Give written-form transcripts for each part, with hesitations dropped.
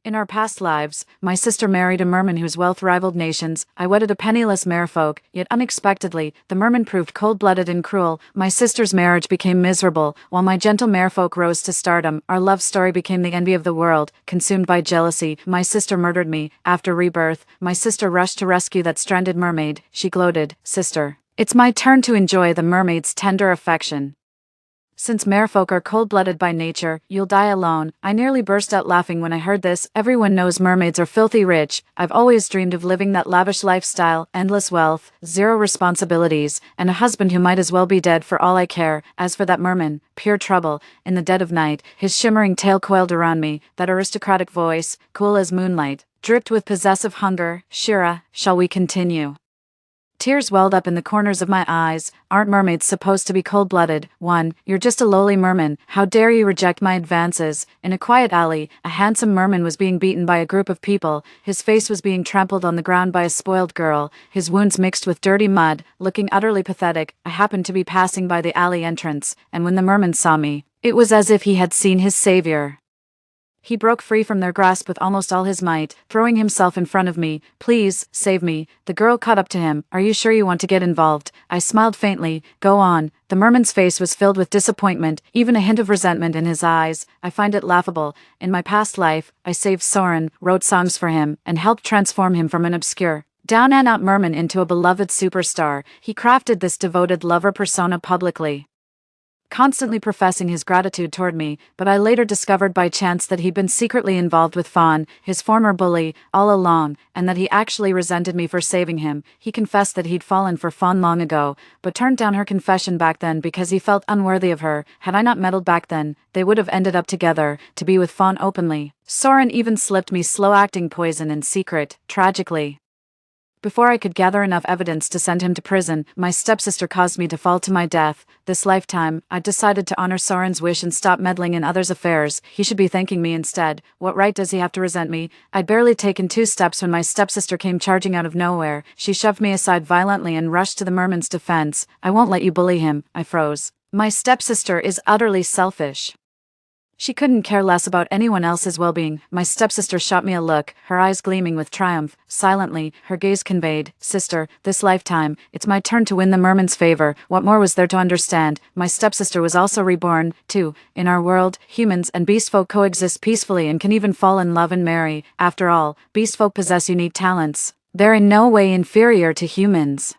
In our past lives, my sister married a merman whose wealth rivaled nations. I wedded a penniless merfolk, yet unexpectedly, the merman proved cold-blooded and cruel. My sister's marriage became miserable, while my gentle merfolk rose to stardom. Our love story became the envy of the world. Consumed by jealousy, my sister murdered me. After rebirth, my sister rushed to rescue that stranded mermaid. She gloated, "Sister, it's my turn to enjoy the mermaid's tender affection. Since merfolk are cold-blooded by nature, you'll die alone." I nearly burst out laughing when I heard this. Everyone knows mermaids are filthy rich. I've always dreamed of living that lavish lifestyle, endless wealth, zero responsibilities, and a husband who might as well be dead for all I care. As for that merman, pure trouble. In the dead of night, his shimmering tail coiled around me, that aristocratic voice, cool as moonlight, dripped with possessive hunger. "Shira, shall we continue?" Tears welled up in the corners of my eyes. Aren't mermaids supposed to be cold-blooded? You're just a lowly merman. How dare you reject my advances? In a quiet alley, a handsome merman was being beaten by a group of people. His face was being trampled on the ground by a spoiled girl, his wounds mixed with dirty mud, looking utterly pathetic. I happened to be passing by the alley entrance, and when the merman saw me, it was as if he had seen his savior. He broke free from their grasp with almost all his might, throwing himself in front of me. "Please, save me." The girl caught up to him. "Are you sure you want to get involved?" I smiled faintly. "Go on." The merman's face was filled with disappointment, even a hint of resentment in his eyes. I find it laughable. In my past life, I saved Siren, wrote songs for him, and helped transform him from an obscure, down-and-out merman into a beloved superstar. He crafted this devoted lover persona publicly, constantly professing his gratitude toward me, but I later discovered by chance that he'd been secretly involved with Fawn, his former bully, all along, and that he actually resented me for saving him. He confessed that he'd fallen for Fawn long ago, but turned down her confession back then because he felt unworthy of her. Had I not meddled back then, they would have ended up together, to be with Fawn openly. Soren even slipped me slow-acting poison in secret, tragically. Before I could gather enough evidence to send him to prison, my stepsister caused me to fall to my death. This lifetime, I decided to honor Soren's wish and stop meddling in others' affairs. He should be thanking me instead. What right does he have to resent me? I'd barely taken 2 steps when my stepsister came charging out of nowhere. She shoved me aside violently and rushed to the merman's defense. "I won't let you bully him." I froze. My stepsister is utterly selfish. She couldn't care less about anyone else's well-being. My stepsister shot me a look, her eyes gleaming with triumph. Silently, her gaze conveyed, "Sister, this lifetime, it's my turn to win the merman's favor." What more was there to understand? My stepsister was also reborn, too. In our world, humans and beastfolk coexist peacefully and can even fall in love and marry. After all, beastfolk possess unique talents. They're in no way inferior to humans.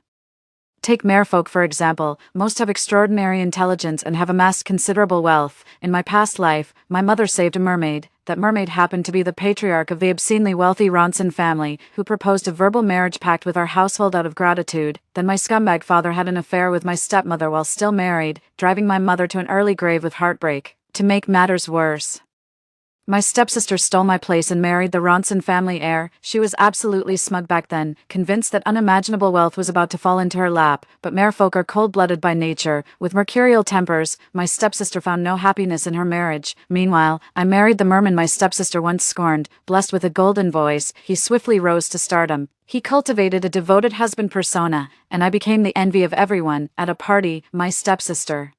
Take merfolk for example. Most have extraordinary intelligence and have amassed considerable wealth. In my past life, my mother saved a mermaid. That mermaid happened to be the patriarch of the obscenely wealthy Ronson family, who proposed a verbal marriage pact with our household out of gratitude. Then my scumbag father had an affair with my stepmother while still married, driving my mother to an early grave with heartbreak. To make matters worse, my stepsister stole my place and married the Ronson family heir. She was absolutely smug back then, convinced that unimaginable wealth was about to fall into her lap. But merfolk are cold-blooded by nature, with mercurial tempers. My stepsister found no happiness in her marriage. Meanwhile, I married the merman my stepsister once scorned. Blessed with a golden voice, he swiftly rose to stardom. He cultivated a devoted husband persona, and I became the envy of everyone. At a party, my stepsister,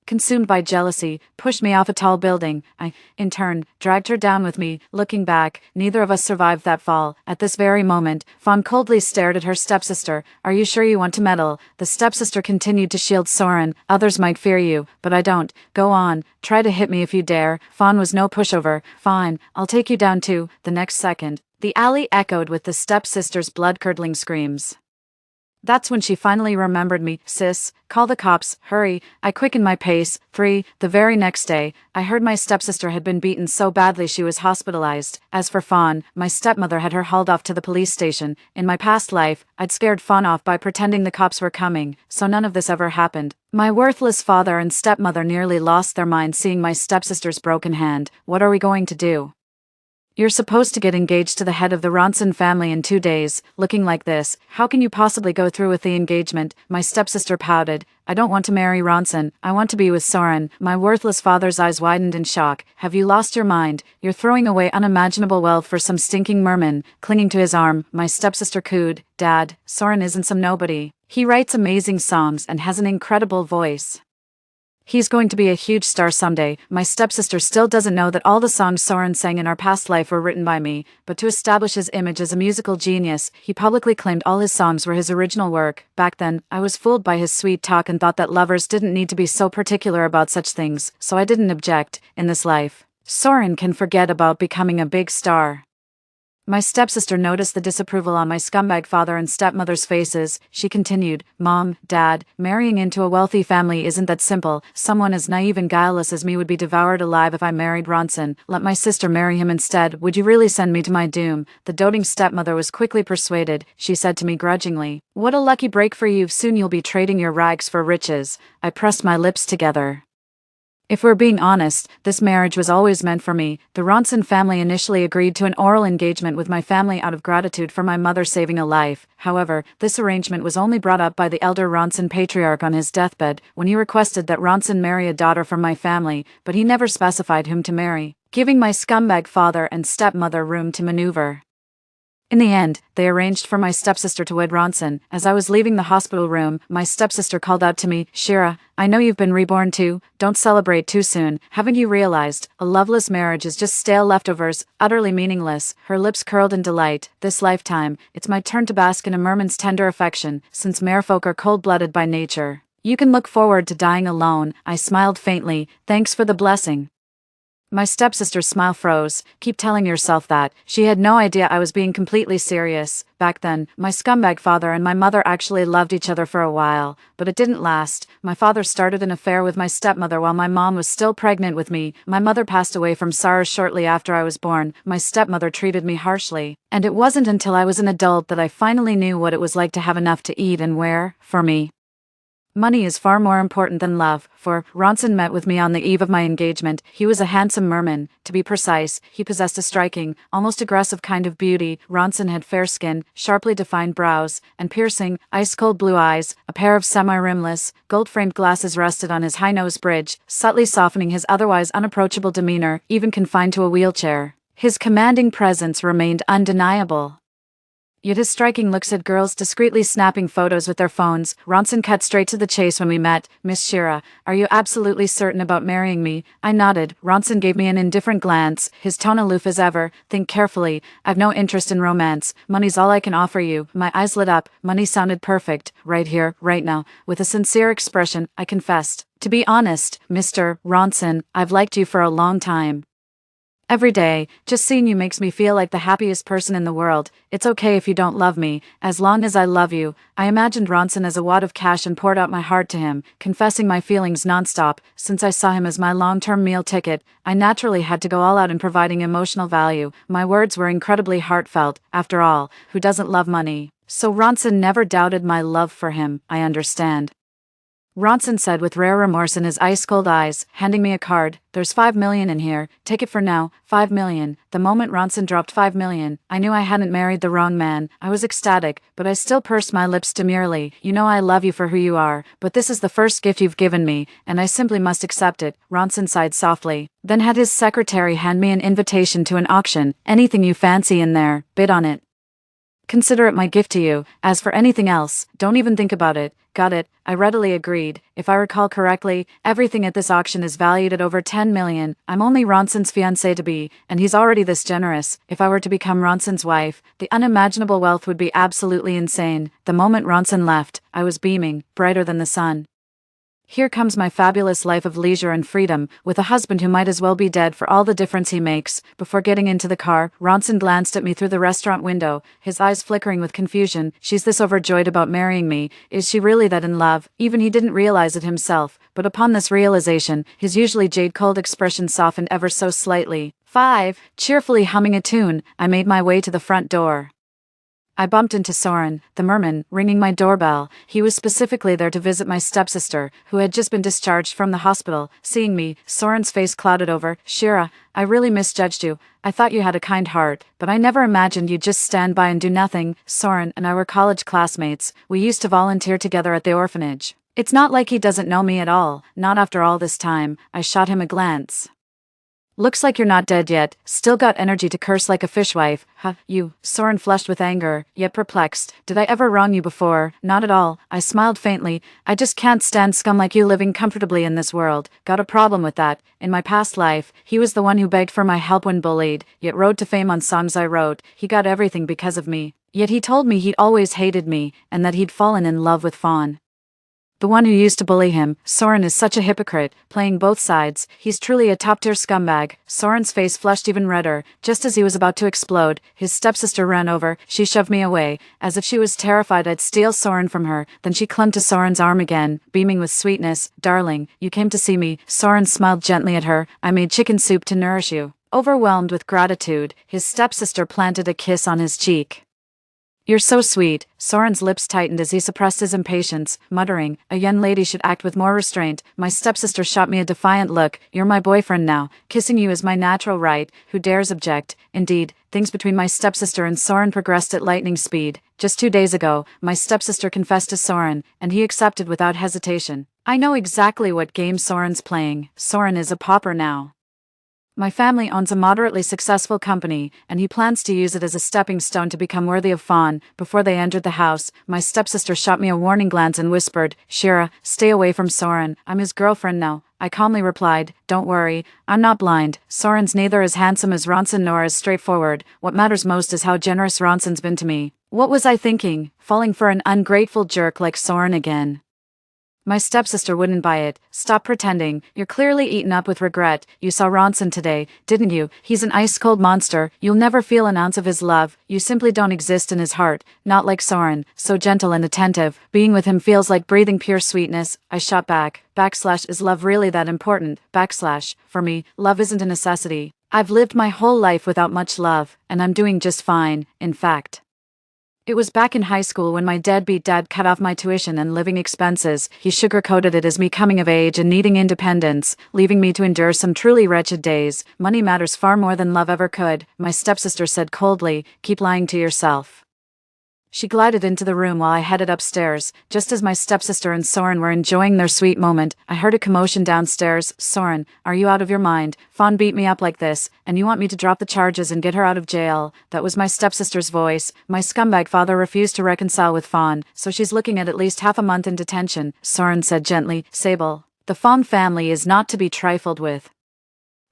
consumed by jealousy, pushed me off a tall building. I, in turn, dragged her down with me. Looking back, neither of us survived that fall. At this very moment, Fawn coldly stared at her stepsister. "Are you sure you want to meddle?" The stepsister continued to shield Soren. "Others might fear you, but I don't. Go on, try to hit me if you dare." Fawn was no pushover. "Fine, I'll take you down too." The next second, the alley echoed with the stepsister's blood-curdling screams. That's when she finally remembered me. "Sis, call the cops, hurry." I quickened my pace. The very next day, I heard my stepsister had been beaten so badly she was hospitalized. As for Fawn, my stepmother had her hauled off to the police station. In my past life, I'd scared Fawn off by pretending the cops were coming, so none of this ever happened. My worthless father and stepmother nearly lost their minds seeing my stepsister's broken hand. What are we going to do? "You're supposed to get engaged to the head of the Ronson family in 2 days. Looking like this, how can you possibly go through with the engagement?" My stepsister pouted. "I don't want to marry Ronson. I want to be with Soren." My worthless father's eyes widened in shock. "Have you lost your mind? You're throwing away unimaginable wealth for some stinking merman." Clinging to his arm, my stepsister cooed, "Dad, Soren isn't some nobody. He writes amazing songs and has an incredible voice. He's going to be a huge star someday. My stepsister still doesn't know that all the songs Soren sang in our past life were written by me, but to establish his image as a musical genius, he publicly claimed all his songs were his original work. Back then, I was fooled by his sweet talk and thought that lovers didn't need to be so particular about such things, so I didn't object. In this life, Soren can forget about becoming a big star. My stepsister noticed the disapproval on my scumbag father and stepmother's faces. She continued, "Mom, Dad, marrying into a wealthy family isn't that simple. Someone as naive and guileless as me would be devoured alive if I married Ronson. Let my sister marry him instead. Would you really send me to my doom?" The doting stepmother was quickly persuaded. She said to me grudgingly, "What a lucky break for you. Soon you'll be trading your rags for riches." I pressed my lips together. If we're being honest, this marriage was always meant for me. The Ronson family initially agreed to an oral engagement with my family out of gratitude for my mother saving a life. However, this arrangement was only brought up by the elder Ronson patriarch on his deathbed, when he requested that Ronson marry a daughter from my family, but he never specified whom to marry, giving my scumbag father and stepmother room to maneuver. In the end, they arranged for my stepsister to wed Ronson. As I was leaving the hospital room, my stepsister called out to me, "Shira, I know you've been reborn too. Don't celebrate too soon. Haven't you realized, a loveless marriage is just stale leftovers, utterly meaningless?" Her lips curled in delight. "This lifetime, it's my turn to bask in a merman's tender affection, since merfolk are cold-blooded by nature. You can look forward to dying alone." I smiled faintly. "Thanks for the blessing." My stepsister's smile froze. "Keep telling yourself that." She had no idea I was being completely serious. Back then, my scumbag father and my mother actually loved each other for a while, but it didn't last. My father started an affair with my stepmother while my mom was still pregnant with me. My mother passed away from SARS shortly after I was born. My stepmother treated me harshly, and it wasn't until I was an adult that I finally knew what it was like to have enough to eat and wear. For me, money is far more important than love. For Ronson met with me on the eve of my engagement. He was a handsome merman. To be precise, he possessed a striking, almost aggressive kind of beauty. Ronson had fair skin, sharply defined brows, and piercing, ice-cold blue eyes. A pair of semi-rimless, gold-framed glasses rested on his high nose bridge, subtly softening his otherwise unapproachable demeanor, even confined to a wheelchair. His commanding presence remained undeniable. Yet his striking looks had girls discreetly snapping photos with their phones. Ronson cut straight to the chase when we met. "Miss Shira, are you absolutely certain about marrying me?" I nodded. Ronson gave me an indifferent glance, his tone aloof as ever. "Think carefully. I've no interest in romance. Money's all I can offer you." My eyes lit up. Money sounded perfect. Right here, right now. With a sincere expression, I confessed, "To be honest, Mr. Ronson, I've liked you for a long time. Every day, just seeing you makes me feel like the happiest person in the world. It's okay if you don't love me, as long as I love you." I imagined Ronson as a wad of cash and poured out my heart to him, confessing my feelings nonstop. Since I saw him as my long-term meal ticket, I naturally had to go all out in providing emotional value. My words were incredibly heartfelt. After all, who doesn't love money? So Ronson never doubted my love for him. "I understand," Ronson said with rare remorse in his ice-cold eyes, handing me a card. "There's 5 million in here. Take it for now." 5 million. The moment Ronson dropped 5 million, I knew I hadn't married the wrong man. I was ecstatic, but I still pursed my lips demurely. "You know I love you for who you are, but this is the first gift you've given me, and I simply must accept it." Ronson sighed softly, then had his secretary hand me an invitation to an auction. "Anything you fancy in there, bid on it. Consider it my gift to you. As for anything else, don't even think about it." "Got it," I readily agreed. If I recall correctly, everything at this auction is valued at over 10 million. I'm only Ronson's fiancée-to-be, and he's already this generous. If I were to become Ronson's wife, the unimaginable wealth would be absolutely insane. The moment Ronson left, I was beaming, brighter than the sun. Here comes my fabulous life of leisure and freedom, with a husband who might as well be dead for all the difference he makes. Before getting into the car, Ronson glanced at me through the restaurant window, his eyes flickering with confusion. "She's this overjoyed about marrying me. Is she really that in love?" Even he didn't realize it himself, but upon this realization, his usually jade-cold expression softened ever so slightly. 5. Cheerfully humming a tune, I made my way to the front door. I bumped into Soren, the merman, ringing my doorbell. He was specifically there to visit my stepsister, who had just been discharged from the hospital. Seeing me, Soren's face clouded over. "Shira, I really misjudged you. I thought you had a kind heart, but I never imagined you'd just stand by and do nothing." Soren and I were college classmates. We used to volunteer together at the orphanage. "It's not like he doesn't know me at all, not after all this time." I shot him a glance. Looks like you're not dead yet, still got energy to curse like a fishwife, huh, you, Soren flushed with anger, yet perplexed. Did I ever wrong you before? Not at all, I smiled faintly. I just can't stand scum like you living comfortably in this world. Got a problem with that. In my past life, he was the one who begged for my help when bullied, yet rode to fame on songs I wrote. He got everything because of me. Yet he told me he'd always hated me, and that he'd fallen in love with Fawn. The one who used to bully him. Soren is such a hypocrite, playing both sides. He's truly a top-tier scumbag. Soren's face flushed even redder. Just as he was about to explode, his stepsister ran over. She shoved me away, as if she was terrified I'd steal Soren from her. Then she clung to Soren's arm again, beaming with sweetness. Darling, you came to see me. Soren smiled gently at her. I made chicken soup to nourish you. Overwhelmed with gratitude, his stepsister planted a kiss on his cheek. You're so sweet. Soren's lips tightened as he suppressed his impatience, muttering, a young lady should act with more restraint. My stepsister shot me a defiant look. You're my boyfriend now. Kissing you is my natural right. Who dares object? Indeed, things between my stepsister and Soren progressed at lightning speed. Just 2 days ago, my stepsister confessed to Soren, and he accepted without hesitation. I know exactly what game Soren's playing. Soren is a pauper now. My family owns a moderately successful company, and he plans to use it as a stepping stone to become worthy of Fawn. Before they entered the house, my stepsister shot me a warning glance and whispered, Shira, stay away from Soren. I'm his girlfriend now. I calmly replied, don't worry, I'm not blind. Soren's neither as handsome as Ronson nor as straightforward. What matters most is how generous Ronson's been to me. What was I thinking? Falling for an ungrateful jerk like Soren again. My stepsister wouldn't buy it. Stop pretending. You're clearly eaten up with regret. You saw Ronson today, didn't you? He's an ice-cold monster. You'll never feel an ounce of his love. You simply don't exist in his heart. Not like Soren, so gentle and attentive. Being with him feels like breathing pure sweetness. I shot back. Is love really that important? For me, love isn't a necessity. I've lived my whole life without much love, and I'm doing just fine, in fact. It was back in high school when my deadbeat dad cut off my tuition and living expenses. He sugarcoated it as me coming of age and needing independence, leaving me to endure some truly wretched days. Money matters far more than love ever could, my stepsister said coldly. Keep lying to yourself. She glided into the room while I headed upstairs. Just as my stepsister and Soren were enjoying their sweet moment, I heard a commotion downstairs. Soren, are you out of your mind? Fawn beat me up like this, and you want me to drop the charges and get her out of jail? That was my stepsister's voice. My scumbag father refused to reconcile with Fawn, so she's looking at least half a month in detention, Soren said gently. Sable, the Fawn family is not to be trifled with.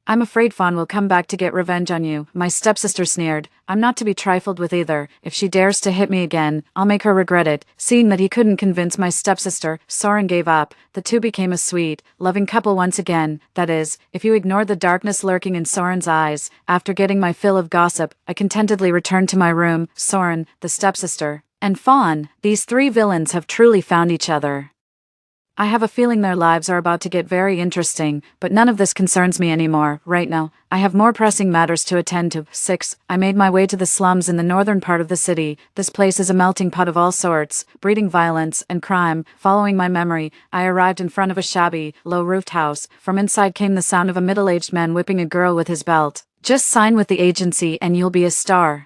I'm afraid Fawn will come back to get revenge on you, my stepsister sneered. I'm not to be trifled with either. If she dares to hit me again, I'll make her regret it. Seeing that he couldn't convince my stepsister, Soren gave up. The two became a sweet, loving couple once again. That is, if you ignore the darkness lurking in Soren's eyes. After getting my fill of gossip, I contentedly returned to my room. Soren, the stepsister, and Fawn, these three villains have truly found each other. I have a feeling their lives are about to get very interesting, but none of this concerns me anymore. Right now, I have more pressing matters to attend to. 6. I made my way to the slums in the northern part of the city. This place is a melting pot of all sorts, breeding violence and crime. Following my memory, I arrived in front of a shabby, low-roofed house. From inside came the sound of a middle-aged man whipping a girl with his belt. Just sign with the agency and you'll be a star.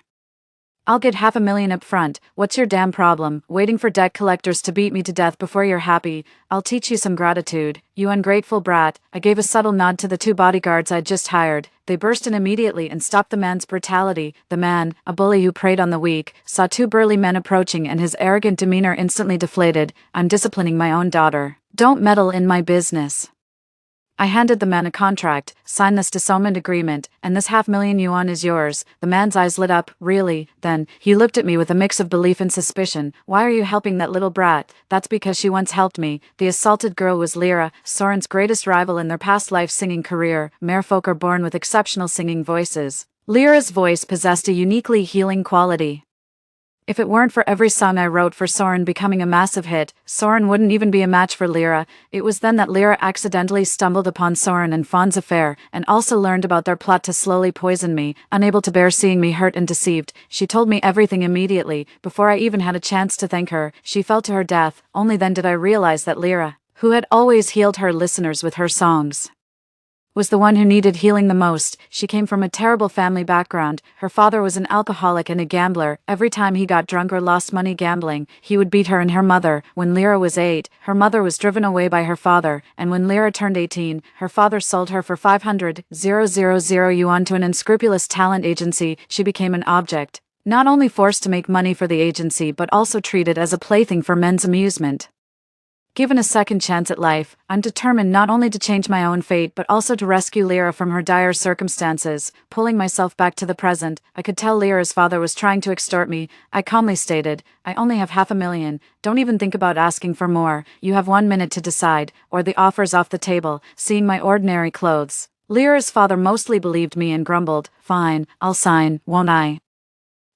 I'll get $500,000 up front. What's your damn problem? Waiting for debt collectors to beat me to death before you're happy? I'll teach you some gratitude, you ungrateful brat. I gave a subtle nod to the 2 bodyguards I'd just hired. They burst in immediately and stopped the man's brutality. The man, a bully who preyed on the weak, saw 2 burly men approaching and his arrogant demeanor instantly deflated. I'm disciplining my own daughter. Don't meddle in my business. I handed the man a contract. Sign this dissolution agreement, and this $500,000 is yours. The man's eyes lit up. Really? Then, he looked at me with a mix of belief and suspicion. Why are you helping that little brat? That's because she once helped me. The assaulted girl was Lyra, Soren's greatest rival in their past life singing career. Merfolk are born with exceptional singing voices. Lyra's voice possessed a uniquely healing quality. If it weren't for every song I wrote for Soren becoming a massive hit, Soren wouldn't even be a match for Lyra. It was then that Lyra accidentally stumbled upon Soren and Fawn's affair, and also learned about their plot to slowly poison me. Unable to bear seeing me hurt and deceived, she told me everything immediately. Before I even had a chance to thank her, she fell to her death. Only then did I realize that Lyra, who had always healed her listeners with her songs, was the one who needed healing the most. She came from a terrible family background. Her father was an alcoholic and a gambler. Every time he got drunk or lost money gambling, he would beat her and her mother. When Lyra was 8, her mother was driven away by her father, and when Lyra turned 18, her father sold her for 500,000 yuan to an unscrupulous talent agency. She became an object, not only forced to make money for the agency but also treated as a plaything for men's amusement. Given a second chance at life, I'm determined not only to change my own fate but also to rescue Lyra from her dire circumstances. Pulling myself back to the present, I could tell Lyra's father was trying to extort me. I calmly stated, "I only have 500,000, don't even think about asking for more, you have 1 minute to decide, or the offer's off the table." Seeing my ordinary clothes, Lyra's father mostly believed me and grumbled, "Fine, I'll sign, won't I?"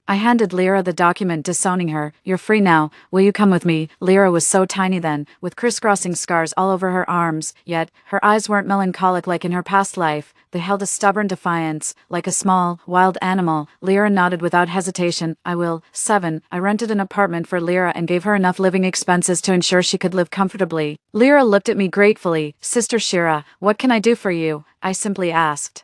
I handed Lyra the document, disowning her. "You're free now, will you come with me?" Lyra was so tiny then, with crisscrossing scars all over her arms, yet her eyes weren't melancholic like in her past life. They held a stubborn defiance, like a small, wild animal. Lyra nodded without hesitation. "I will." 7. I rented an apartment for Lyra and gave her enough living expenses to ensure she could live comfortably. Lyra looked at me gratefully. "Sister Shira, what can I do for you?" I simply asked.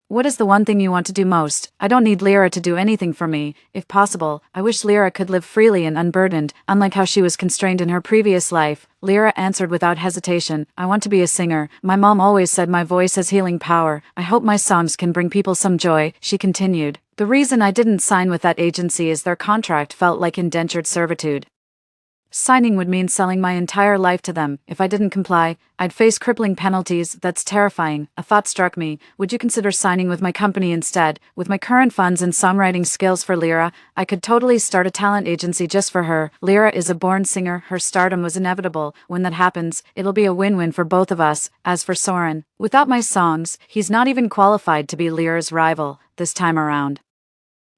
"What is the one thing you want to do most?" I don't need Lyra to do anything for me. If possible, I wish Lyra could live freely and unburdened, unlike how she was constrained in her previous life. Lyra answered without hesitation, "I want to be a singer. My mom always said my voice has healing power. I hope my songs can bring people some joy." She continued, "The reason I didn't sign with that agency is their contract felt like indentured servitude. Signing would mean selling my entire life to them. If I didn't comply, I'd face crippling penalties. That's terrifying." A thought struck me. "Would you consider signing with my company instead? With my current funds and songwriting skills for Lyra, I could totally start a talent agency just for her. Lyra is a born singer, her stardom was inevitable. When that happens, it'll be a win-win for both of us." As for Siren, without my songs, he's not even qualified to be Lyra's rival this time around.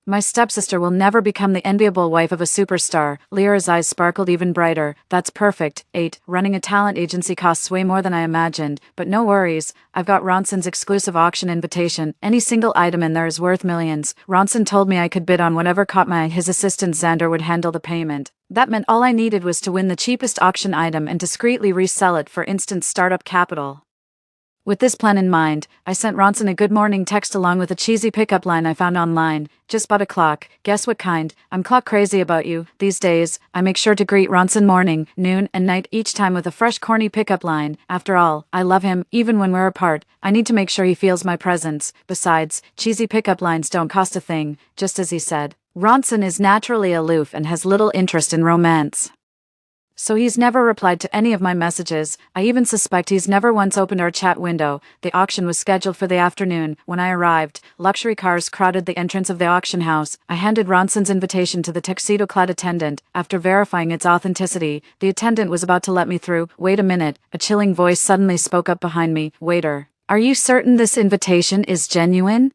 "My stepsister will never become the enviable wife of a superstar." Lyra's eyes sparkled even brighter. "That's perfect." 8. Running a talent agency costs way more than I imagined, but no worries. I've got Ronson's exclusive auction invitation. Any single item in there is worth millions. Ronson told me I could bid on whatever caught my eye. His assistant Xander would handle the payment. That meant all I needed was to win the cheapest auction item and discreetly resell it for instant startup capital. With this plan in mind, I sent Ronson a good morning text along with a cheesy pickup line I found online. "Just bought a clock. Guess what kind? I'm clock crazy about you." These days, I make sure to greet Ronson morning, noon, and night each time with a fresh corny pickup line. After all, I love him, even when we're apart. I need to make sure he feels my presence. Besides, cheesy pickup lines don't cost a thing, just as he said. Ronson is naturally aloof and has little interest in romance, so he's never replied to any of my messages. I even suspect he's never once opened our chat window. The auction was scheduled for the afternoon. When I arrived, luxury cars crowded the entrance of the auction house. I handed Ronson's invitation to the tuxedo-clad attendant. After verifying its authenticity, the attendant was about to let me through. "Wait a minute," a chilling voice suddenly spoke up behind me. "Waiter, are you certain this invitation is genuine?"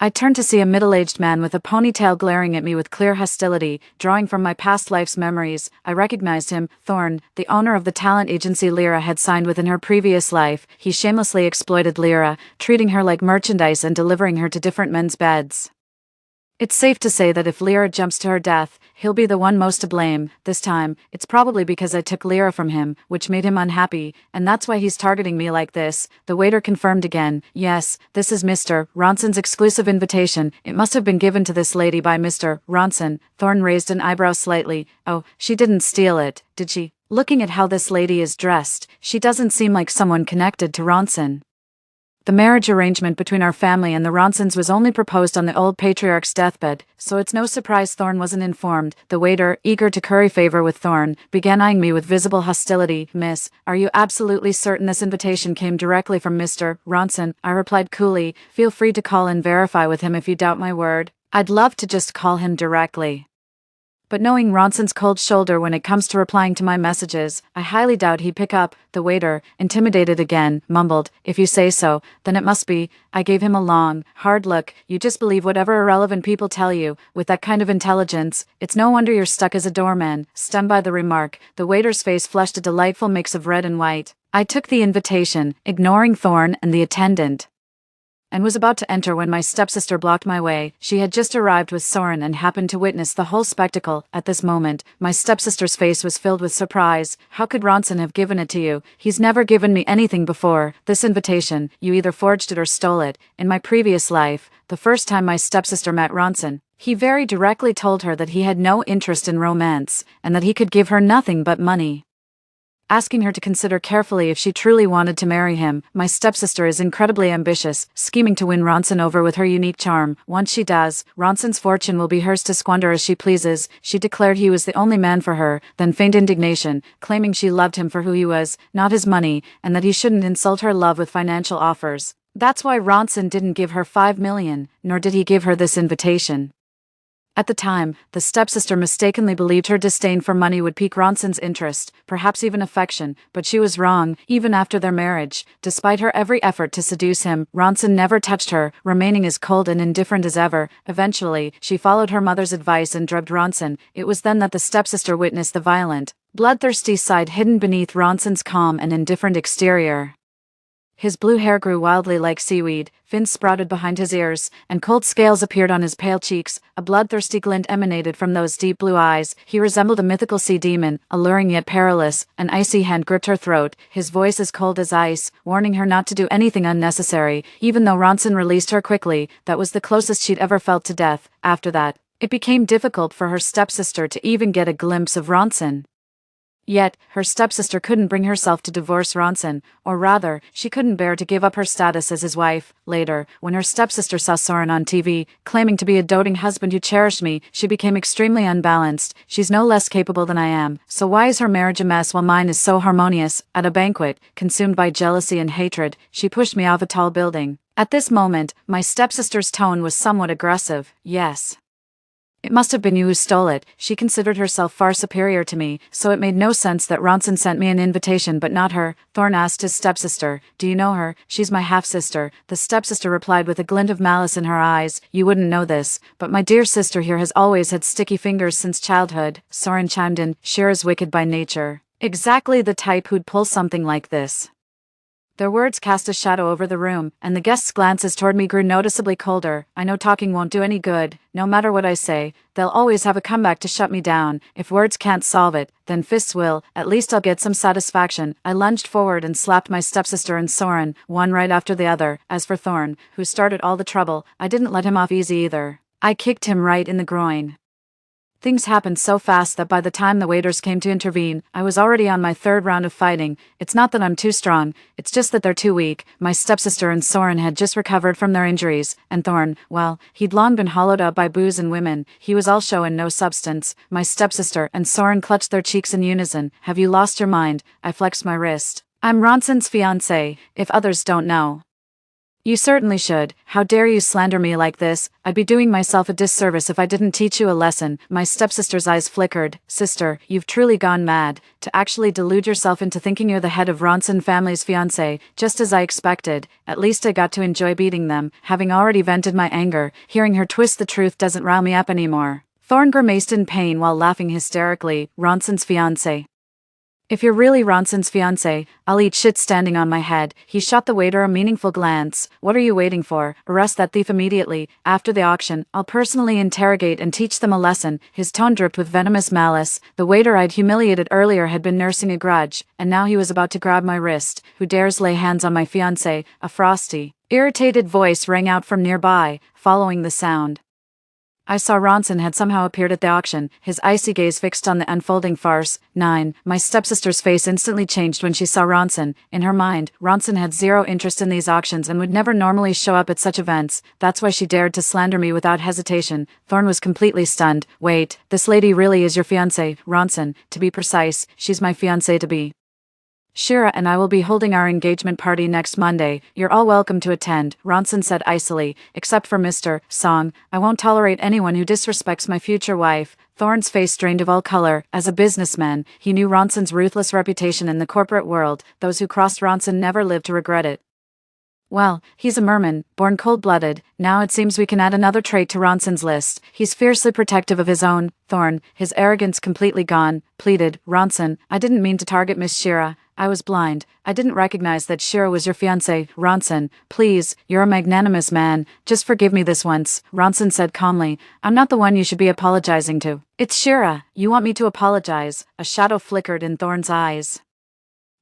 I turned to see a middle-aged man with a ponytail glaring at me with clear hostility. Drawing from my past life's memories, I recognized him, Thorn, the owner of the talent agency Lyra had signed with in her previous life. He shamelessly exploited Lyra, treating her like merchandise and delivering her to different men's beds. It's safe to say that if Lyra jumps to her death, he'll be the one most to blame. This time, it's probably because I took Lyra from him, which made him unhappy, and that's why he's targeting me like this. The waiter confirmed again. "Yes, this is Mr. Ronson's exclusive invitation. It must have been given to this lady by Mr. Ronson." Thorn raised an eyebrow slightly. "Oh, she didn't steal it, did she?" Looking at how this lady is dressed, she doesn't seem like someone connected to Ronson. The marriage arrangement between our family and the Ronsons was only proposed on the old patriarch's deathbed, so it's no surprise Thorn wasn't informed. The waiter, eager to curry favor with Thorn, began eyeing me with visible hostility. "Miss, are you absolutely certain this invitation came directly from Mr. Ronson?" I replied coolly. "Feel free to call and verify with him if you doubt my word. I'd love to just call him directly, but knowing Ronson's cold shoulder when it comes to replying to my messages, I highly doubt he'd pick up." The waiter, intimidated again, mumbled, "If you say so, then it must be." I gave him a long, hard look. "You just believe whatever irrelevant people tell you. With that kind of intelligence, it's no wonder you're stuck as a doorman." Stunned by the remark, the waiter's face flushed a delightful mix of red and white. I took the invitation, ignoring Thorn and the attendant. and was about to enter when my stepsister blocked my way. She had just arrived with Soren and happened to witness the whole spectacle. At this moment, my stepsister's face was filled with surprise. How could Ronson have given it to you? He's never given me anything before. This invitation, you either forged it or stole it. In my previous life, the first time my stepsister met Ronson, he very directly told her that he had no interest in romance, and that he could give her nothing but money, asking her to consider carefully if she truly wanted to marry him. My stepsister is incredibly ambitious, scheming to win Ronson over with her unique charm. Once she does, Ronson's fortune will be hers to squander as she pleases. She declared he was the only man for her, then feigned indignation, claiming she loved him for who he was, not his money, and that he shouldn't insult her love with financial offers. That's why Ronson didn't give her 5 million, nor did he give her this invitation. At the time, the stepsister mistakenly believed her disdain for money would pique Ronson's interest, perhaps even affection, but she was wrong. Even after their marriage, despite her every effort to seduce him, Ronson never touched her, remaining as cold and indifferent as ever. Eventually, she followed her mother's advice and drugged Ronson. It was then that the stepsister witnessed the violent, bloodthirsty side hidden beneath Ronson's calm and indifferent exterior. His blue hair grew wildly like seaweed, fins sprouted behind his ears, and cold scales appeared on his pale cheeks. A bloodthirsty glint emanated from those deep blue eyes. He resembled a mythical sea demon, alluring yet perilous. An icy hand gripped her throat, his voice as cold as ice, warning her not to do anything unnecessary. Even though Ronson released her quickly, that was the closest she'd ever felt to death. After that, it became difficult for her stepsister to even get a glimpse of Ronson. Yet, her stepsister couldn't bring herself to divorce Ronson, or rather, she couldn't bear to give up her status as his wife. Later, when her stepsister saw Soren on TV, claiming to be a doting husband who cherished me, she became extremely unbalanced. She's no less capable than I am, so why is her marriage a mess while mine is so harmonious? At a banquet, consumed by jealousy and hatred, she pushed me off a tall building. At this moment, my stepsister's tone was somewhat aggressive. Yes, it must have been you who stole it. She considered herself far superior to me, so it made no sense that Ronson sent me an invitation but not her. Thorn asked his stepsister, "Do you know her?" "She's my half-sister." The stepsister replied with a glint of malice in her eyes, "You wouldn't know this, but my dear sister here has always had sticky fingers since childhood." Soren chimed in, "Shira's wicked by nature. Exactly the type who'd pull something like this." Their words cast a shadow over the room, and the guests' glances toward me grew noticeably colder. I know talking won't do any good. No matter what I say, they'll always have a comeback to shut me down. If words can't solve it, then fists will. At least I'll get some satisfaction. I lunged forward and slapped my stepsister and Soren, one right after the other. As for Thorn, who started all the trouble, I didn't let him off easy either. I kicked him right in the groin. Things happened so fast that by the time the waiters came to intervene, I was already on my 3rd round of fighting. It's not that I'm too strong, it's just that they're too weak. My stepsister and Soren had just recovered from their injuries, and Thorn, well, he'd long been hollowed out by booze and women. He was all show and no substance. My stepsister and Soren clutched their cheeks in unison. "Have you lost your mind?" I flexed my wrist. "I'm Ronson's fiancé, if others don't know." "You certainly should. How dare you slander me like this? I'd be doing myself a disservice if I didn't teach you a lesson." My stepsister's eyes flickered. "Sister, you've truly gone mad. To actually delude yourself into thinking you're the head of Ronson family's fiancé, just as I expected. At least I got to enjoy beating them, having already vented my anger. Hearing her twist the truth doesn't rile me up anymore." Thorn grimaced in pain while laughing hysterically. "Ronson's fiancé. If you're really Ronson's fiancé, I'll eat shit standing on my head." He shot the waiter a meaningful glance. "What are you waiting for? Arrest that thief immediately. After the auction, I'll personally interrogate and teach them a lesson." His tone dripped with venomous malice. The waiter I'd humiliated earlier had been nursing a grudge, and now he was about to grab my wrist. "Who dares lay hands on my fiancé?" A frosty, irritated voice rang out from nearby, following the sound. I saw Ronson had somehow appeared at the auction, his icy gaze fixed on the unfolding farce. 9. My stepsister's face instantly changed when she saw Ronson. In her mind, Ronson had zero interest in these auctions and would never normally show up at such events. That's why she dared to slander me without hesitation. Thorn was completely stunned. "Wait, this lady really is your fiancé, Ronson. To be precise, she's my fiancé-to-be. Shira and I will be holding our engagement party next Monday. You're all welcome to attend," Ronson said icily. "Except for Mr. Song, I won't tolerate anyone who disrespects my future wife." Thorn's face drained of all color. As a businessman, he knew Ronson's ruthless reputation in the corporate world. Those who crossed Ronson never lived to regret it. "Well, he's a Merman, born cold-blooded. Now it seems we can add another trait to Ronson's list. He's fiercely protective of his own." Thorn, his arrogance completely gone, pleaded. "Ronson, I didn't mean to target Miss Shira. I was blind. I didn't recognize that Shira was your fiancé, Ronson. Please, you're a magnanimous man. Just forgive me this once, Ronson said calmly. I'm not the one you should be apologizing to. It's Shira. You want me to apologize? A shadow flickered in Thorn's eyes.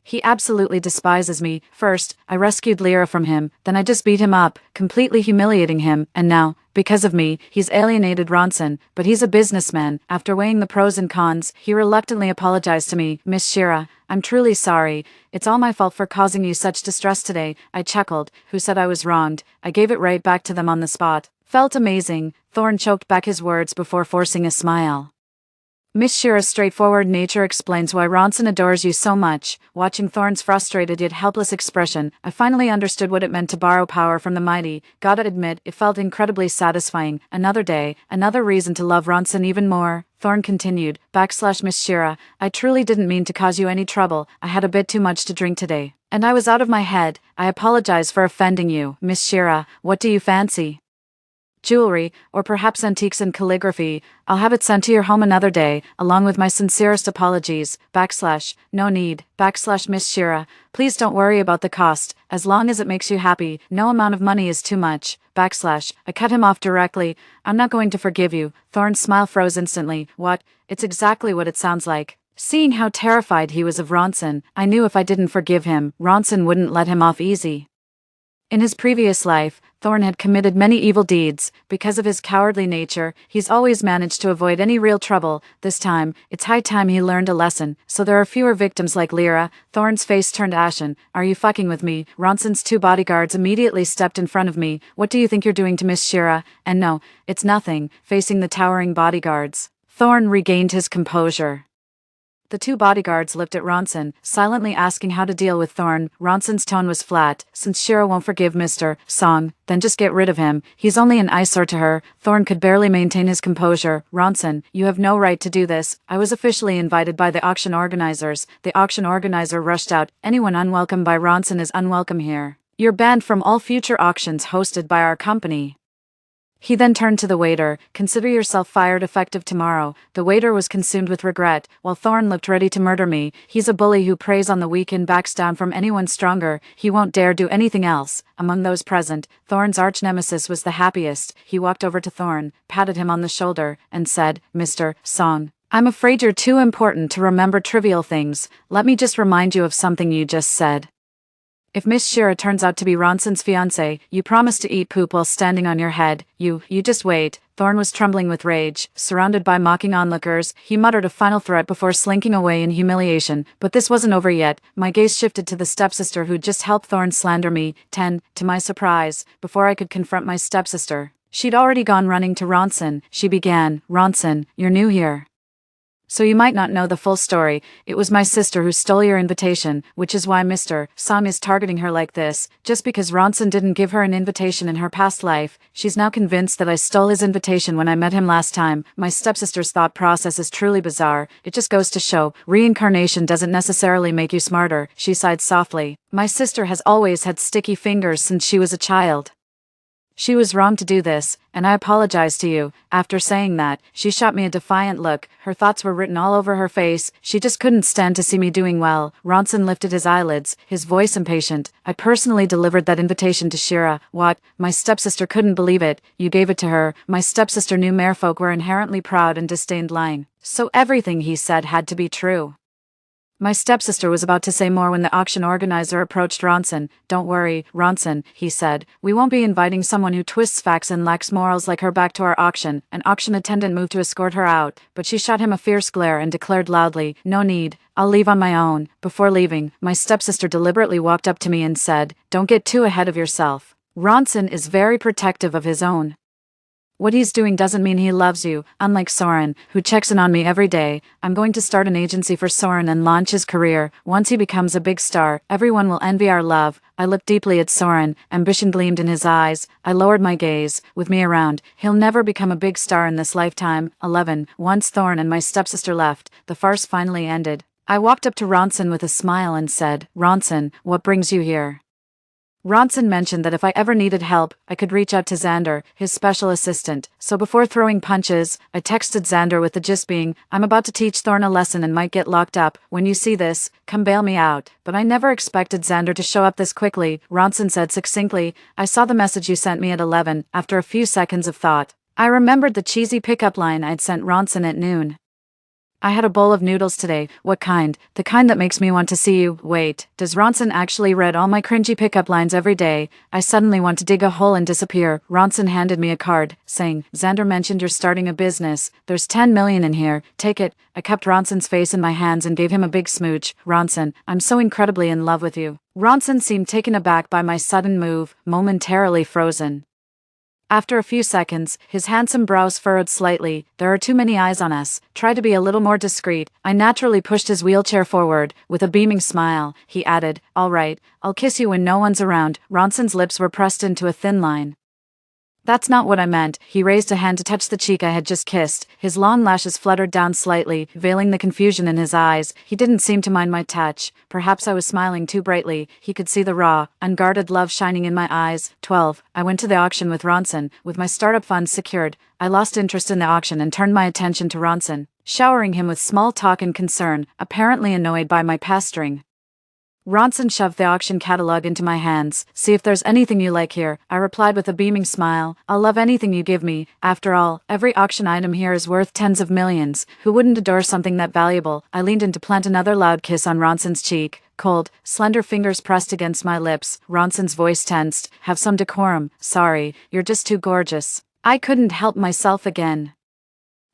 He absolutely despises me. First, I rescued Lyra from him, then I just beat him up, completely humiliating him, and now, because of me, he's alienated Ronson, but he's a businessman. After weighing the pros and cons, he reluctantly apologized to me. Miss Shira, I'm truly sorry. It's all my fault for causing you such distress today. I chuckled. Who said I was wronged? I gave it right back to them on the spot. Felt amazing. Thorn choked back his words before forcing a smile. Miss Shira's straightforward nature explains why Ronson adores you so much. Watching Thorn's frustrated yet helpless expression, I finally understood what it meant to borrow power from the mighty. Gotta admit, it felt incredibly satisfying. Another day, another reason to love Ronson even more. Thorn continued, /Miss Shira, I truly didn't mean to cause you any trouble. I had a bit too much to drink today. And I was out of my head. I apologize for offending you. Miss Shira, what do you fancy? Jewelry, or perhaps antiques and calligraphy. I'll have it sent to your home another day, along with my sincerest apologies. No need. Miss Shira, please don't worry about the cost, as long as it makes you happy. No amount of money is too much. I cut him off directly. I'm not going to forgive you. Thorn's smile froze instantly. What? It's exactly what it sounds like. Seeing how terrified he was of Ronson, I knew if I didn't forgive him, Ronson wouldn't let him off easy. In his previous life, Thorn had committed many evil deeds. Because of his cowardly nature, he's always managed to avoid any real trouble. This time, it's high time he learned a lesson, so there are fewer victims like Lyra. Thorn's face turned ashen. Are you fucking with me? Ronson's 2 bodyguards immediately stepped in front of me. What do you think you're doing to Miss Shira? And no, it's nothing. Facing the towering bodyguards, Thorn regained his composure. The 2 bodyguards looked at Ronson, silently asking how to deal with Thorn. Ronson's tone was flat. Since Shira won't forgive Mr. Song, then just get rid of him. He's only an eyesore to her. Thorn could barely maintain his composure. Ronson, you have no right to do this. I was officially invited by the auction organizers. The auction organizer rushed out. Anyone unwelcome by Ronson is unwelcome here. You're banned from all future auctions hosted by our company. He then turned to the waiter. Consider yourself fired effective tomorrow. The waiter was consumed with regret, while Thorn looked ready to murder me. He's a bully who preys on the weak and backs down from anyone stronger. He won't dare do anything else. Among those present, Thorn's arch-nemesis was the happiest. He walked over to Thorn, patted him on the shoulder, and said, Mr. Song, I'm afraid you're too important to remember trivial things. Let me just remind you of something you just said. If Miss Shira turns out to be Ronson's fiancé, you promise to eat poop while standing on your head. You just wait. Thorn was trembling with rage. Surrounded by mocking onlookers, he muttered a final threat before slinking away in humiliation. But this wasn't over yet. My gaze shifted to the stepsister who'd just helped Thorn slander me. To my surprise, before I could confront my stepsister, she'd already gone running to Ronson. She began, Ronson, you're new here. So you might not know the full story. It was my sister who stole your invitation, which is why Mr. Song is targeting her like this. Just because Ronson didn't give her an invitation in her past life, she's now convinced that I stole his invitation when I met him last time. My stepsister's thought process is truly bizarre. It just goes to show, reincarnation doesn't necessarily make you smarter. She sighed softly. My sister has always had sticky fingers since she was a child. She was wrong to do this, and I apologize to you. After saying that, she shot me a defiant look. Her thoughts were written all over her face. She just couldn't stand to see me doing well. Ronson lifted his eyelids, his voice impatient. I personally delivered that invitation to Shira. What? My stepsister couldn't believe it. You gave it to her. My stepsister knew merfolk were inherently proud and disdained lying. So everything he said had to be true. My stepsister was about to say more when the auction organizer approached Ronson. Don't worry, Ronson, he said. We won't be inviting someone who twists facts and lacks morals like her back to our auction. An auction attendant moved to escort her out, but she shot him a fierce glare and declared loudly, No need, I'll leave on my own. Before leaving, my stepsister deliberately walked up to me and said, Don't get too ahead of yourself. Ronson is very protective of his own. What he's doing doesn't mean he loves you. Unlike Siren, who checks in on me every day, I'm going to start an agency for Siren and launch his career. Once he becomes a big star, everyone will envy our love. I looked deeply at Siren. Ambition gleamed in his eyes. I lowered my gaze. With me around, he'll never become a big star in this lifetime. 11. Once Thorn and my stepsister left, the farce finally ended. I walked up to Ronson with a smile and said, Ronson, what brings you here? Ronson mentioned that if I ever needed help, I could reach out to Xander, his special assistant. So before throwing punches, I texted Xander with the gist being, I'm about to teach Thorn a lesson and might get locked up. When you see this, come bail me out. But I never expected Xander to show up this quickly, Ronson said succinctly. I saw the message you sent me at 11, after a few seconds of thought. I remembered the cheesy pickup line I'd sent Ronson at noon. I had a bowl of noodles today. What kind? The kind that makes me want to see you. Wait, does Ronson actually read all my cringy pickup lines every day? I suddenly want to dig a hole and disappear. Ronson handed me a card, saying, Xander mentioned you're starting a business. There's 10 million in here. Take it. I kept Ronson's face in my hands and gave him a big smooch. Ronson, I'm so incredibly in love with you. Ronson seemed taken aback by my sudden move, momentarily frozen. After a few seconds, his handsome brows furrowed slightly. There are too many eyes on us. Try to be a little more discreet. I naturally pushed his wheelchair forward. With a beaming smile, he added, All right, I'll kiss you when no one's around. Ronson's lips were pressed into a thin line. That's not what I meant. He raised a hand to touch the cheek I had just kissed. His long lashes fluttered down slightly, veiling the confusion in his eyes. He didn't seem to mind my touch. Perhaps I was smiling too brightly. He could see the raw, unguarded love shining in my eyes. 12. I went to the auction with Ronson. With my startup funds secured, I lost interest in the auction and turned my attention to Ronson, showering him with small talk and concern, apparently annoyed by my pestering. Ronson shoved the auction catalog into my hands. See if there's anything you like here, I replied with a beaming smile. I'll love anything you give me. After all, every auction item here is worth tens of millions. Who wouldn't adore something that valuable? I leaned in to plant another loud kiss on Ronson's cheek. Cold, slender fingers pressed against my lips. Ronson's voice tensed. Have some decorum. Sorry, you're just too gorgeous. I couldn't help myself again.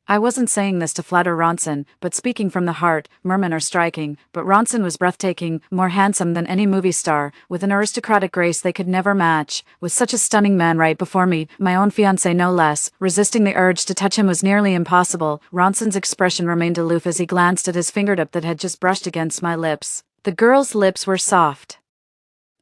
I wasn't saying this to flatter Ronson, but speaking from the heart. Merman are striking, but Ronson was breathtaking, more handsome than any movie star, with an aristocratic grace they could never match. With such a stunning man right before me, my own fiancé no less, resisting the urge to touch him was nearly impossible. Ronson's expression remained aloof as he glanced at his fingertip that had just brushed against my lips. The girl's lips were soft,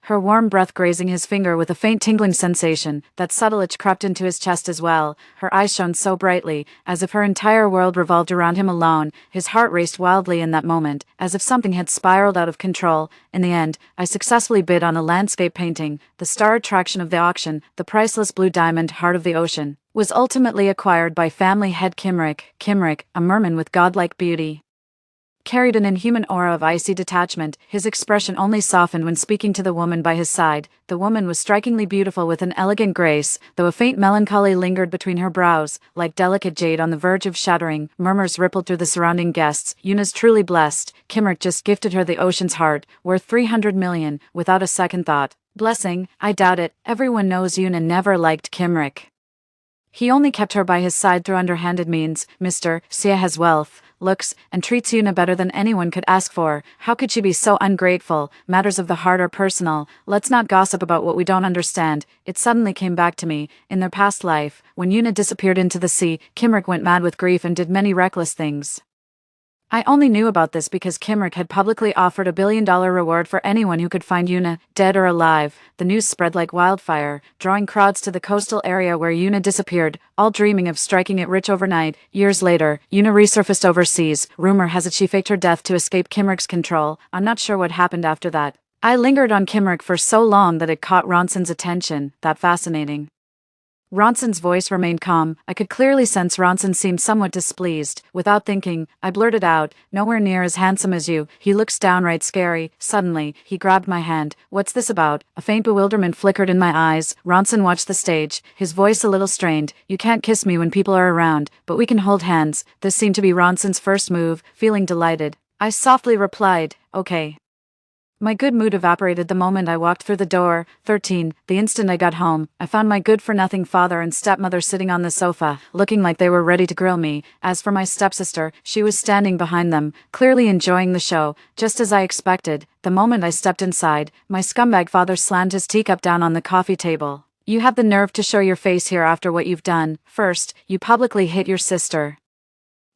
her warm breath grazing his finger with a faint tingling sensation. That subtle itch crept into his chest as well. Her eyes shone so brightly, as if her entire world revolved around him alone. His heart raced wildly in that moment, as if something had spiraled out of control. In the end, I successfully bid on a landscape painting. The star attraction of the auction, the priceless blue diamond Heart of the Ocean, was ultimately acquired by family head Kimrick. Kimrick, a merman with godlike beauty, carried an inhuman aura of icy detachment. His expression only softened when speaking to the woman by his side. The woman was strikingly beautiful with an elegant grace, though a faint melancholy lingered between her brows, like delicate jade on the verge of shattering. Murmurs rippled through the surrounding guests. Yuna's truly blessed. Kimrick just gifted her the ocean's heart, worth 300 million, without a second thought. Blessing? I doubt it. Everyone knows Yuna never liked Kimrick. He only kept her by his side through underhanded means. Mr. Sia has wealth, looks, and treats Yuna better than anyone could ask for. How could she be so ungrateful? Matters of the heart are personal. Let's not gossip about what we don't understand. It suddenly came back to me. In their past life, when Yuna disappeared into the sea, Kimrick went mad with grief and did many reckless things. I only knew about this because Kimrick had publicly offered $1 billion reward for anyone who could find Yuna, dead or alive. The news spread like wildfire, drawing crowds to the coastal area where Yuna disappeared, all dreaming of striking it rich overnight. Years later, Yuna resurfaced overseas. Rumor has it she faked her death to escape Kimrick's control. I'm not sure what happened after that. I lingered on Kimrick for so long that it caught Ronson's attention. That fascinating. Ronson's voice remained calm. I could clearly sense Ronson seemed somewhat displeased. Without thinking, I blurted out, nowhere near as handsome as you. He looks downright scary. Suddenly, he grabbed my hand. What's this about? A faint bewilderment flickered in my eyes. Ronson watched the stage, his voice a little strained. You can't kiss me when people are around, but we can hold hands. This seemed to be Ronson's first move. Feeling delighted, I softly replied, okay. My good mood evaporated the moment I walked through the door. 13. The instant I got home, I found my good-for-nothing father and stepmother sitting on the sofa, looking like they were ready to grill me. As for my stepsister, she was standing behind them, clearly enjoying the show, just as I expected. The moment I stepped inside, my scumbag father slammed his teacup down on the coffee table. You have the nerve to show your face here after what you've done. First, you publicly hit your sister.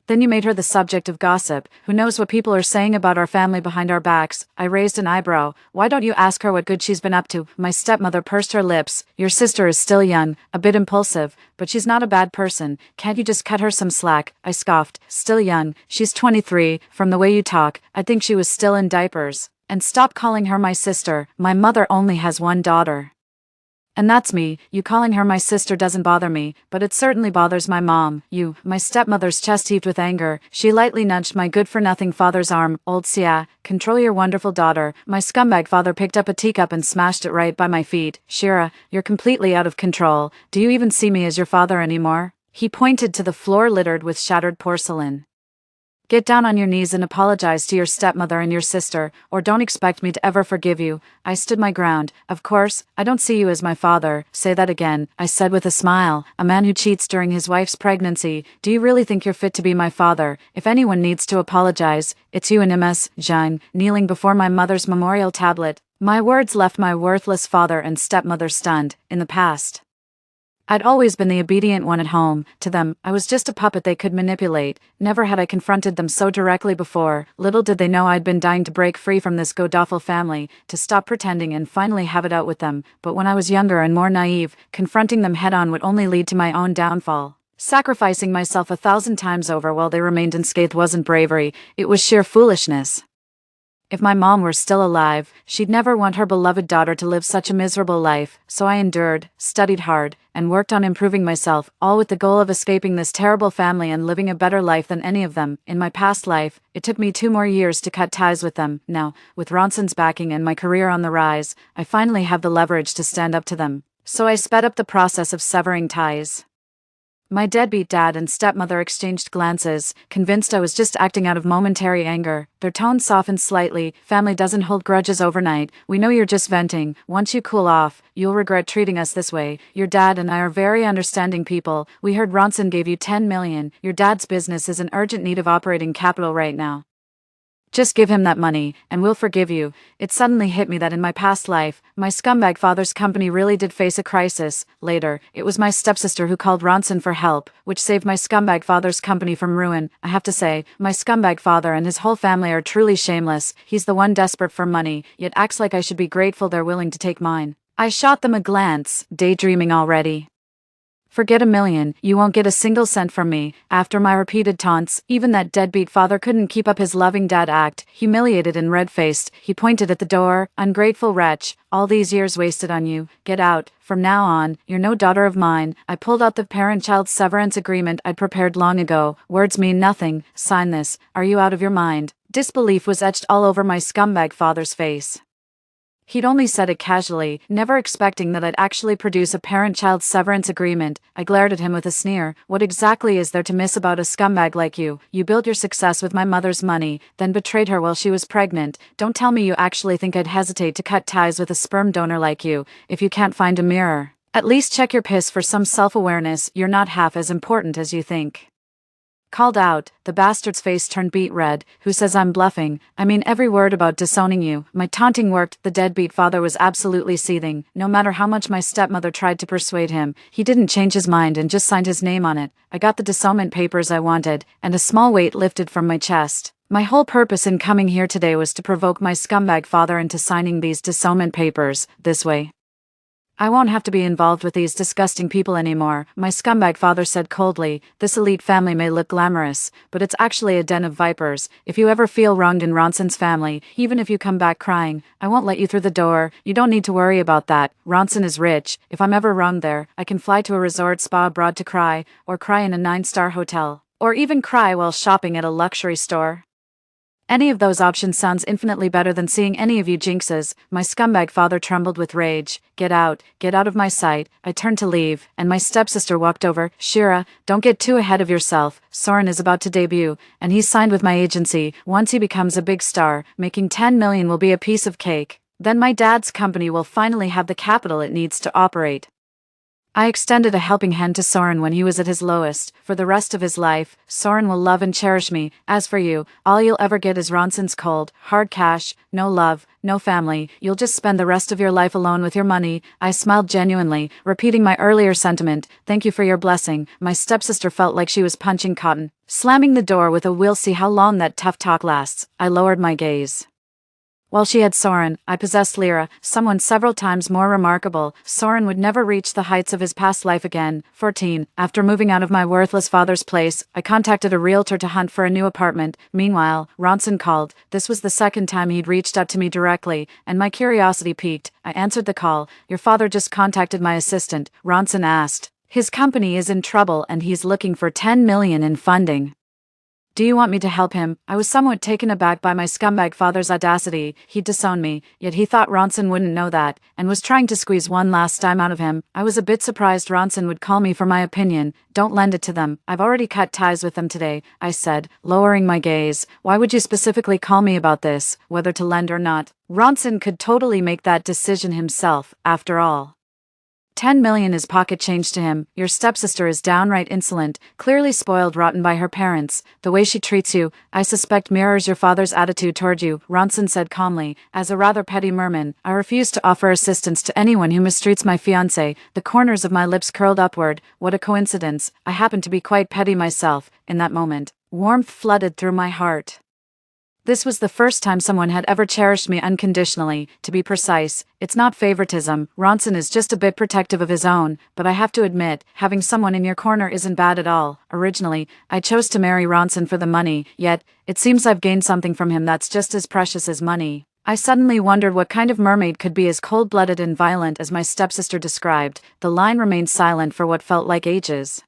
Then you made her the subject of gossip. Who knows what people are saying about our family behind our backs? I raised an eyebrow. Why don't you ask her what good she's been up to? My stepmother pursed her lips. Your sister is still young, a bit impulsive, but she's not a bad person. Can't you just cut her some slack? I scoffed. Still young. She's 23. From the way you talk, I think she was still in diapers. And stop calling her my sister. My mother only has one daughter. And that's me. You calling her my sister doesn't bother me, but it certainly bothers my mom. You, my stepmother's chest heaved with anger. She lightly nudged my good-for-nothing father's arm. Old Sia, control your wonderful daughter. My scumbag father picked up a teacup and smashed it right by my feet. Shira, you're completely out of control. Do you even see me as your father anymore? He pointed to the floor littered with shattered porcelain. Get down on your knees and apologize to your stepmother and your sister, or don't expect me to ever forgive you. I stood my ground. Of course, I don't see you as my father. Say that again, I said with a smile. A man who cheats during his wife's pregnancy. Do you really think you're fit to be my father? If anyone needs to apologize, it's you and Ms. Jeanne, kneeling before my mother's memorial tablet. My words left my worthless father and stepmother stunned. In the past, I'd always been the obedient one at home. To them, I was just a puppet they could manipulate. Never had I confronted them so directly before. Little did they know I'd been dying to break free from this god-awful family, to stop pretending and finally have it out with them. But when I was younger and more naive, confronting them head-on would only lead to my own downfall. Sacrificing myself 1,000 times over while they remained unscathed wasn't bravery, it was sheer foolishness. If my mom were still alive, she'd never want her beloved daughter to live such a miserable life, so I endured, studied hard, and worked on improving myself, all with the goal of escaping this terrible family and living a better life than any of them. In my past life, it took me 2 more years to cut ties with them. Now, with Ronson's backing and my career on the rise, I finally have the leverage to stand up to them. So I sped up the process of severing ties. My deadbeat dad and stepmother exchanged glances, convinced I was just acting out of momentary anger. Their tone softened slightly. Family doesn't hold grudges overnight. We know you're just venting. Once you cool off, you'll regret treating us this way. Your dad and I are very understanding people. We heard Ronson gave you 10 million. Your dad's business is in urgent need of operating capital right now. Just give him that money, and we'll forgive you. It suddenly hit me that in my past life, my scumbag father's company really did face a crisis. Later, it was my stepsister who called Ronson for help, which saved my scumbag father's company from ruin. I have to say, my scumbag father and his whole family are truly shameless. He's the one desperate for money, yet acts like I should be grateful they're willing to take mine. I shot them a glance, daydreaming already. Forget $1 million, you won't get a single cent from me. After my repeated taunts, even that deadbeat father couldn't keep up his loving dad act. Humiliated and red-faced, he pointed at the door. Ungrateful wretch, all these years wasted on you. Get out. From now on, you're no daughter of mine. I pulled out the parent-child severance agreement I'd prepared long ago. Words mean nothing. Sign this. Are you out of your mind? Disbelief was etched all over my scumbag father's face. He'd only said it casually, never expecting that I'd actually produce a parent-child severance agreement. I glared at him with a sneer. What exactly is there to miss about a scumbag like you? You built your success with my mother's money, then betrayed her while she was pregnant. Don't tell me you actually think I'd hesitate to cut ties with a sperm donor like you, if you can't find a mirror. At least check your piss for some self-awareness. You're not half as important as you think. Called out, the bastard's face turned beet red. Who says I'm bluffing? I mean every word about disowning you. My taunting worked. The deadbeat father was absolutely seething. No matter how much my stepmother tried to persuade him, he didn't change his mind and just signed his name on it. I got the disownment papers I wanted, and a small weight lifted from my chest. My whole purpose in coming here today was to provoke my scumbag father into signing these disownment papers. This way, I won't have to be involved with these disgusting people anymore, my scumbag father said coldly. This elite family may look glamorous, but it's actually a den of vipers. If you ever feel wronged in Ronson's family, even if you come back crying, I won't let you through the door. You don't need to worry about that. Ronson is rich. If I'm ever wronged there, I can fly to a resort spa abroad to cry, or cry in a 9-star hotel, or even cry while shopping at a luxury store. Any of those options sounds infinitely better than seeing any of you jinxes. My scumbag father trembled with rage. Get out of my sight. I turned to leave, and my stepsister walked over. Shira, don't get too ahead of yourself. Soren is about to debut, and he's signed with my agency. Once he becomes a big star, making 10 million will be a piece of cake. Then my dad's company will finally have the capital it needs to operate. I extended a helping hand to Soren when he was at his lowest. For the rest of his life, Soren will love and cherish me. As for you, all you'll ever get is Ronson's cold, hard cash, no love, no family. You'll just spend the rest of your life alone with your money. I smiled genuinely, repeating my earlier sentiment. Thank you for your blessing. My stepsister felt like she was punching cotton. Slamming the door with a "we'll see how long that tough talk lasts," I lowered my gaze. While she had Siren, I possessed Lyra, someone several times more remarkable. Siren would never reach the heights of his past life again. 14. After moving out of my worthless father's place, I contacted a realtor to hunt for a new apartment. Meanwhile, Ronson called. This was the second time he'd reached out to me directly, and my curiosity piqued. I answered the call. "Your father just contacted my assistant," Ronson asked. "His company is in trouble and he's looking for 10 million in funding. Do you want me to help him?" I was somewhat taken aback by my scumbag father's audacity. He'd disowned me, yet he thought Ronson wouldn't know that, and was trying to squeeze one last dime out of him. I was a bit surprised Ronson would call me for my opinion. "Don't lend it to them. I've already cut ties with them today," I said, lowering my gaze. "Why would you specifically call me about this, whether to lend or not?" Ronson could totally make that decision himself, after all. 10 million is pocket change to him. Your stepsister is downright insolent, clearly spoiled rotten by her parents. The way she treats you, I suspect mirrors your father's attitude toward you," Ronson said calmly. As a rather petty merman, I refuse to offer assistance to anyone who mistreats my fiancé. The corners of my lips curled upward. What a coincidence. I happen to be quite petty myself, in that moment. Warmth flooded through my heart. This was the first time someone had ever cherished me unconditionally. To be precise, it's not favoritism. Ronson is just a bit protective of his own, but I have to admit, having someone in your corner isn't bad at all. Originally, I chose to marry Ronson for the money, yet, it seems I've gained something from him that's just as precious as money. I suddenly wondered what kind of mermaid could be as cold-blooded and violent as my stepsister described. The line remained silent for what felt like ages.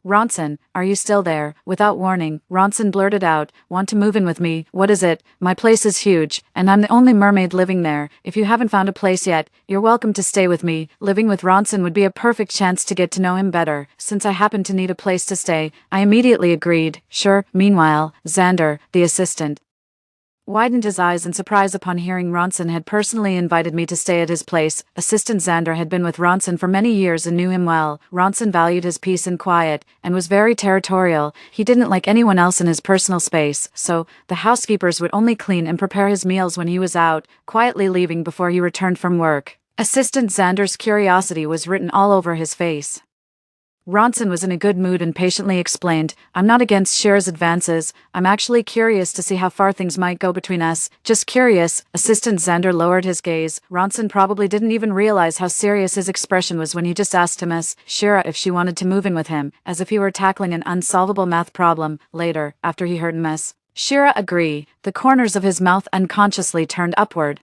"Ronson, are you still there?" Without warning, Ronson blurted out, "Want to move in with me? What is it? My place is huge, and I'm the only mermaid living there. If you haven't found a place yet, you're welcome to stay with me." Living with Ronson would be a perfect chance to get to know him better. Since I happened to need a place to stay, I immediately agreed. Sure. Meanwhile, Xander, the assistant, widened his eyes in surprise upon hearing Ronson had personally invited me to stay at his place. Assistant Xander had been with Ronson for many years and knew him well. Ronson valued his peace and quiet, and was very territorial. He didn't like anyone else in his personal space, so the housekeepers would only clean and prepare his meals when he was out, quietly leaving before he returned from work. Assistant Xander's curiosity was written all over his face. Ronson was in a good mood and patiently explained, "I'm not against Shira's advances. I'm actually curious to see how far things might go between us. Just curious." Assistant Xander lowered his gaze. Ronson probably didn't even realize how serious his expression was when he just asked Miss Shira if she wanted to move in with him, as if he were tackling an unsolvable math problem. Later, after he heard Miss Shira agree, the corners of his mouth unconsciously turned upward.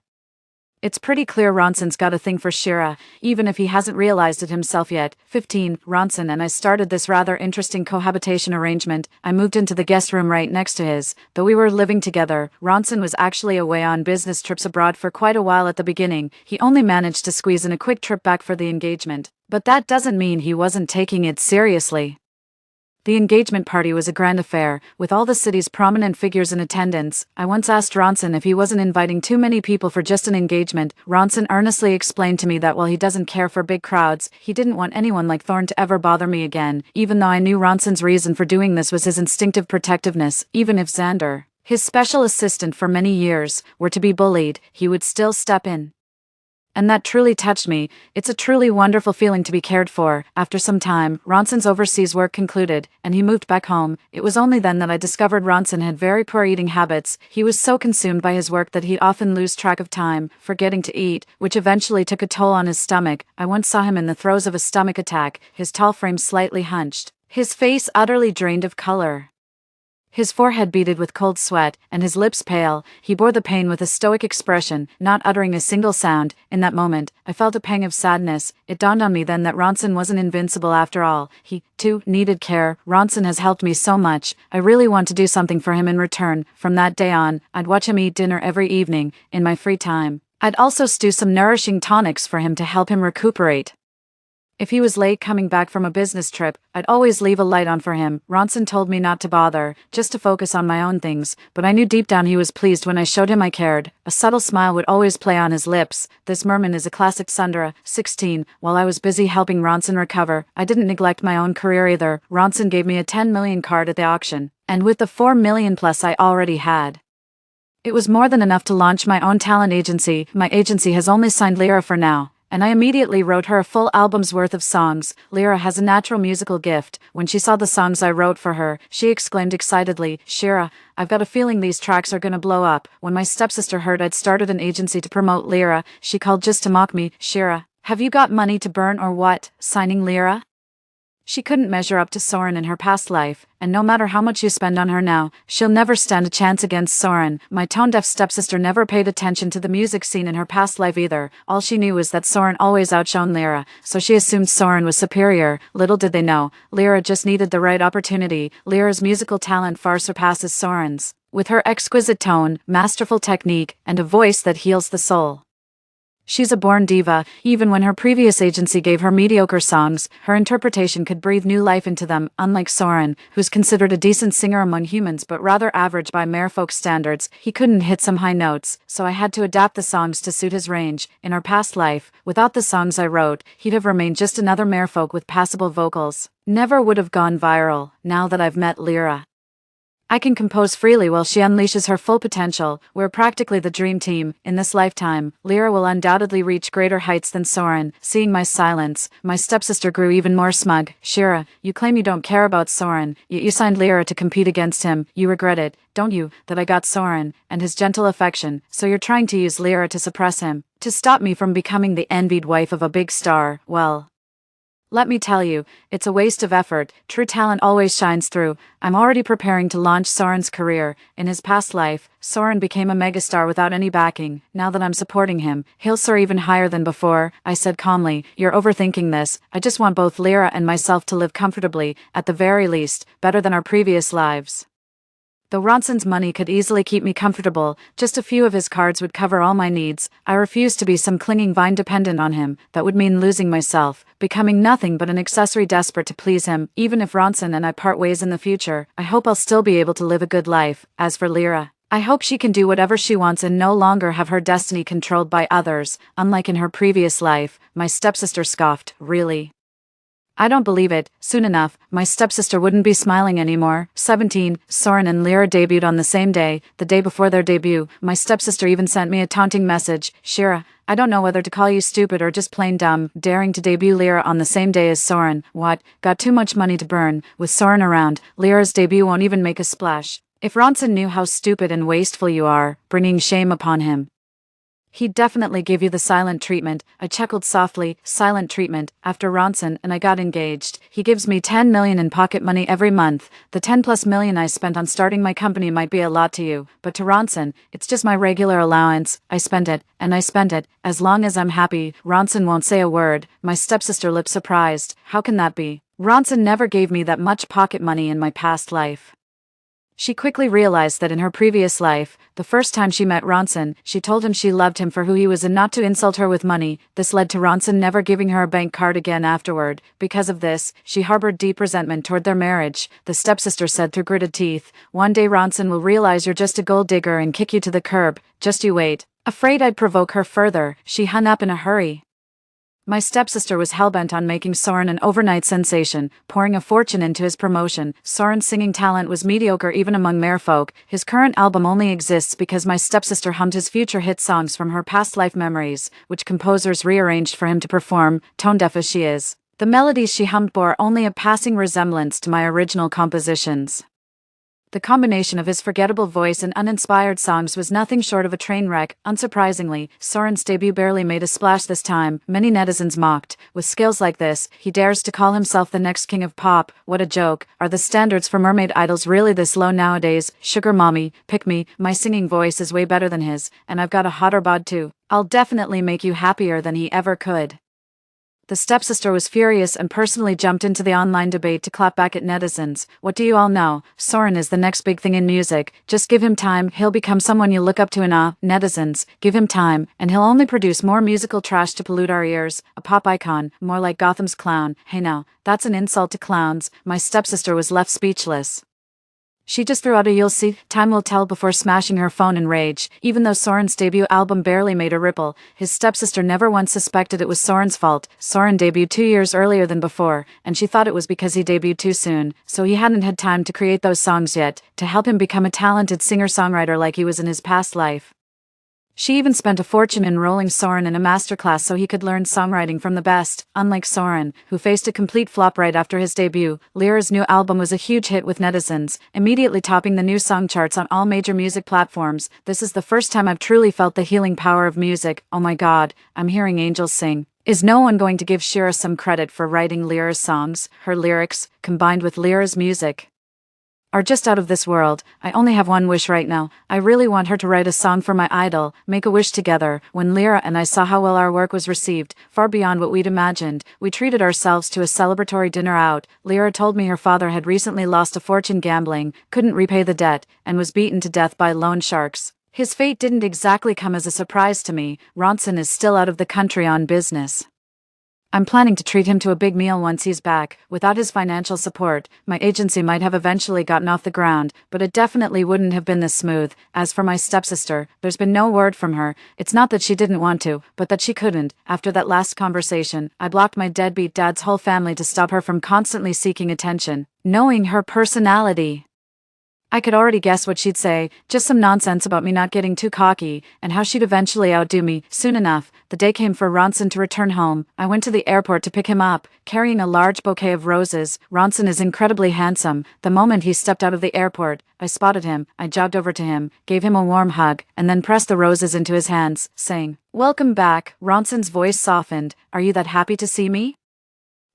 It's pretty clear Ronson's got a thing for Shira, even if he hasn't realized it himself yet. 15. Ronson and I started this rather interesting cohabitation arrangement. I moved into the guest room right next to his. Though we were living together, Ronson was actually away on business trips abroad for quite a while at the beginning. He only managed to squeeze in a quick trip back for the engagement. But that doesn't mean he wasn't taking it seriously. The engagement party was a grand affair, with all the city's prominent figures in attendance. I once asked Ronson if he wasn't inviting too many people for just an engagement. Ronson earnestly explained to me that while he doesn't care for big crowds, he didn't want anyone like Thorne to ever bother me again, even though I knew Ronson's reason for doing this was his instinctive protectiveness. Even if Xander, his special assistant for many years, were to be bullied, he would still step in. And that truly touched me. It's a truly wonderful feeling to be cared for. After some time, Ronson's overseas work concluded, and he moved back home. It was only then that I discovered Ronson had very poor eating habits. He was so consumed by his work that he'd often lose track of time, forgetting to eat, which eventually took a toll on his stomach. I once saw him in the throes of a stomach attack, his tall frame slightly hunched, his face utterly drained of color, his forehead beaded with cold sweat, and his lips pale. He bore the pain with a stoic expression, not uttering a single sound. In that moment, I felt a pang of sadness. It dawned on me then that Ronson wasn't invincible after all. He, too, needed care. Ronson has helped me so much. I really want to do something for him in return. From that day on, I'd watch him eat dinner every evening, in my free time. I'd also stew some nourishing tonics for him to help him recuperate. If he was late coming back from a business trip, I'd always leave a light on for him. Ronson told me not to bother, just to focus on my own things, but I knew deep down he was pleased when I showed him I cared. A subtle smile would always play on his lips. This Merman is a classic Sundara. 16. While I was busy helping Ronson recover, I didn't neglect my own career either. Ronson gave me a 10 million card at the auction, and with the 4 million plus I already had, it was more than enough to launch my own talent agency. My agency has only signed Lyra for now, and I immediately wrote her a full album's worth of songs. Lyra has a natural musical gift. When she saw the songs I wrote for her, she exclaimed excitedly, "Shira, I've got a feeling these tracks are gonna blow up." When my stepsister heard I'd started an agency to promote Lyra, she called just to mock me, "Shira, have you got money to burn or what, signing Lyra?" She couldn't measure up to Soren in her past life, and no matter how much you spend on her now, she'll never stand a chance against Soren. My tone-deaf stepsister never paid attention to the music scene in her past life either. All she knew was that Soren always outshone Lyra, so she assumed Soren was superior. Little did they know, Lyra just needed the right opportunity. Lyra's musical talent far surpasses Soren's, with her exquisite tone, masterful technique, and a voice that heals the soul. She's a born diva. Even when her previous agency gave her mediocre songs, her interpretation could breathe new life into them, unlike Soren, who's considered a decent singer among humans but rather average by merfolk standards. He couldn't hit some high notes, so I had to adapt the songs to suit his range. In our past life, without the songs I wrote, he'd have remained just another merfolk with passable vocals. Never would have gone viral. Now that I've met Lyra, I can compose freely while she unleashes her full potential. We're practically the dream team. In this lifetime, Lyra will undoubtedly reach greater heights than Soren. Seeing my silence, my stepsister grew even more smug. "Shira, you claim you don't care about Soren, yet you signed Lyra to compete against him. You regret it, don't you, that I got Soren and his gentle affection, so you're trying to use Lyra to suppress him, to stop me from becoming the envied wife of a big star. Well, let me tell you, it's a waste of effort. True talent always shines through. I'm already preparing to launch Soren's career. In his past life, Soren became a megastar without any backing. Now that I'm supporting him, he'll soar even higher than before." I said calmly, "You're overthinking this. I just want both Lyra and myself to live comfortably, at the very least, better than our previous lives. Though Ronson's money could easily keep me comfortable, just a few of his cards would cover all my needs. I refuse to be some clinging vine dependent on him. That would mean losing myself, becoming nothing but an accessory desperate to please him. Even if Ronson and I part ways in the future, I hope I'll still be able to live a good life. As for Lyra, I hope she can do whatever she wants and no longer have her destiny controlled by others, unlike in her previous life." My stepsister scoffed, "Really? I don't believe it." Soon enough, my stepsister wouldn't be smiling anymore. 17, Soren and Lyra debuted on the same day. The day before their debut, my stepsister even sent me a taunting message. "Shira, I don't know whether to call you stupid or just plain dumb, daring to debut Lyra on the same day as Soren. What? Got too much money to burn? With Soren around, Lyra's debut won't even make a splash. If Ronson knew how stupid and wasteful you are, bringing shame upon him, he'd definitely give you the silent treatment." I chuckled softly. "Silent treatment? After Ronson and I got engaged, he gives me 10 million in pocket money every month. The 10+ million I spent on starting my company might be a lot to you, but to Ronson, it's just my regular allowance. I spent it, and I spent it. As long as I'm happy, Ronson won't say a word." My stepsister looked surprised. "How can that be? Ronson never gave me that much pocket money in my past life." She quickly realized that in her previous life, the first time she met Ronson, she told him she loved him for who he was and not to insult her with money. This led to Ronson never giving her a bank card again afterward. Because of this, she harbored deep resentment toward their marriage. The stepsister said through gritted teeth, "One day Ronson will realize you're just a gold digger and kick you to the curb. Just you wait." Afraid I'd provoke her further, she hung up in a hurry. My stepsister was hellbent on making Soren an overnight sensation, pouring a fortune into his promotion. Soren's singing talent was mediocre even among merfolk. His current album only exists because my stepsister hummed his future hit songs from her past life memories, which composers rearranged for him to perform, tone-deaf as she is. The melodies she hummed bore only a passing resemblance to my original compositions. The combination of his forgettable voice and uninspired songs was nothing short of a train wreck. Unsurprisingly, Soren's debut barely made a splash this time. Many netizens mocked. With skills like this, he dares to call himself the next king of pop. What a joke. Are the standards for mermaid idols really this low nowadays? Sugar mommy, pick me. My singing voice is way better than his, and I've got a hotter bod too. I'll definitely make you happier than he ever could." The stepsister was furious and personally jumped into the online debate to clap back at netizens. "What do you all know? Soren is the next big thing in music. Just give him time, he'll become someone you look up to in awe." Netizens, "Give him time, and he'll only produce more musical trash to pollute our ears. A pop icon, more like Gotham's clown." Hey now, that's an insult to clowns. My stepsister was left speechless. She just threw out a "you'll see, time will tell" before smashing her phone in rage. Even though Soren's debut album barely made a ripple, his stepsister never once suspected it was Soren's fault. Soren debuted 2 years earlier than before, and she thought it was because he debuted too soon, so he hadn't had time to create those songs yet, to help him become a talented singer-songwriter like he was in his past life. She even spent a fortune enrolling Siren in a masterclass so he could learn songwriting from the best. Unlike Siren, who faced a complete flop right after his debut, Lyra's new album was a huge hit with netizens, immediately topping the new song charts on all major music platforms. This is the first time I've truly felt the healing power of music. Oh my god, I'm hearing angels sing. Is no one going to give Shira some credit for writing Lyra's songs? Her lyrics, combined with Lyra's music, are just out of this world. I only have one wish right now. I really want her to write a song for my idol. Make a wish together. When Lyra and I saw how well our work was received, far beyond what we'd imagined, we treated ourselves to a celebratory dinner out. Lyra told me her father had recently lost a fortune gambling, couldn't repay the debt, and was beaten to death by loan sharks. His fate didn't exactly come as a surprise to me. Ronson is still out of the country on business. I'm planning to treat him to a big meal once he's back. Without his financial support, my agency might have eventually gotten off the ground, but it definitely wouldn't have been this smooth. As for my stepsister, there's been no word from her. It's not that she didn't want to, but that she couldn't. After that last conversation, I blocked my deadbeat dad's whole family to stop her from constantly seeking attention. Knowing her personality, I could already guess what she'd say, just some nonsense about me not getting too cocky, and how she'd eventually outdo me. Soon enough, the day came for Ronson to return home. I went to the airport to pick him up, carrying a large bouquet of roses. Ronson is incredibly handsome. The moment he stepped out of the airport, I spotted him. I jogged over to him, gave him a warm hug, and then pressed the roses into his hands, saying, "Welcome back." Ronson's voice softened. "Are you that happy to see me?"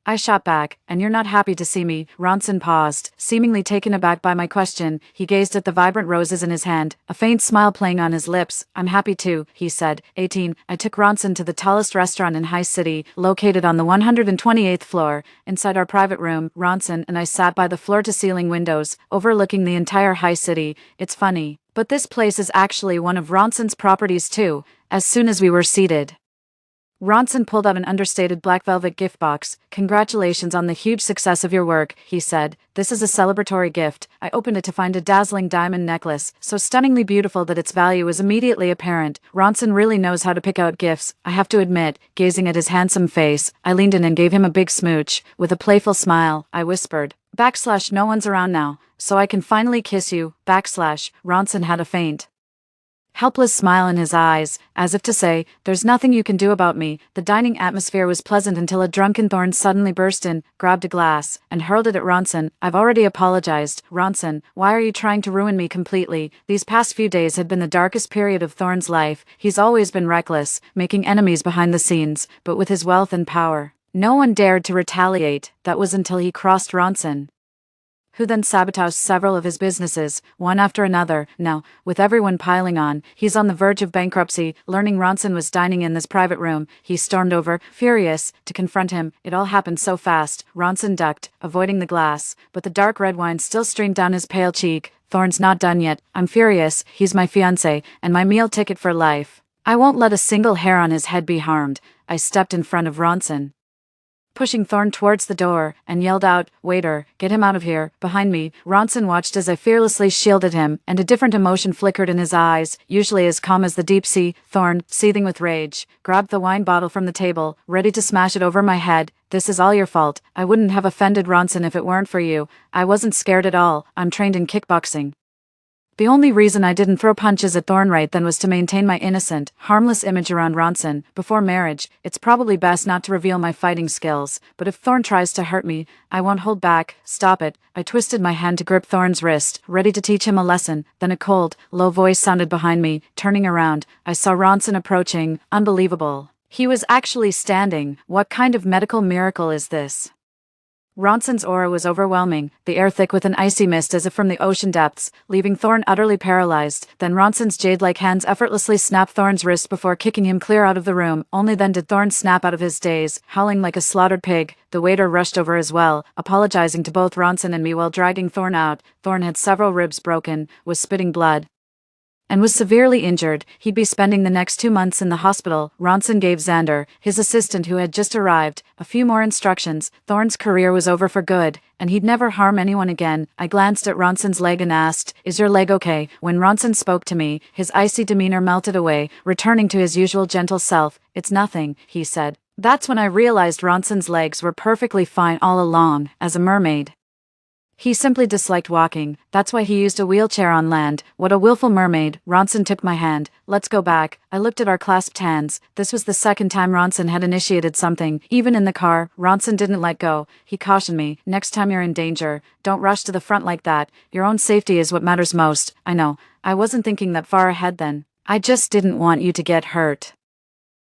I shot back, "And you're not happy to see me?" Ronson paused, seemingly taken aback by my question. He gazed at the vibrant roses in his hand, a faint smile playing on his lips. "I'm happy too," he said. 18. I took Ronson to the tallest restaurant in High City, located on the 128th floor. Inside our private room, Ronson and I sat by the floor-to-ceiling windows, overlooking the entire High City. It's funny, but this place is actually one of Ronson's properties too. As soon as we were seated, Ronson pulled out an understated black velvet gift box. "Congratulations on the huge success of your work," he said. "This is a celebratory gift." I opened it to find a dazzling diamond necklace, so stunningly beautiful that its value was immediately apparent. Ronson really knows how to pick out gifts, I have to admit. Gazing at his handsome face, I leaned in and gave him a big smooch. With a playful smile, I whispered, / no one's around now, so I can finally kiss you, / Ronson had a faint, helpless smile in his eyes, as if to say, "There's nothing you can do about me." The dining atmosphere was pleasant until a drunken Thorn suddenly burst in, grabbed a glass, and hurled it at Ronson. "I've already apologized, Ronson. Why are you trying to ruin me completely?" These past few days had been the darkest period of Thorn's life. He's always been reckless, making enemies behind the scenes, but with his wealth and power, no one dared to retaliate. That was until he crossed Ronson, who then sabotaged several of his businesses, one after another. Now, with everyone piling on, he's on the verge of bankruptcy. Learning Ronson was dining in this private room, he stormed over, furious, to confront him. It all happened so fast. Ronson ducked, avoiding the glass, but the dark red wine still streamed down his pale cheek. "Thorn's not done yet. I'm furious. He's my fiancé, and my meal ticket for life. I won't let a single hair on his head be harmed." I stepped in front of Ronson, pushing Thorn towards the door, and yelled out, "Waiter, get him out of here." Behind me, Ronson watched as I fearlessly shielded him, and a different emotion flickered in his eyes, usually as calm as the deep sea. Thorn, seething with rage, grabbed the wine bottle from the table, ready to smash it over my head. "This is all your fault. I wouldn't have offended Ronson if it weren't for you. I wasn't scared at all. I'm trained in kickboxing." The only reason I didn't throw punches at Thorn right then was to maintain my innocent, harmless image around Ronson. Before marriage, it's probably best not to reveal my fighting skills, but if Thorn tries to hurt me, I won't hold back. "Stop it." I twisted my hand to grip Thorn's wrist, ready to teach him a lesson. Then a cold, low voice sounded behind me. Turning around, I saw Ronson approaching. Unbelievable. He was actually standing. What kind of medical miracle is this? Ronson's aura was overwhelming, the air thick with an icy mist as if from the ocean depths, leaving Thorn utterly paralyzed. Then Ronson's jade-like hands effortlessly snapped Thorn's wrist before kicking him clear out of the room. Only then did Thorn snap out of his daze, howling like a slaughtered pig. The waiter rushed over as well, apologizing to both Ronson and me while dragging Thorn out. Thorn had several ribs broken, was spitting blood, and was severely injured. He'd be spending the next 2 months in the hospital. Ronson gave Xander, his assistant who had just arrived, a few more instructions. Thorn's career was over for good, and he'd never harm anyone again. I glanced at Ronson's leg and asked, "Is your leg okay?" When Ronson spoke to me, his icy demeanor melted away, returning to his usual gentle self. "It's nothing," he said. That's when I realized Ronson's legs were perfectly fine all along, as a mermaid. He simply disliked walking, that's why he used a wheelchair on land. What a willful mermaid. Ronson took my hand. Let's go back. I looked at our clasped hands. This was the second time Ronson had initiated something. Even in the car, Ronson didn't let go. He cautioned me, next time you're in danger, don't rush to the front like that. Your own safety is what matters most. I know. I wasn't thinking that far ahead then. I just didn't want you to get hurt.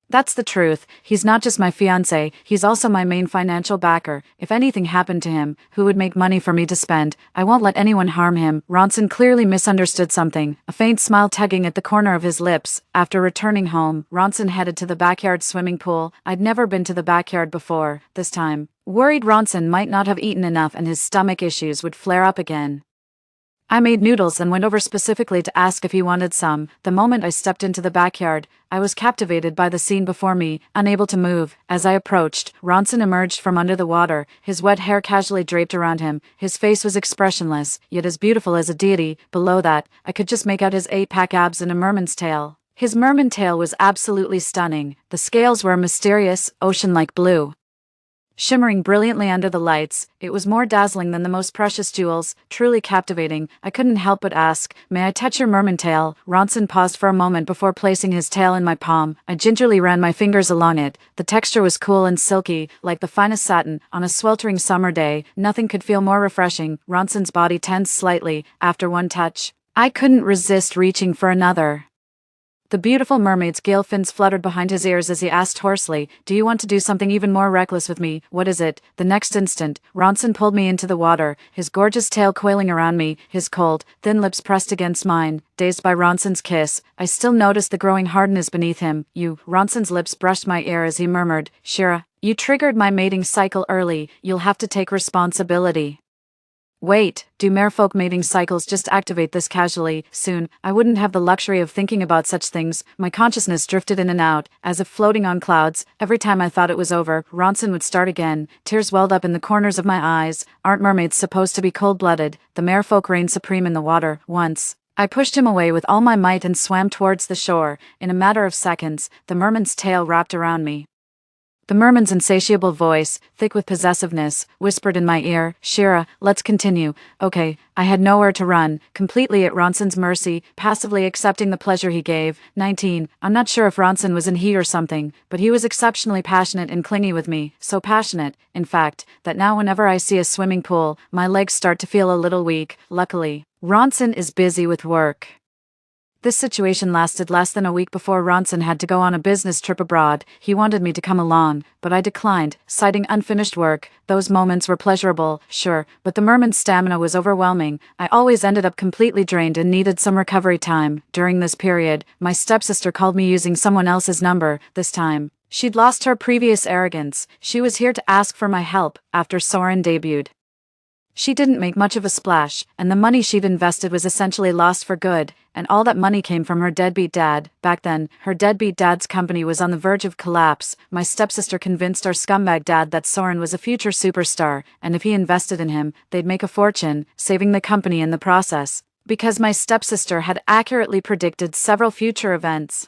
That's the truth. He's not just my fiancé, he's also my main financial backer. If anything happened to him, who would make money for me to spend? I won't let anyone harm him. Ronson clearly misunderstood something, a faint smile tugging at the corner of his lips. After returning home, Ronson headed to the backyard swimming pool. I'd never been to the backyard before, this time. Worried Ronson might not have eaten enough and his stomach issues would flare up again. I made noodles and went over specifically to ask if he wanted some. The moment I stepped into the backyard, I was captivated by the scene before me, unable to move. As I approached, Ronson emerged from under the water, his wet hair casually draped around him. His face was expressionless, yet as beautiful as a deity. Below that, I could just make out his 8-pack abs and a merman's tail. His merman tail was absolutely stunning. The scales were mysterious, ocean-like blue. Shimmering brilliantly under the lights, it was more dazzling than the most precious jewels, truly captivating. I couldn't help but ask, "May I touch your merman tail?" Ronson paused for a moment before placing his tail in my palm. I gingerly ran my fingers along it. The texture was cool and silky, like the finest satin. On a sweltering summer day, nothing could feel more refreshing. Ronson's body tensed slightly after one touch. I couldn't resist reaching for another. The beautiful mermaid's gill fins fluttered behind his ears as he asked hoarsely, "Do you want to do something even more reckless with me? What is it?" The next instant, Ronson pulled me into the water, his gorgeous tail coiling around me, his cold, thin lips pressed against mine. Dazed by Ronson's kiss, I still noticed the growing hardness beneath him. Ronson's lips brushed my ear as he murmured, "Shira, you triggered my mating cycle early, you'll have to take responsibility." Wait, do merfolk mating cycles just activate this casually? Soon, I wouldn't have the luxury of thinking about such things. My consciousness drifted in and out, as if floating on clouds. Every time I thought it was over, Ronson would start again. Tears welled up in the corners of my eyes. Aren't mermaids supposed to be cold-blooded? The merfolk reigned supreme in the water, once. I pushed him away with all my might and swam towards the shore. In a matter of seconds, the merman's tail wrapped around me. The merman's insatiable voice, thick with possessiveness, whispered in my ear, "Shira, let's continue." Okay, I had nowhere to run, completely at Ronson's mercy, passively accepting the pleasure he gave. 19. I'm not sure if Ronson was in heat or something, but he was exceptionally passionate and clingy with me, so passionate, in fact, that now whenever I see a swimming pool, my legs start to feel a little weak. Luckily, Ronson is busy with work. This situation lasted less than a week before Ronson had to go on a business trip abroad. He wanted me to come along, but I declined, citing unfinished work. Those moments were pleasurable, sure, but the merman's stamina was overwhelming. I always ended up completely drained and needed some recovery time. During this period, my stepsister called me using someone else's number. This time, she'd lost her previous arrogance. She was here to ask for my help after Siren debuted. She didn't make much of a splash, and the money she'd invested was essentially lost for good, and all that money came from her deadbeat dad. Back then, her deadbeat dad's company was on the verge of collapse. My stepsister convinced our scumbag dad that Soren was a future superstar, and if he invested in him, they'd make a fortune, saving the company in the process. Because my stepsister had accurately predicted several future events.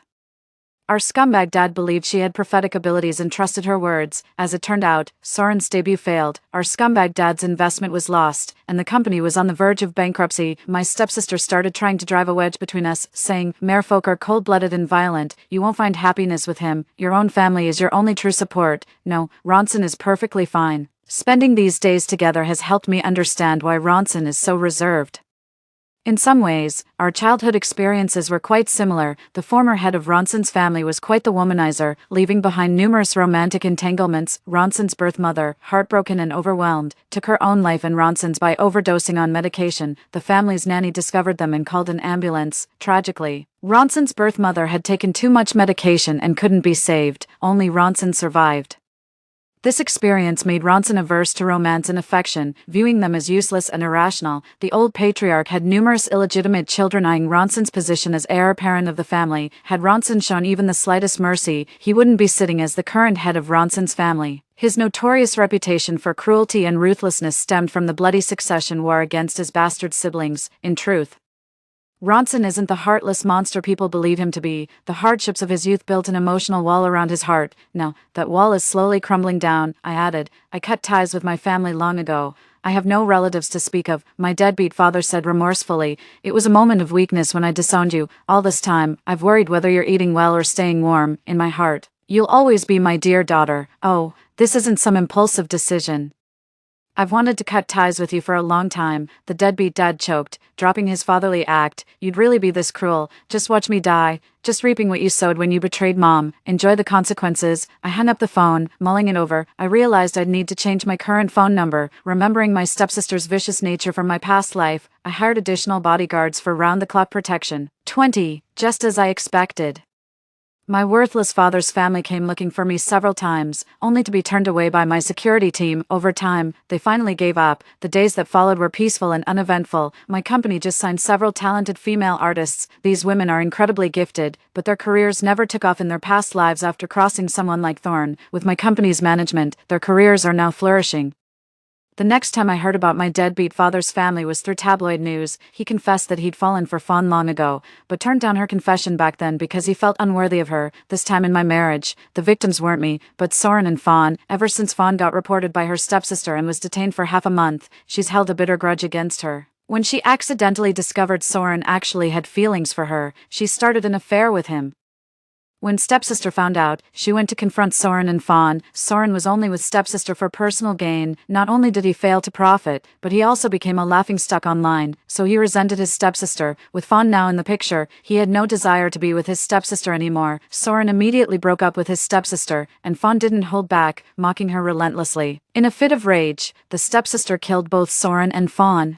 Our scumbag dad believed she had prophetic abilities and trusted her words. As it turned out, Soren's debut failed, our scumbag dad's investment was lost, and the company was on the verge of bankruptcy. My stepsister started trying to drive a wedge between us, saying, "Merfolk are cold-blooded and violent. You won't find happiness with him. Your own family is your only true support." No, Ronson is perfectly fine. Spending these days together has helped me understand why Ronson is so reserved. In some ways, our childhood experiences were quite similar. The former head of Ronson's family was quite the womanizer, leaving behind numerous romantic entanglements. Ronson's birth mother, heartbroken and overwhelmed, took her own life and Ronson's by overdosing on medication. The family's nanny discovered them and called an ambulance. Tragically, Ronson's birth mother had taken too much medication and couldn't be saved. Only Ronson survived. This experience made Ronson averse to romance and affection, viewing them as useless and irrational. The old patriarch had numerous illegitimate children, eyeing Ronson's position as heir apparent of the family. Had Ronson shown even the slightest mercy, he wouldn't be sitting as the current head of Ronson's family. His notorious reputation for cruelty and ruthlessness stemmed from the bloody succession war against his bastard siblings. In truth, Ronson isn't the heartless monster people believe him to be. The hardships of his youth built an emotional wall around his heart. Now, that wall is slowly crumbling down, I added. I cut ties with my family long ago. I have no relatives to speak of, my deadbeat father said remorsefully. It was a moment of weakness when I disowned you. All this time, I've worried whether you're eating well or staying warm, in my heart. You'll always be my dear daughter. Oh, this isn't some impulsive decision. I've wanted to cut ties with you for a long time, the deadbeat dad choked, dropping his fatherly act. You'd really be this cruel. Just watch me die. Just reaping what you sowed when you betrayed Mom. Enjoy the consequences. I hung up the phone, mulling it over. I realized I'd need to change my current phone number. Remembering my stepsister's vicious nature from my past life, I hired additional bodyguards for round-the-clock protection. 20, just as I expected. My worthless father's family came looking for me several times, only to be turned away by my security team. Over time, they finally gave up. The days that followed were peaceful and uneventful. My company just signed several talented female artists. These women are incredibly gifted, but their careers never took off in their past lives after crossing someone like Thorne. With my company's management, their careers are now flourishing. The next time I heard about my deadbeat father's family was through tabloid news. He confessed that he'd fallen for Fawn long ago, but turned down her confession back then because he felt unworthy of her. This time in my marriage, the victims weren't me, but Soren and Fawn. Ever since Fawn got reported by her stepsister and was detained for half a month, she's held a bitter grudge against her. When she accidentally discovered Soren actually had feelings for her, she started an affair with him. When stepsister found out, she went to confront Soren and Fawn. Soren was only with stepsister for personal gain. Not only did he fail to profit, but he also became a laughingstock online, so he resented his stepsister. With Fawn now in the picture, he had no desire to be with his stepsister anymore. Soren immediately broke up with his stepsister, and Fawn didn't hold back, mocking her relentlessly. In a fit of rage, the stepsister killed both Soren and Fawn.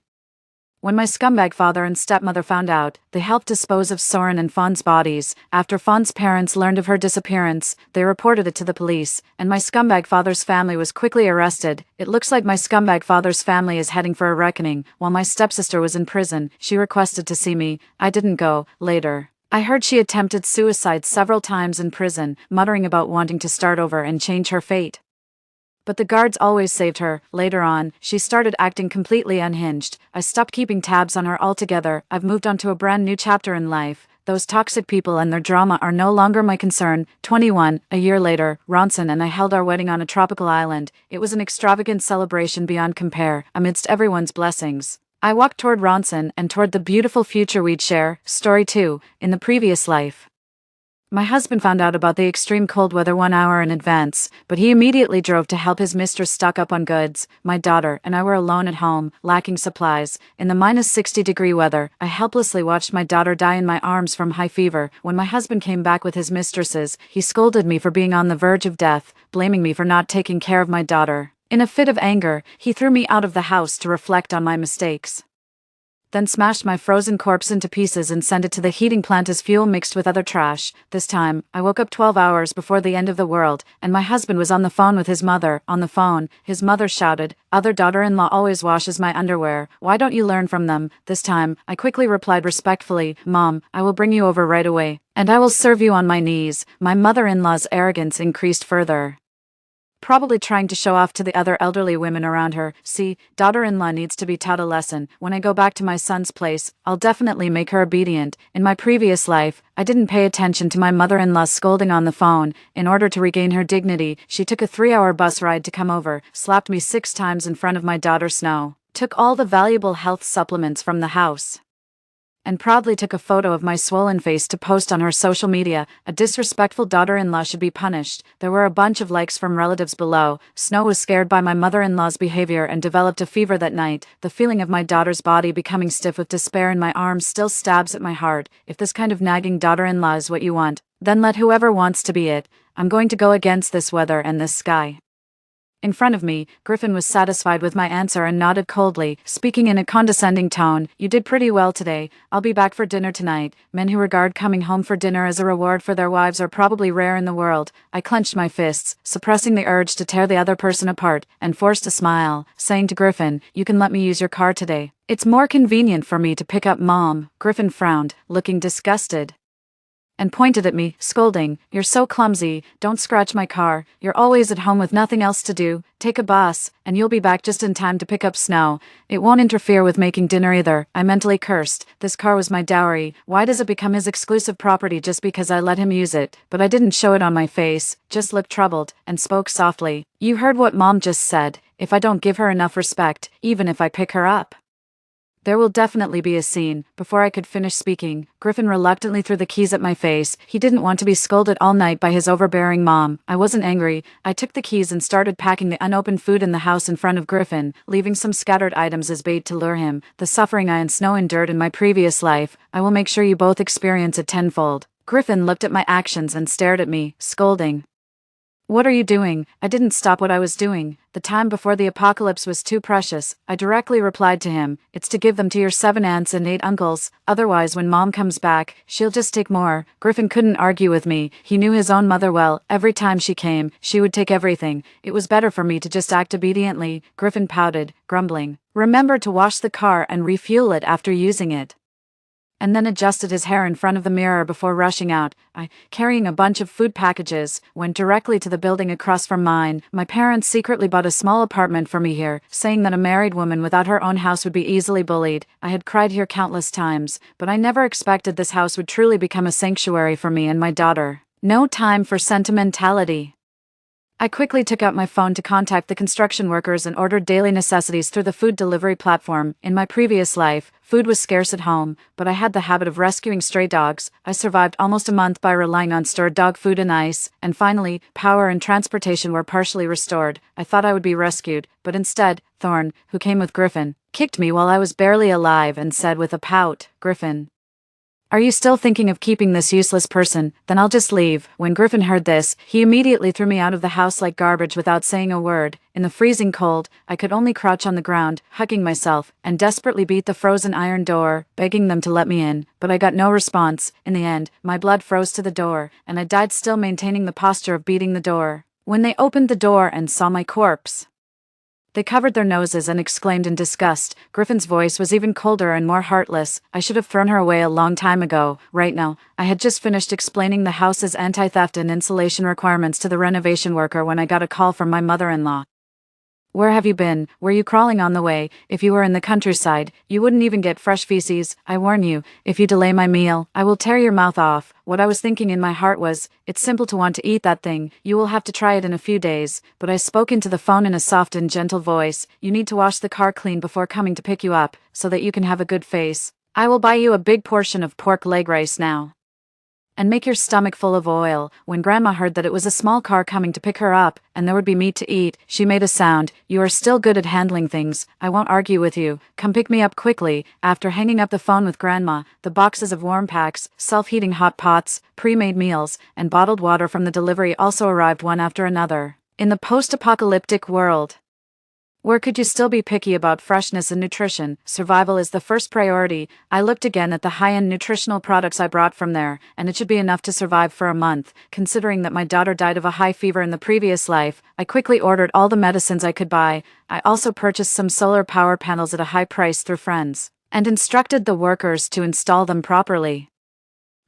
When my scumbag father and stepmother found out, they helped dispose of Soren and Fawn's bodies. After Fawn's parents learned of her disappearance, they reported it to the police, and my scumbag father's family was quickly arrested. It looks like my scumbag father's family is heading for a reckoning. While my stepsister was in prison, she requested to see me. I didn't go. Later, I heard she attempted suicide several times in prison, muttering about wanting to start over and change her fate. But the guards always saved her. Later on, she started acting completely unhinged. I stopped keeping tabs on her altogether. I've moved on to a brand new chapter in life. Those toxic people and their drama are no longer my concern. 21. A year later, Ronson and I held our wedding on a tropical island. It was an extravagant celebration beyond compare, amidst everyone's blessings. I walked toward Ronson and toward the beautiful future we'd share. Story 2. In the previous life. My husband found out about the extreme cold weather 1 hour in advance, but he immediately drove to help his mistress stock up on goods. My daughter and I were alone at home, lacking supplies. In the -60-degree weather, I helplessly watched my daughter die in my arms from high fever. When my husband came back with his mistresses, he scolded me for being on the verge of death, blaming me for not taking care of my daughter. In a fit of anger, he threw me out of the house to reflect on my mistakes. Then smashed my frozen corpse into pieces and sent it to the heating plant as fuel mixed with other trash. This time, I woke up 12 hours before the end of the world, and my husband was on the phone with his mother. On the phone, his mother shouted, "Other daughter-in-law always washes my underwear. Why don't you learn from them?" This time, I quickly replied respectfully, "Mom, I will bring you over right away, and I will serve you on my knees." My mother-in-law's arrogance increased further, probably trying to show off to the other elderly women around her. See, daughter-in-law needs to be taught a lesson. When I go back to my son's place, I'll definitely make her obedient. In my previous life, I didn't pay attention to my mother-in-law's scolding on the phone. In order to regain her dignity, she took a 3-hour bus ride to come over, slapped me 6 times in front of my daughter Snow, took all the valuable health supplements from the house, and proudly took a photo of my swollen face to post on her social media. A disrespectful daughter-in-law should be punished. There were a bunch of likes from relatives below. Snow was scared by my mother-in-law's behavior and developed a fever that night. The feeling of my daughter's body becoming stiff with despair in my arms still stabs at my heart. If this kind of nagging daughter-in-law is what you want, then let whoever wants to be it. I'm going to go against this weather and this sky. In front of me, Griffin was satisfied with my answer and nodded coldly, speaking in a condescending tone. "You did pretty well today. I'll be back for dinner tonight." Men who regard coming home for dinner as a reward for their wives are probably rare in the world. I clenched my fists, suppressing the urge to tear the other person apart, and forced a smile, saying to Griffin, "You can let me use your car today. It's more convenient for me to pick up Mom." Griffin frowned, looking disgusted, and pointed at me, scolding, "You're so clumsy, don't scratch my car. You're always at home with nothing else to do. Take a bus, and you'll be back just in time to pick up Snow. It won't interfere with making dinner either." I mentally cursed. This car was my dowry. Why does it become his exclusive property just because I let him use it? But I didn't show it on my face, just looked troubled, and spoke softly. "You heard what Mom just said. if I don't give her enough respect, even if I pick her up? There will definitely be a scene. Before I could finish speaking, Griffin reluctantly threw the keys at my face. He didn't want to be scolded all night by his overbearing mom. I wasn't angry. I took the keys and started packing the unopened food in the house in front of Griffin, leaving some scattered items as bait to lure him. The suffering I and Snow endured in my previous life, I will make sure you both experience it tenfold. Griffin looked at my actions and stared at me, scolding. What are you doing? I didn't stop what I was doing. The time before the apocalypse was too precious. I directly replied to him, it's to give them to your 7 aunts and 8 uncles, otherwise when mom comes back, she'll just take more. Griffin couldn't argue with me. He knew his own mother well. Every time she came, she would take everything. It was better for me to just act obediently. Griffin pouted, grumbling. Remember to wash the car and refuel it after using it. And then adjusted his hair in front of the mirror before rushing out. I, carrying a bunch of food packages, went directly to the building across from mine. My parents secretly bought a small apartment for me here, saying that a married woman without her own house would be easily bullied. I had cried here countless times, but I never expected this house would truly become a sanctuary for me and my daughter. No time for sentimentality. I quickly took out my phone to contact the construction workers and ordered daily necessities through the food delivery platform. In my previous life, food was scarce at home, but I had the habit of rescuing stray dogs. I survived almost a month by relying on stored dog food and ice, and finally, power and transportation were partially restored. I thought I would be rescued, but instead, Thorn, who came with Griffin, kicked me while I was barely alive and said with a pout, Griffin, are you still thinking of keeping this useless person? Then I'll just leave. When Griffin heard this, he immediately threw me out of the house like garbage without saying a word. In the freezing cold, I could only crouch on the ground, hugging myself, and desperately beat the frozen iron door, begging them to let me in, but I got no response. In the end, my blood froze to the door, and I died still maintaining the posture of beating the door. When they opened the door and saw my corpse, they covered their noses and exclaimed in disgust. Griffin's voice was even colder and more heartless. I should have thrown her away a long time ago. Right now, I had just finished explaining the house's anti-theft and insulation requirements to the renovation worker when I got a call from my mother-in-law. Where have you been? Were you crawling on the way? If you were in the countryside, you wouldn't even get fresh feces. I warn you, if you delay my meal, I will tear your mouth off. What I was thinking in my heart was, it's simple to want to eat that thing. You will have to try it in a few days. But I spoke into the phone in a soft and gentle voice. You need to wash the car clean before coming to pick you up, so that you can have a good face. I will buy you a big portion of pork leg rice now. And make your stomach full of oil. When Grandma heard that it was a small car coming to pick her up, and there would be meat to eat, she made a sound. You are still good at handling things. I won't argue with you. Come pick me up quickly. After hanging up the phone with Grandma, the boxes of warm packs, self-heating hot pots, pre-made meals, and bottled water from the delivery also arrived one after another. In the post-apocalyptic world, where could you still be picky about freshness and nutrition? Survival is the first priority. I looked again at the high-end nutritional products I brought from there, and it should be enough to survive for a month. Considering that my daughter died of a high fever in the previous life, I quickly ordered all the medicines I could buy. I also purchased some solar power panels at a high price through friends, and instructed the workers to install them properly.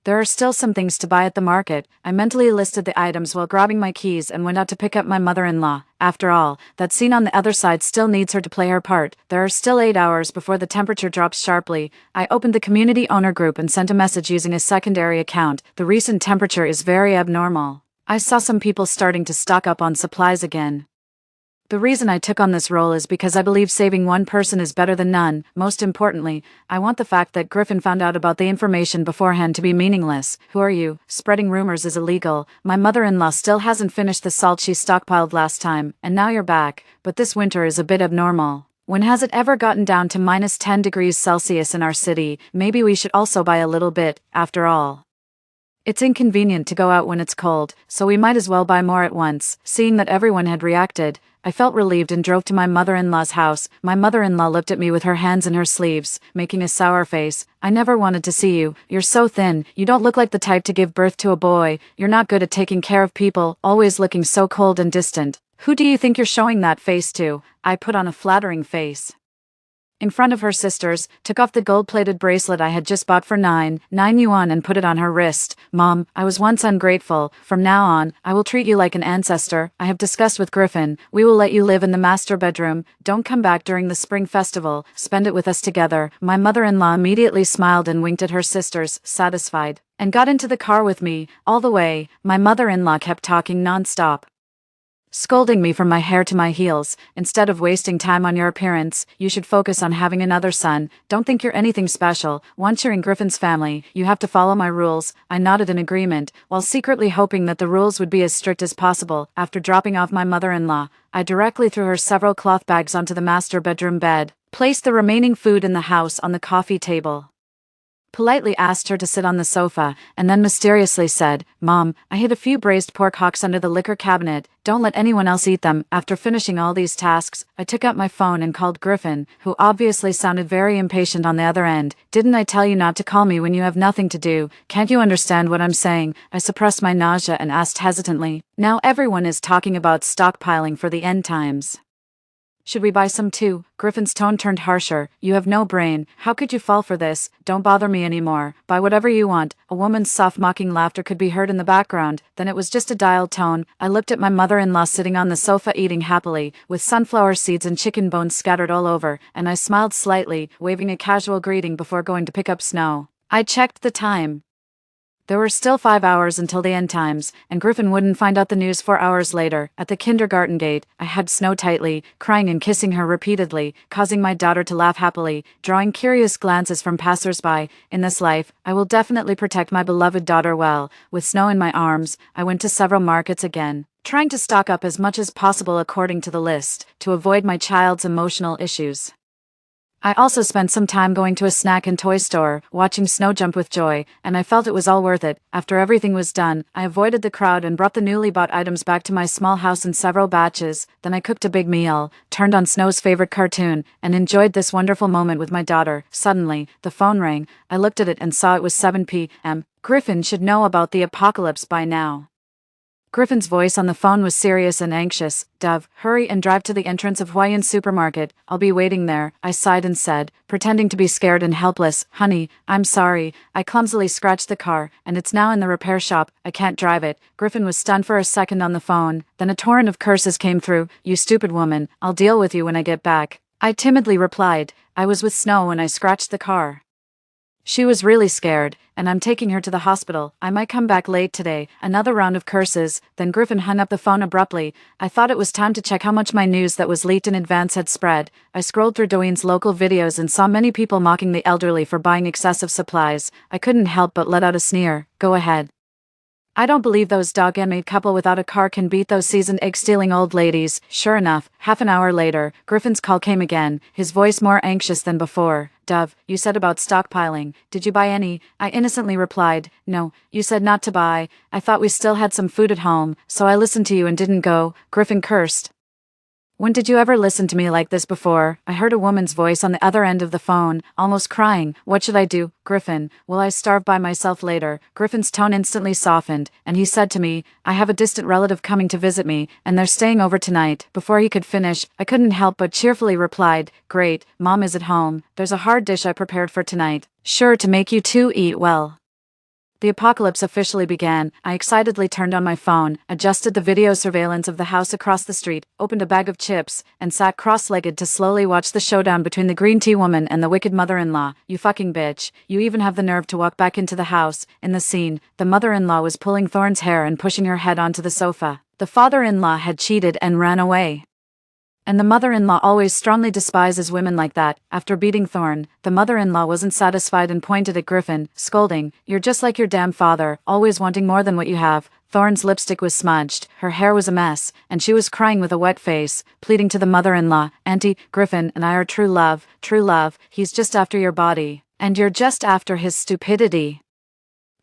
There are still some things to buy at the market. I mentally listed the items while grabbing my keys and went out to pick up my mother-in-law. After all, that scene on the other side still needs her to play her part. There are still 8 hours before the temperature drops sharply. I opened the community owner group and sent a message using a secondary account. The recent temperature is very abnormal. I saw some people starting to stock up on supplies again. The reason I took on this role is because I believe saving one person is better than none. Most importantly, I want the fact that Griffin found out about the information beforehand to be meaningless. Who are you? Spreading rumors is illegal. My mother-in-law still hasn't finished the salt she stockpiled last time, and now you're back. But this winter is a bit abnormal. When has it ever gotten down to minus 10 degrees Celsius in our city? Maybe we should also buy a little bit, after all. It's inconvenient to go out when it's cold, so we might as well buy more at once. Seeing that everyone had reacted, I felt relieved and drove to my mother-in-law's house. My mother-in-law looked at me with her hands in her sleeves, making a sour face. I never wanted to see you. You're so thin. You don't look like the type to give birth to a boy. You're not good at taking care of people, always looking so cold and distant. Who do you think you're showing that face to? I put on a flattering face in front of her sisters, took off the gold-plated bracelet I had just bought for 9 yuan and put it on her wrist. Mom, I was once ungrateful. From now on, I will treat you like an ancestor. I have discussed with Griffin. We will let you live in the master bedroom. Don't come back during the spring festival. Spend it with us together. My mother-in-law immediately smiled and winked at her sisters, satisfied, and got into the car with me. All the way, my mother-in-law kept talking non-stop. scolding me from my hair to my heels. Instead of wasting time on your appearance, you should focus on having another son. Don't think you're anything special. Once you're in Griffin's family, you have to follow my rules. I nodded in agreement, while secretly hoping that the rules would be as strict as possible. After dropping off my mother-in-law, I directly threw her several cloth bags onto the master bedroom bed, placed the remaining food in the house on the coffee table, politely asked her to sit on the sofa, and then mysteriously said, "Mom, I hid a few braised pork hocks under the liquor cabinet. Don't let anyone else eat them." After finishing all these tasks, I took out my phone and called Griffin, who obviously sounded very impatient on the other end. "Didn't I tell you not to call me when you have nothing to do? Can't you understand what I'm saying?" I suppressed my nausea and asked hesitantly, "Now everyone is talking about stockpiling for the end times. Should we buy some too?" Griffin's tone turned harsher. "You have no brain. How could you fall for this? Don't bother me anymore. Buy whatever you want." A woman's soft mocking laughter could be heard in the background. Then it was just a dialed tone. I looked at my mother-in-law sitting on the sofa eating happily, with sunflower seeds and chicken bones scattered all over, and I smiled slightly, waving a casual greeting before going to pick up Snow. I checked the time. There were still 5 hours until the end times, and Griffin wouldn't find out the news 4 hours later. At the kindergarten gate, I hugged Snow tightly, crying and kissing her repeatedly, causing my daughter to laugh happily, drawing curious glances from passers-by. In this life, I will definitely protect my beloved daughter well. With Snow in my arms, I went to several markets again, trying to stock up as much as possible according to the list, to avoid my child's emotional issues. I also spent some time going to a snack and toy store, watching Snow jump with joy, and I felt it was all worth it. After everything was done, I avoided the crowd and brought the newly bought items back to my small house in several batches. Then I cooked a big meal, turned on Snow's favorite cartoon, and enjoyed this wonderful moment with my daughter. Suddenly, the phone rang. I looked at it and saw it was 7 p.m. Griffin should know about the apocalypse by now. Griffin's voice on the phone was serious and anxious. "Dove, hurry and drive to the entrance of Hawaiian supermarket. I'll be waiting there." I sighed and said, pretending to be scared and helpless, "Honey, I'm sorry. I clumsily scratched the car, and it's now in the repair shop. I can't drive it." Griffin was stunned for a second on the phone. Then a torrent of curses came through. "You stupid woman. I'll deal with you when I get back." I timidly replied, "I was with Snow when I scratched the car. She was really scared, and I'm taking her to the hospital. I might come back late today." Another round of curses, then Griffin hung up the phone abruptly. I thought it was time to check how much my news that was leaked in advance had spread. I scrolled through Dwayne's local videos and saw many people mocking the elderly for buying excessive supplies. I couldn't help but let out a sneer. "Go ahead. I don't believe those dog-and-maid couple without a car can beat those seasoned egg-stealing old ladies." Sure enough, half an hour later, Griffin's call came again, his voice more anxious than before. "Dove, you said about stockpiling. Did you buy any?" I innocently replied, "No, you said not to buy. I thought we still had some food at home, so I listened to you and didn't go." Griffin cursed. "When did you ever listen to me like this before?" I heard a woman's voice on the other end of the phone, almost crying. "What should I do, Griffin? Will I starve by myself later?" Griffin's tone instantly softened, and he said to me, "I have a distant relative coming to visit me, and they're staying over tonight." Before he could finish, I couldn't help but cheerfully replied, "Great, Mom is at home. There's a hard dish I prepared for tonight, sure to make you two eat well." The apocalypse officially began. I excitedly turned on my phone, adjusted the video surveillance of the house across the street, opened a bag of chips, and sat cross-legged to slowly watch the showdown between the green tea woman and the wicked mother-in-law. "You fucking bitch. You even have the nerve to walk back into the house." In the scene, the mother-in-law was pulling Thorne's hair and pushing her head onto the sofa. The father-in-law had cheated and ran away. And the mother-in-law always strongly despises women like that. After beating Thorne, the mother-in-law wasn't satisfied and pointed at Griffin, scolding, "You're just like your damn father, always wanting more than what you have." Thorne's lipstick was smudged, her hair was a mess, and she was crying with a wet face, pleading to the mother-in-law, "Auntie, Griffin and I are true love, true love. He's just after your body, and you're just after his stupidity."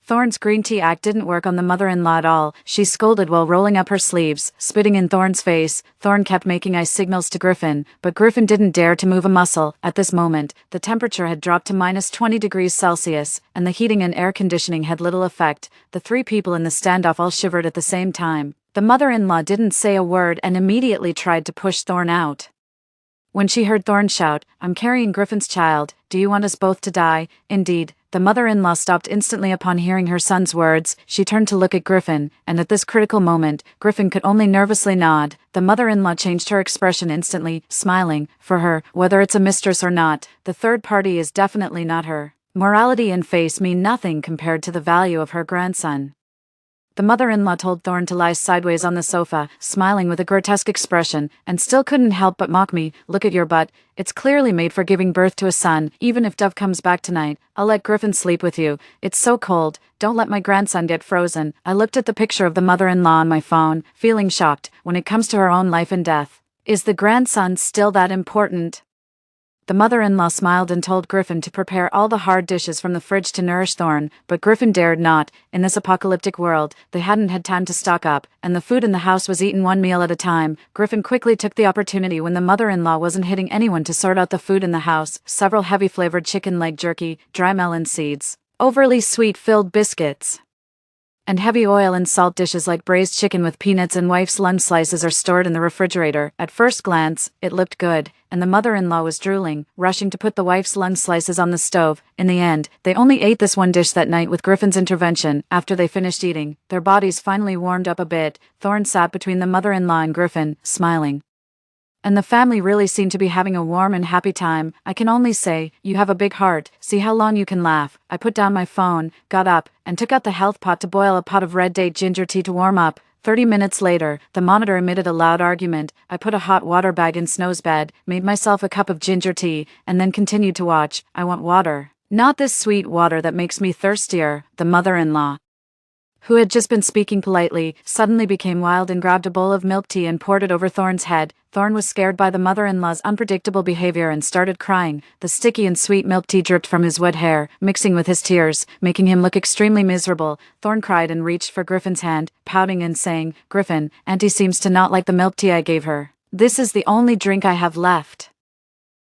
Thorne's green tea act didn't work on the mother-in-law at all. She scolded while rolling up her sleeves, spitting in Thorne's face. Thorne kept making eye signals to Griffin, but Griffin didn't dare to move a muscle. At this moment, the temperature had dropped to -20°C, and the heating and air conditioning had little effect. The three people in the standoff all shivered at the same time. The mother-in-law didn't say a word and immediately tried to push Thorne out. When she heard Thorne shout, "I'm carrying Griffin's child. Do you want us both to die?" Indeed, the mother-in-law stopped instantly upon hearing her son's words. She turned to look at Griffin, and at this critical moment, Griffin could only nervously nod. The mother-in-law changed her expression instantly, smiling. "For her, whether it's a mistress or not, the third party is definitely not her. Morality and face mean nothing compared to the value of her grandson." The mother-in-law told Thorn to lie sideways on the sofa, smiling with a grotesque expression, and still couldn't help but mock me. Look at your butt. It's clearly made for giving birth to a son. Even if Dove comes back tonight, I'll let Griffin sleep with you. It's so cold. Don't let my grandson get frozen. I looked at the picture of the mother-in-law on my phone, feeling shocked. When it comes to her own life and death, is the grandson still that important? The mother-in-law smiled and told Griffin to prepare all the hard dishes from the fridge to nourish Thorn, but Griffin dared not. In this apocalyptic world, they hadn't had time to stock up, and the food in the house was eaten one meal at a time. Griffin quickly took the opportunity when the mother-in-law wasn't hitting anyone to sort out the food in the house: several heavy-flavored chicken leg jerky, dry melon seeds, overly sweet-filled biscuits, and heavy oil and salt dishes like braised chicken with peanuts and wife's lunch slices are stored in the refrigerator. At first glance, it looked good, and the mother-in-law was drooling, rushing to put the wife's lunch slices on the stove. In the end, they only ate this one dish that night with Griffin's intervention. After they finished eating, their bodies finally warmed up a bit. Thorn sat between the mother-in-law and Griffin, smiling, and the family really seemed to be having a warm and happy time. I can only say, you have a big heart. See how long you can laugh. I put down my phone, got up, and took out the health pot to boil a pot of red date ginger tea to warm up. 30 minutes later, the monitor emitted a loud argument. I put a hot water bag in Snow's bed, made myself a cup of ginger tea, and then continued to watch. I want water. Not this sweet water that makes me thirstier. The mother-in-law, who had just been speaking politely, suddenly became wild and grabbed a bowl of milk tea and poured it over Thorn's head. Thorn was scared by the mother-in-law's unpredictable behavior and started crying. The sticky and sweet milk tea dripped from his wet hair, mixing with his tears, making him look extremely miserable. Thorn cried and reached for Griffin's hand, pouting and saying, "Griffin, Auntie seems to not like the milk tea I gave her. This is the only drink I have left,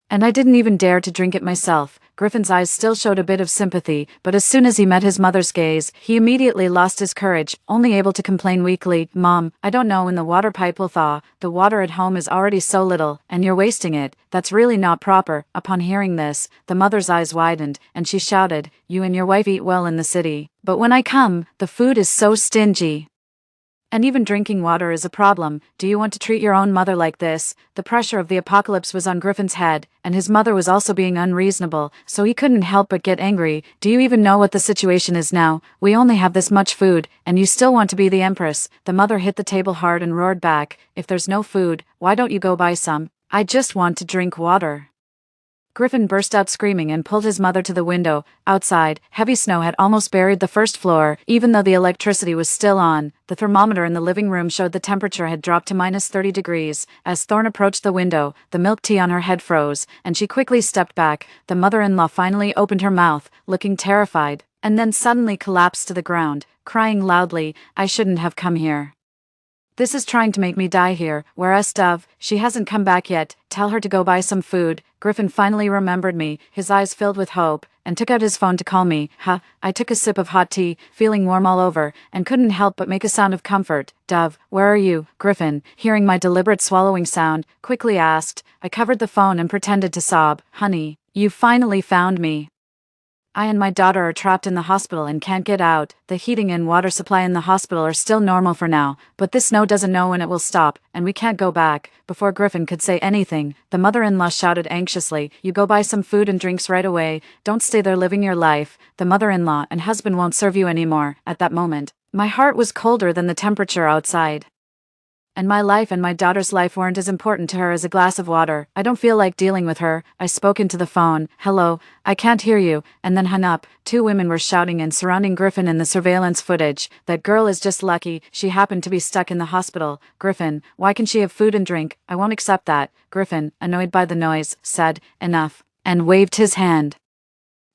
and I didn't even dare to drink it myself." Griffin's eyes still showed a bit of sympathy, but as soon as he met his mother's gaze, he immediately lost his courage, only able to complain weakly, "Mom, I don't know when the water pipe will thaw. The water at home is already so little, and you're wasting it. That's really not proper." Upon hearing this, the mother's eyes widened, and she shouted, "You and your wife eat well in the city, but when I come, the food is so stingy. And even drinking water is a problem. Do you want to treat your own mother like this?" The pressure of the apocalypse was on Griffin's head, and his mother was also being unreasonable, so he couldn't help but get angry. "Do you even know what the situation is now? We only have this much food, and you still want to be the empress." The mother hit the table hard and roared back, "If there's no food, why don't you go buy some? I just want to drink water." Griffin burst out screaming and pulled his mother to the window. Outside, heavy snow had almost buried the first floor, even though the electricity was still on. The thermometer in the living room showed the temperature had dropped to -30 degrees. As Thorn approached the window, the milk tea on her head froze, and she quickly stepped back. The mother-in-law finally opened her mouth, looking terrified, and then suddenly collapsed to the ground, crying loudly, "I shouldn't have come here. This is trying to make me die here. Where's Dove? She hasn't come back yet. Tell her to go buy some food." Griffin finally remembered me, his eyes filled with hope, and took out his phone to call me. I took a sip of hot tea, feeling warm all over, and couldn't help but make a sound of comfort. "Dove, where are you?" Griffin, hearing my deliberate swallowing sound, quickly asked. I covered the phone and pretended to sob. "Honey, you finally found me. I and my daughter are trapped in the hospital and can't get out. The heating and water supply in the hospital are still normal for now, but this snow doesn't know when it will stop, and we can't go back." Before Griffin could say anything, the mother-in-law shouted anxiously, "You go buy some food and drinks right away. Don't stay there living your life. The mother-in-law and husband won't serve you anymore." At that moment, my heart was colder than the temperature outside, and my life and my daughter's life weren't as important to her as a glass of water. "I don't feel like dealing with her." I spoke into the phone. "Hello, I can't hear you," and then hung up. Two women were shouting and surrounding Griffin in the surveillance footage. "That girl is just lucky she happened to be stuck in the hospital." "Griffin, why can she have food and drink? I won't accept that." Griffin, annoyed by the noise, said, "Enough," and waved his hand.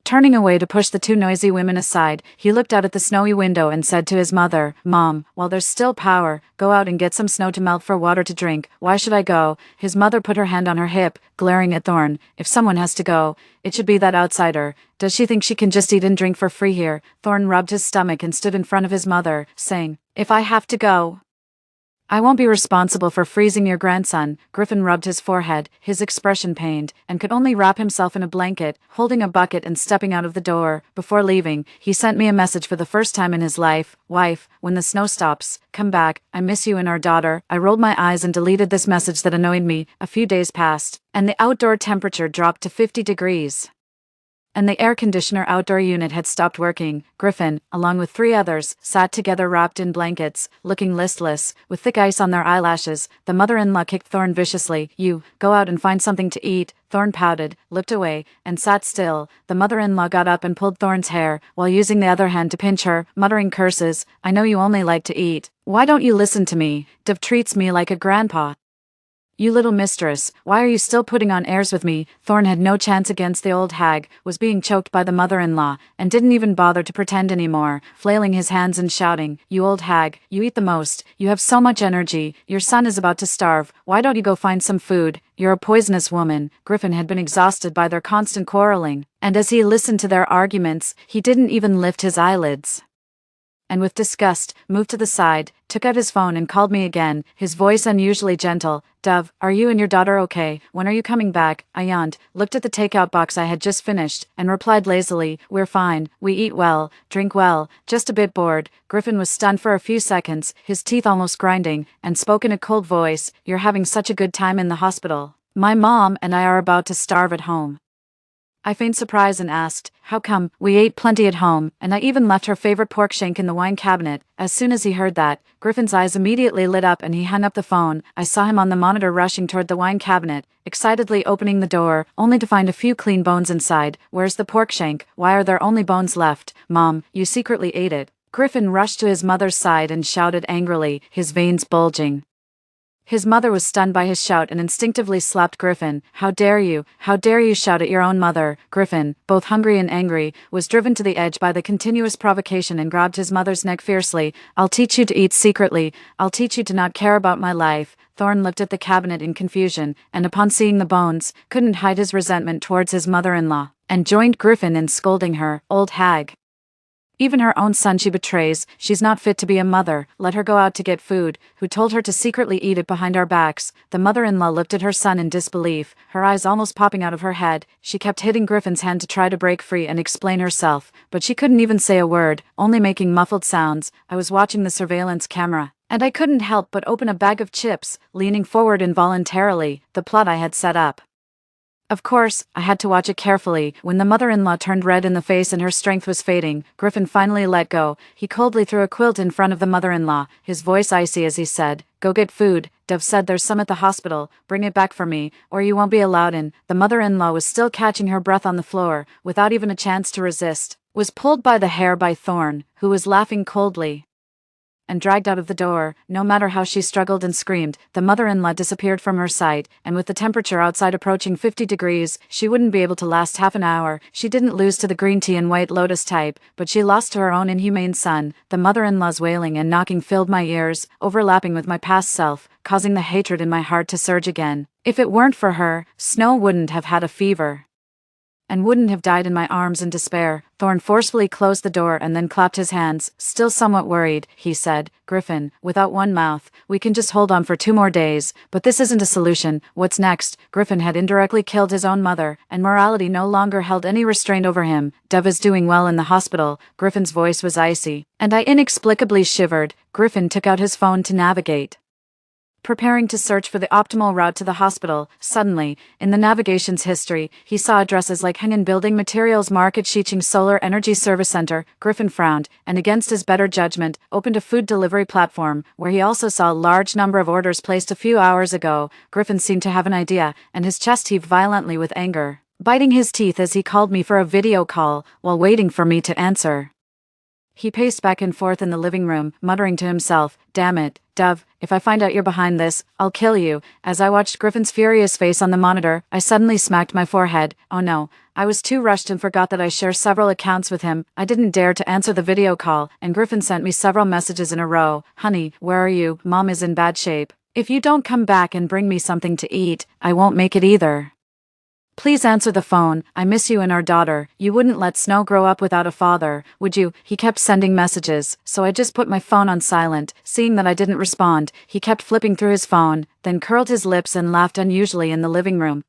Turning away to push the two noisy women aside, he looked out at the snowy window and said to his mother, "Mom, while there's still power, go out and get some snow to melt for water to drink." "Why should I go?" His mother put her hand on her hip, glaring at Thorn. "If someone has to go, it should be that outsider. Does she think she can just eat and drink for free here?" Thorn rubbed his stomach and stood in front of his mother, saying, "If I have to go, I won't be responsible for freezing your grandson." Griffin rubbed his forehead, his expression pained, and could only wrap himself in a blanket, holding a bucket and stepping out of the door. Before leaving, he sent me a message for the first time in his life. "Wife, when the snow stops, come back. I miss you and our daughter." I rolled my eyes and deleted this message that annoyed me. A few days passed, and the outdoor temperature dropped to 50 degrees. and the air conditioner outdoor unit had stopped working. Griffin, along with 3 others, sat together wrapped in blankets, looking listless, with thick ice on their eyelashes. The mother-in-law kicked Thorn viciously. "You, go out and find something to eat." Thorn pouted, looked away, and sat still. The mother-in-law got up and pulled Thorn's hair, while using the other hand to pinch her, muttering curses. "I know you only like to eat. Why don't you listen to me? Dev treats me like a grandpa. You little mistress, why are you still putting on airs with me?" Thorn had no chance against the old hag, was being choked by the mother-in-law, and didn't even bother to pretend anymore, flailing his hands and shouting, "You old hag, you eat the most, you have so much energy, your son is about to starve, why don't you go find some food? You're a poisonous woman." Griffin had been exhausted by their constant quarreling, and as he listened to their arguments, he didn't even lift his eyelids. And with disgust, moved to the side, took out his phone and called me again, his voice unusually gentle. "Dove, are you and your daughter okay? When are you coming back?" I yawned, looked at the takeout box I had just finished, and replied lazily, "We're fine, we eat well, drink well, just a bit bored." Griffin was stunned for a few seconds, his teeth almost grinding, and spoke in a cold voice, "You're having such a good time in the hospital. My mom and I are about to starve at home." I feigned surprise and asked, "How come?" "We ate plenty at home, and I even left her favorite pork shank in the wine cabinet." As soon as he heard that, Griffin's eyes immediately lit up and he hung up the phone. I saw him on the monitor rushing toward the wine cabinet, excitedly opening the door, only to find a few clean bones inside. "Where's the pork shank? Why are there only bones left?" "Mom, you secretly ate it." Griffin rushed to his mother's side and shouted angrily, his veins bulging. His mother was stunned by his shout and instinctively slapped Griffin. "How dare you? How dare you shout at your own mother?" Griffin, both hungry and angry, was driven to the edge by the continuous provocation and grabbed his mother's neck fiercely. "I'll teach you to eat secretly. I'll teach you to not care about my life." Thorn looked at the cabinet in confusion, and upon seeing the bones, couldn't hide his resentment towards his mother-in-law, and joined Griffin in scolding her. "Old hag. Even her own son she betrays, she's not fit to be a mother, let her go out to get food. Who told her to secretly eat it behind our backs?" The mother-in-law looked at her son in disbelief, her eyes almost popping out of her head. She kept hitting Griffin's hand to try to break free and explain herself, but she couldn't even say a word, only making muffled sounds. I was watching the surveillance camera, and I couldn't help but open a bag of chips, leaning forward involuntarily, the plot I had set up. Of course, I had to watch it carefully. When the mother-in-law turned red in the face and her strength was fading, Griffin finally let go. He coldly threw a quilt in front of the mother-in-law, his voice icy as he said, "Go get food. Dev said there's some at the hospital, bring it back for me, or you won't be allowed in." The mother-in-law was still catching her breath on the floor, without even a chance to resist, was pulled by the hair by Thorn, who was laughing coldly, and dragged out of the door. No matter how she struggled and screamed, the mother-in-law disappeared from her sight, and with the temperature outside approaching 50 degrees, she wouldn't be able to last half an hour. She didn't lose to the green tea and white lotus type, but she lost to her own inhumane son. The mother-in-law's wailing and knocking filled my ears, overlapping with my past self, causing the hatred in my heart to surge again. If it weren't for her, Snow wouldn't have had a fever, and wouldn't have died in my arms in despair. Thorn forcefully closed the door and then clapped his hands. "Still somewhat worried," he said. "Griffin, without one mouth, we can just hold on for 2 more days, but this isn't a solution. What's next?" Griffin had indirectly killed his own mother, and morality no longer held any restraint over him. "Dev is doing well in the hospital." Griffin's voice was icy, and I inexplicably shivered. Griffin took out his phone to navigate, preparing to search for the optimal route to the hospital. Suddenly, in the navigation's history, he saw addresses like Hengen Building Materials Market, Shiching Solar Energy Service Center. Griffin frowned, and against his better judgment, opened a food delivery platform, where he also saw a large number of orders placed a few hours ago. Griffin seemed to have an idea, and his chest heaved violently with anger, biting his teeth as he called me for a video call, while waiting for me to answer. He paced back and forth in the living room, muttering to himself, "Damn it, Dove, if I find out you're behind this, I'll kill you." As I watched Griffin's furious face on the monitor, I suddenly smacked my forehead. Oh no, I was too rushed and forgot that I share several accounts with him. I didn't dare to answer the video call, and Griffin sent me several messages in a row. "Honey, where are you? Mom is in bad shape. If you don't come back and bring me something to eat, I won't make it either. Please answer the phone. I miss you and our daughter. You wouldn't let Snow grow up without a father, would you?" He kept sending messages, so I just put my phone on silent. Seeing that I didn't respond, he kept flipping through his phone, then curled his lips and laughed unusually in the living room.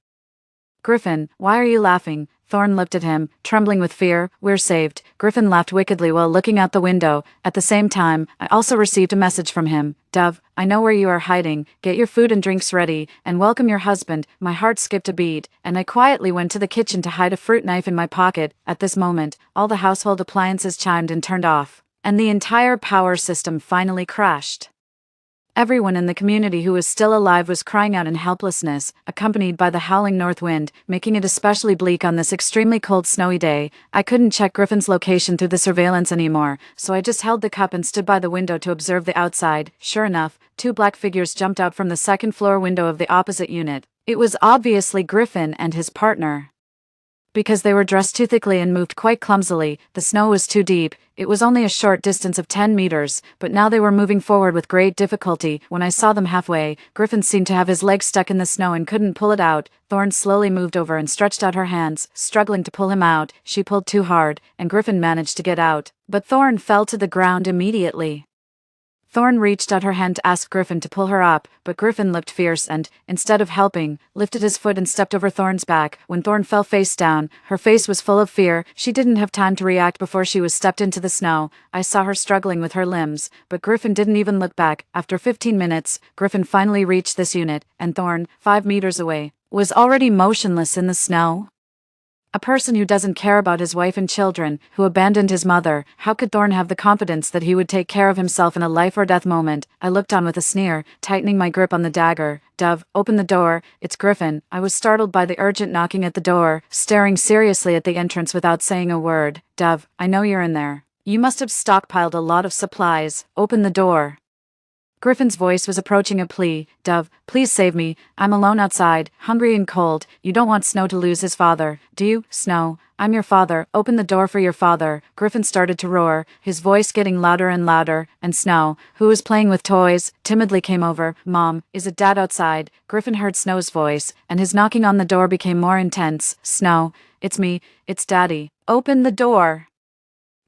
"Griffin, why are you laughing?" Thorn looked at him, trembling with fear. "We're saved." Griffin laughed wickedly while looking out the window. At the same time, I also received a message from him. "Dove, I know where you are hiding. Get your food and drinks ready, and welcome your husband." My heart skipped a beat, and I quietly went to the kitchen to hide a fruit knife in my pocket. At this moment, all the household appliances chimed and turned off, and the entire power system finally crashed. Everyone in the community who was still alive was crying out in helplessness, accompanied by the howling north wind, making it especially bleak on this extremely cold snowy day. I couldn't check Griffin's location through the surveillance anymore, so I just held the cup and stood by the window to observe the outside. Sure enough, two black figures jumped out from the second-floor window of the opposite unit. It was obviously Griffin and his partner. Because they were dressed too thickly and moved quite clumsily, the snow was too deep. It was only a short distance of 10 meters, but now they were moving forward with great difficulty. When I saw them halfway, Griffin seemed to have his leg stuck in the snow and couldn't pull it out. Thorn slowly moved over and stretched out her hands, struggling to pull him out. She pulled too hard, and Griffin managed to get out, but Thorn fell to the ground immediately. Thorn reached out her hand to ask Griffin to pull her up, but Griffin looked fierce and, instead of helping, lifted his foot and stepped over Thorn's back. When Thorn fell face down, her face was full of fear. She didn't have time to react before she was stepped into the snow. I saw her struggling with her limbs, but Griffin didn't even look back. After 15 minutes, Griffin finally reached this unit, and Thorn, 5 meters away, was already motionless in the snow. A person who doesn't care about his wife and children, who abandoned his mother, how could Thorn have the confidence that he would take care of himself in a life-or-death moment? I looked on with a sneer, tightening my grip on the dagger. "Dove, open the door. It's Griffin." I was startled by the urgent knocking at the door, staring seriously at the entrance without saying a word. "Dove, I know you're in there. You must have stockpiled a lot of supplies. Open the door." Griffin's voice was approaching a plea. "Dove, please save me. I'm alone outside, hungry and cold. You don't want Snow to lose his father, do you? Snow, I'm your father. Open the door for your father." Griffin started to roar, his voice getting louder and louder, and Snow, who was playing with toys, timidly came over. "Mom, is it Dad outside?" Griffin heard Snow's voice, and his knocking on the door became more intense. "Snow, it's me. It's Daddy. Open the door."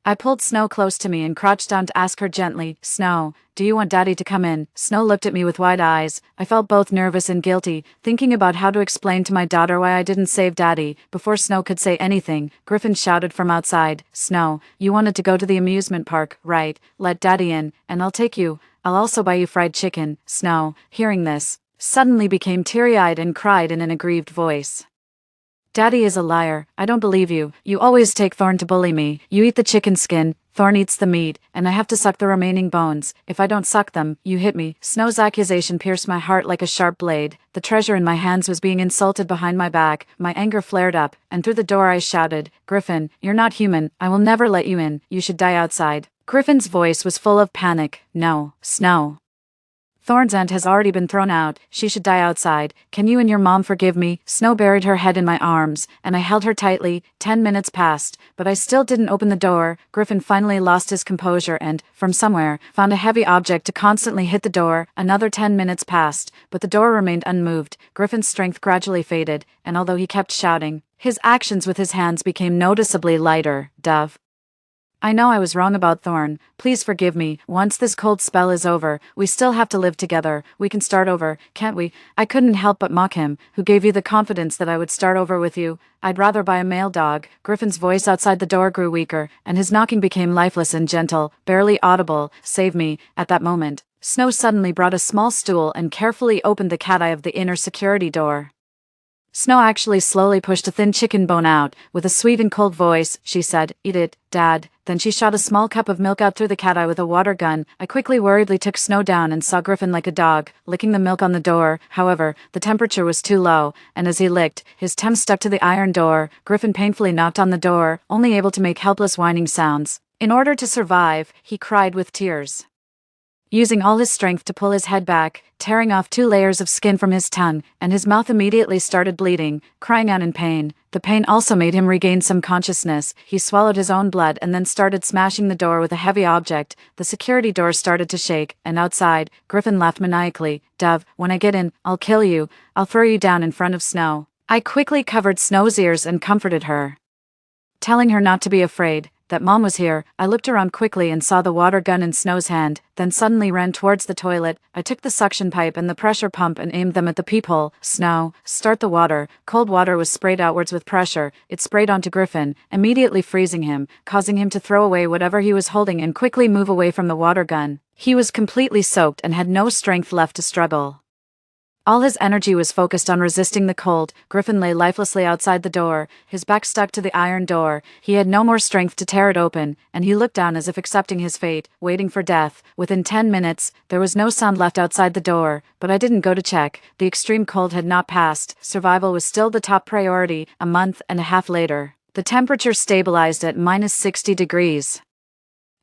I pulled Snow close to me and crouched down to ask her gently, "Snow, do you want Daddy to come in?" Snow looked at me with wide eyes. I felt both nervous and guilty, thinking about how to explain to my daughter why I didn't save Daddy. Before Snow could say anything, Griffin shouted from outside, "Snow, you wanted to go to the amusement park, right? Let Daddy in, and I'll take you. I'll also buy you fried chicken." Snow, hearing this, suddenly became teary-eyed and cried in an aggrieved voice. "Daddy is a liar. I don't believe you. You always take Thorn to bully me. You eat the chicken skin, Thorn eats the meat, and I have to suck the remaining bones. If I don't suck them, you hit me." Snow's accusation pierced my heart like a sharp blade. The treasure in my hands was being insulted behind my back. My anger flared up, and through the door I shouted, "Griffin, you're not human. I will never let you in. You should die outside." Griffin's voice was full of panic. "No, Snow. Thorn's aunt has already been thrown out. She should die outside. Can you and your mom forgive me?" Snow buried her head in my arms, and I held her tightly. 10 minutes passed, but I still didn't open the door. Griffin finally lost his composure and, from somewhere, found a heavy object to constantly hit the door. Another 10 minutes passed, but the door remained unmoved. Griffin's strength gradually faded, and although he kept shouting, his actions with his hands became noticeably lighter. "Dove, I know I was wrong about Thorn. Please forgive me. Once this cold spell is over, we still have to live together. We can start over, can't we?" I couldn't help but mock him. "Who gave you the confidence that I would start over with you? I'd rather buy a male dog." Griffin's voice outside the door grew weaker, and his knocking became lifeless and gentle, barely audible. "Save me." At that moment, Snow suddenly brought a small stool and carefully opened the cat eye of the inner security door. Snow actually slowly pushed a thin chicken bone out. With a sweet and cold voice, she said, "Eat it, Dad." Then she shot a small cup of milk out through the cat eye with a water gun. I quickly worriedly took Snow down and saw Griffin like a dog, licking the milk on the door. However, the temperature was too low, and as he licked, his tongue stuck to the iron door. Griffin painfully knocked on the door, only able to make helpless whining sounds. In order to survive, he cried with tears, using all his strength to pull his head back, tearing off 2 layers of skin from his tongue, and his mouth immediately started bleeding, crying out in pain. The pain also made him regain some consciousness. He swallowed his own blood and then started smashing the door with a heavy object. The security door started to shake, and outside, Griffin laughed maniacally. "Dove, when I get in, I'll kill you. I'll throw you down in front of Snow." I quickly covered Snow's ears and comforted her, telling her not to be afraid. that Mom was here. I looked around quickly and saw the water gun in Snow's hand, then suddenly ran towards the toilet. I took the suction pipe and the pressure pump and aimed them at the peephole. Snow, start the water. Cold water was sprayed outwards with pressure. It sprayed onto Griffin, immediately freezing him, causing him to throw away whatever he was holding and quickly move away from the water gun. He was completely soaked and had no strength left to struggle. All his energy was focused on resisting the cold. Griffin lay lifelessly outside the door, his back stuck to the iron door. He had no more strength to tear it open, and he looked down as if accepting his fate, waiting for death. Within 10 minutes, there was no sound left outside the door, but I didn't go to check. The extreme cold had not passed. Survival was still the top priority. A month and a half later, the temperature stabilized at -60 degrees.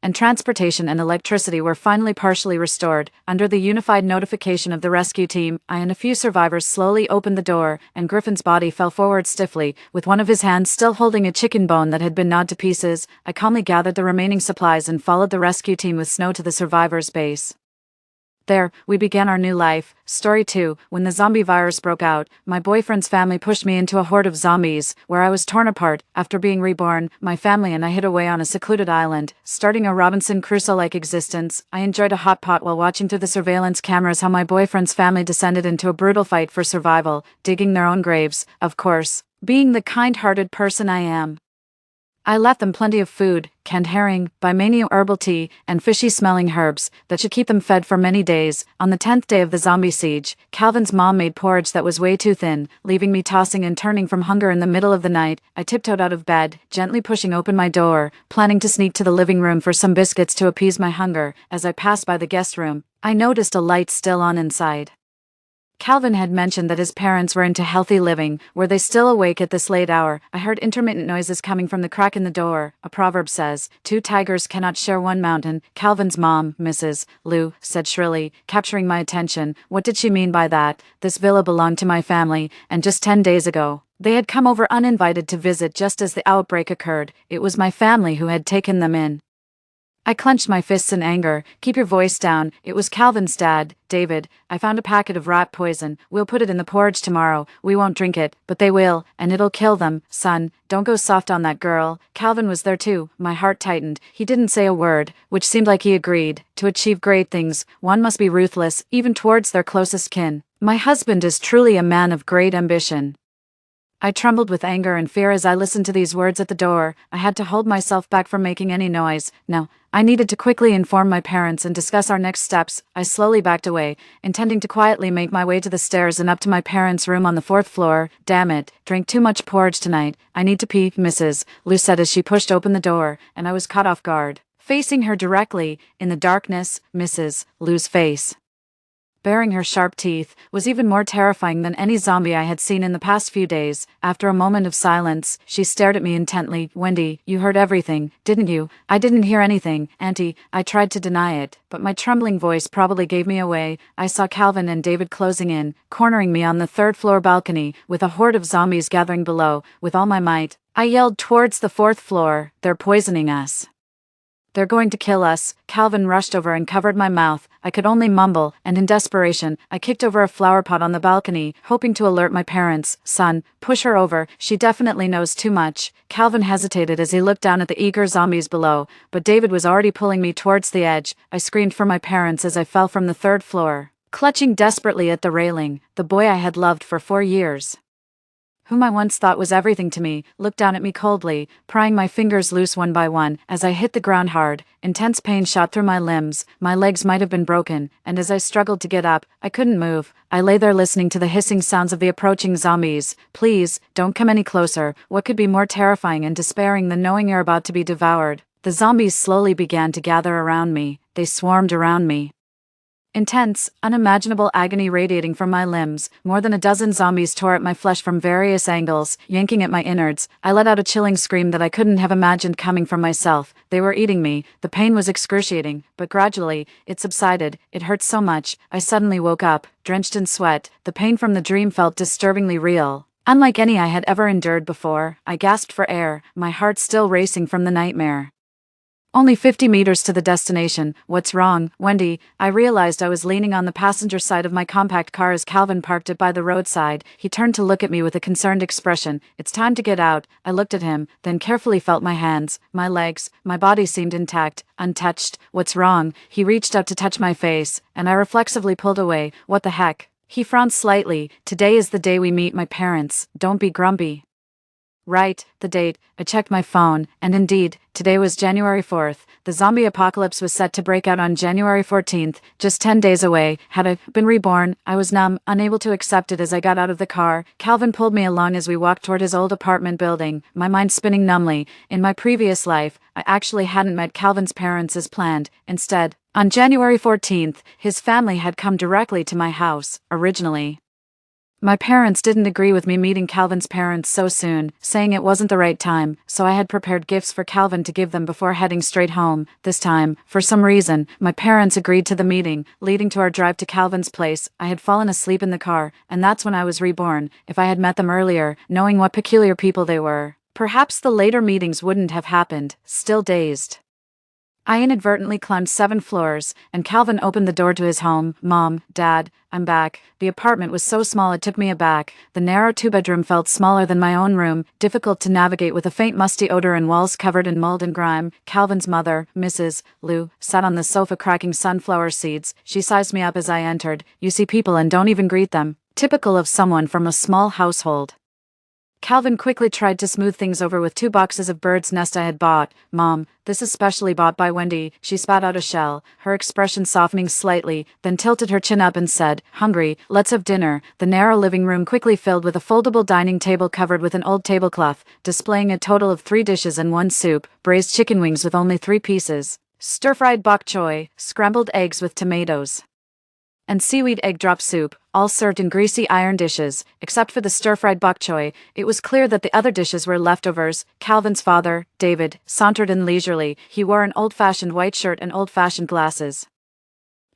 And transportation and electricity were finally partially restored. Under the unified notification of the rescue team, I and a few survivors slowly opened the door, and Griffin's body fell forward stiffly, with one of his hands still holding a chicken bone that had been gnawed to pieces. I calmly gathered the remaining supplies and followed the rescue team with Snow to the survivors' base. There, we began our new life. Story 2. When the zombie virus broke out, my boyfriend's family pushed me into a horde of zombies, where I was torn apart. After being reborn, my family and I hid away on a secluded island, starting a Robinson Crusoe-like existence. I enjoyed a hot pot while watching through the surveillance cameras how my boyfriend's family descended into a brutal fight for survival, digging their own graves, of course. Being the kind-hearted person I am, I left them plenty of food, canned herring, Bimania herbal tea, and fishy-smelling herbs that should keep them fed for many days. On the 10th day of the zombie siege, Calvin's mom made porridge that was way too thin, leaving me tossing and turning from hunger in the middle of the night. I tiptoed out of bed, gently pushing open my door, planning to sneak to the living room for some biscuits to appease my hunger. As I passed by the guest room, I noticed a light still on inside. Calvin had mentioned that his parents were into healthy living. Were they still awake at this late hour? I heard intermittent noises coming from the crack in the door. A proverb says, 2 tigers cannot share one mountain. Calvin's mom, Mrs. Lou, said shrilly, capturing my attention. What did she mean by that? This villa belonged to my family, and just 10 days ago, they had come over uninvited to visit just as the outbreak occurred. It was my family who had taken them in. I clenched my fists in anger. Keep your voice down. It was Calvin's dad, David. I found a packet of rat poison. We'll put it in the porridge tomorrow. We won't drink it, but they will, and it'll kill them. Son, don't go soft on that girl. Calvin was there too. My heart tightened. He didn't say a word, which seemed like he agreed. To achieve great things, one must be ruthless, even towards their closest kin. My husband is truly a man of great ambition. I trembled with anger and fear as I listened to these words at the door. I had to hold myself back from making any noise. No, I needed to quickly inform my parents and discuss our next steps. I slowly backed away, intending to quietly make my way to the stairs and up to my parents' room on the 4th floor. Damn it, drank too much porridge tonight. I need to pee, Mrs. Lou said as she pushed open the door, and I was caught off guard. Facing her directly, in the darkness, Mrs. Lou's face, baring her sharp teeth, was even more terrifying than any zombie I had seen in the past few days. After a moment of silence, she stared at me intently. Wendy, you heard everything, didn't you? I didn't hear anything, Auntie. I tried to deny it, but my trembling voice probably gave me away. I saw Calvin and David closing in, cornering me on the 3rd floor balcony, with a horde of zombies gathering below. With all my might, I yelled towards the 4th floor, "They're poisoning us. They're going to kill us." Calvin rushed over and covered my mouth. I could only mumble, and in desperation, I kicked over a flower pot on the balcony, hoping to alert my parents. Son, push her over. She definitely knows too much. Calvin hesitated as he looked down at the eager zombies below, but David was already pulling me towards the edge. I screamed for my parents as I fell from the 3rd floor, clutching desperately at the railing. The boy I had loved for 4 years, whom I once thought was everything to me, looked down at me coldly, prying my fingers loose one by one. As I hit the ground hard, intense pain shot through my limbs. My legs might have been broken, and as I struggled to get up, I couldn't move. I lay there listening to the hissing sounds of the approaching zombies. Please, don't come any closer. What could be more terrifying and despairing than knowing you're about to be devoured? The zombies slowly began to gather around me. They swarmed around me. Intense, unimaginable agony radiating from my limbs. More than a dozen zombies tore at my flesh from various angles, yanking at my innards. I let out a chilling scream that I couldn't have imagined coming from myself. They were eating me. The pain was excruciating, but gradually, it subsided. It hurt so much, I suddenly woke up, drenched in sweat. The pain from the dream felt disturbingly real, unlike any I had ever endured before. I gasped for air, my heart still racing from the nightmare. Only 50 meters to the destination. What's wrong, Wendy? I realized I was leaning on the passenger side of my compact car as Calvin parked it by the roadside. He turned to look at me with a concerned expression. It's time to get out. I looked at him, then carefully felt my hands, my legs, my body seemed intact, untouched. What's wrong? He reached out to touch my face, and I reflexively pulled away. What the heck? He frowned slightly. Today is the day we meet my parents. Don't be grumpy. Right, the date. I checked my phone, and indeed, today was January 4th. The zombie apocalypse was set to break out on January 14th, just 10 days away. Had I been reborn, I was numb, unable to accept it as I got out of the car. Calvin pulled me along as we walked toward his old apartment building, my mind spinning numbly. In my previous life, I actually hadn't met Calvin's parents as planned. Instead, on January 14th, his family had come directly to my house, originally. My parents didn't agree with me meeting Calvin's parents so soon, saying it wasn't the right time, so I had prepared gifts for Calvin to give them before heading straight home. This time, for some reason, my parents agreed to the meeting, leading to our drive to Calvin's place. I had fallen asleep in the car, and that's when I was reborn. If I had met them earlier, knowing what peculiar people they were, perhaps the later meetings wouldn't have happened. Still dazed, I inadvertently climbed 7 floors, and Calvin opened the door to his home. Mom, Dad, I'm back. The apartment was so small it took me aback. The narrow 2-bedroom felt smaller than my own room, difficult to navigate with a faint musty odor and walls covered in mold and grime. Calvin's mother, Mrs. Lou, sat on the sofa cracking sunflower seeds. She sized me up as I entered. You see people and don't even greet them. Typical of someone from a small household. Calvin quickly tried to smooth things over with 2 boxes of bird's nest I had bought. Mom, this is specially bought by Wendy. She spat out a shell, her expression softening slightly, then tilted her chin up and said, Hungry, let's have dinner. The narrow living room quickly filled with a foldable dining table covered with an old tablecloth, displaying a total of 3 dishes and 1 soup, braised chicken wings with only 3 pieces, stir-fried bok choy, scrambled eggs with tomatoes, and seaweed egg drop soup, all served in greasy iron dishes. Except for the stir-fried bok choy, it was clear that the other dishes were leftovers. Calvin's father, David, sauntered in leisurely. He wore an old-fashioned white shirt and old-fashioned glasses,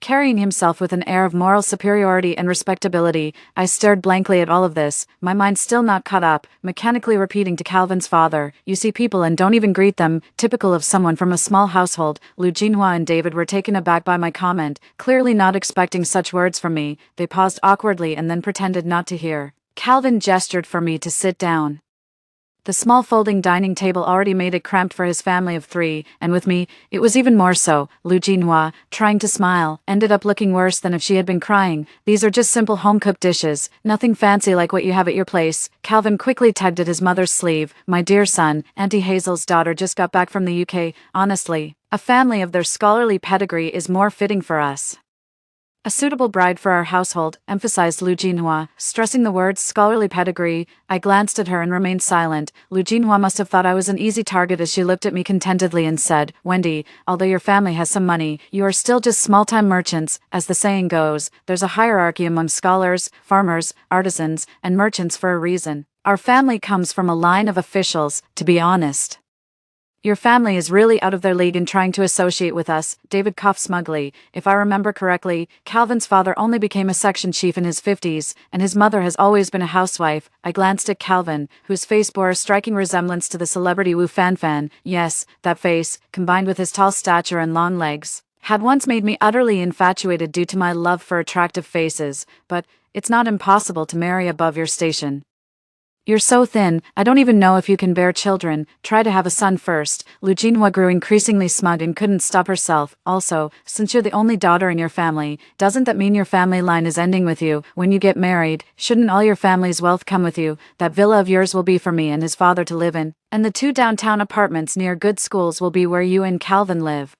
carrying himself with an air of moral superiority and respectability. I stared blankly at all of this, my mind still not caught up, mechanically repeating to Calvin's father, You see people and don't even greet them, typical of someone from a small household. Lu Jinhua and David were taken aback by my comment, clearly not expecting such words from me. They paused awkwardly and then pretended not to hear. Calvin gestured for me to sit down. The small folding dining table already made it cramped for his family of 3, and with me, it was even more so. Lu Jinhua, trying to smile, ended up looking worse than if she had been crying. These are just simple home-cooked dishes, nothing fancy like what you have at your place. Calvin quickly tugged at his mother's sleeve. My dear son, Auntie Hazel's daughter just got back from the UK. Honestly, a family of their scholarly pedigree is more fitting for us. A suitable bride for our household, emphasized Lu Jinhua, stressing the words scholarly pedigree. I glanced at her and remained silent. Lu Jinhua must have thought I was an easy target as she looked at me contentedly and said, Wendy, although your family has some money, you are still just small-time merchants. As the saying goes, there's a hierarchy among scholars, farmers, artisans, and merchants for a reason. Our family comes from a line of officials, to be honest. Your family is really out of their league in trying to associate with us, David coughed smugly. If I remember correctly, Calvin's father only became a section chief in his 50s, and his mother has always been a housewife. I glanced at Calvin, whose face bore a striking resemblance to the celebrity Wu Fanfan. Yes, that face, combined with his tall stature and long legs, had once made me utterly infatuated due to my love for attractive faces, but it's not impossible to marry above your station. You're so thin, I don't even know if you can bear children. Try to have a son first. Lu Jinhua grew increasingly smug and couldn't stop herself. Also, since you're the only daughter in your family, doesn't that mean your family line is ending with you? When you get married, shouldn't all your family's wealth come with you? That villa of yours will be for me and his father to live in, and the 2 downtown apartments near good schools will be where you and Calvin live.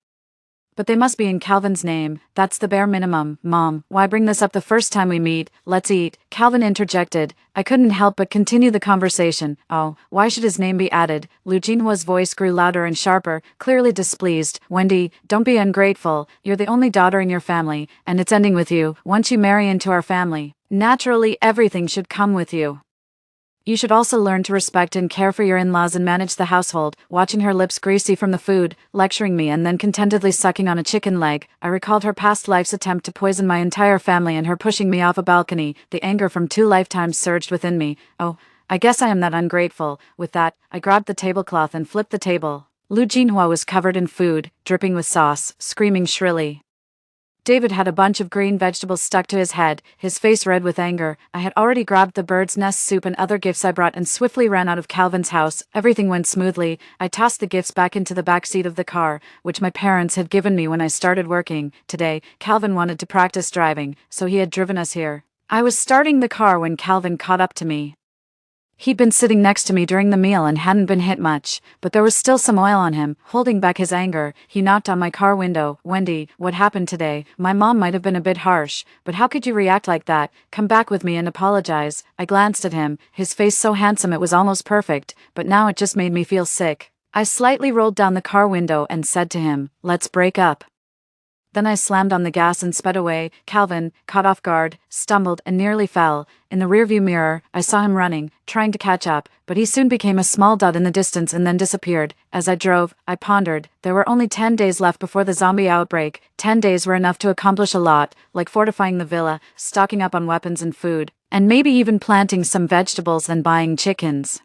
But they must be in Calvin's name. That's the bare minimum. Mom, why bring this up the first time we meet? Let's eat. Calvin interjected. I couldn't help but continue the conversation. Oh, why should his name be added? Lu Jinhua's voice grew louder and sharper, clearly displeased. Wendy, don't be ungrateful. You're the only daughter in your family, and it's ending with you. Once you marry into our family, naturally everything should come with you. You should also learn to respect and care for your in-laws and manage the household. Watching her lips greasy from the food, lecturing me and then contentedly sucking on a chicken leg, I recalled her past life's attempt to poison my entire family and her pushing me off a balcony. The anger from 2 lifetimes surged within me. Oh, I guess I am that ungrateful. With that, I grabbed the tablecloth and flipped the table. Lu Jinhua was covered in food, dripping with sauce, screaming shrilly. David had a bunch of green vegetables stuck to his head, his face red with anger. I had already grabbed the bird's nest soup and other gifts I brought and swiftly ran out of Calvin's house. Everything went smoothly. I tossed the gifts back into the back seat of the car, which my parents had given me when I started working. Today, Calvin wanted to practice driving, so he had driven us here. I was starting the car when Calvin caught up to me. He'd been sitting next to me during the meal and hadn't been hit much, but there was still some oil on him. Holding back his anger, he knocked on my car window. "Wendy, what happened today? My mom might have been a bit harsh, but how could you react like that? Come back with me and apologize." I glanced at him, his face so handsome it was almost perfect, but now it just made me feel sick. I slightly rolled down the car window and said to him, "Let's break up." Then I slammed on the gas and sped away. Calvin, caught off guard, stumbled and nearly fell. In the rearview mirror, I saw him running, trying to catch up, but he soon became a small dot in the distance and then disappeared. As I drove, I pondered. There were only 10 days left before the zombie outbreak. 10 days were enough to accomplish a lot, like fortifying the villa, stocking up on weapons and food, and maybe even planting some vegetables and buying chickens.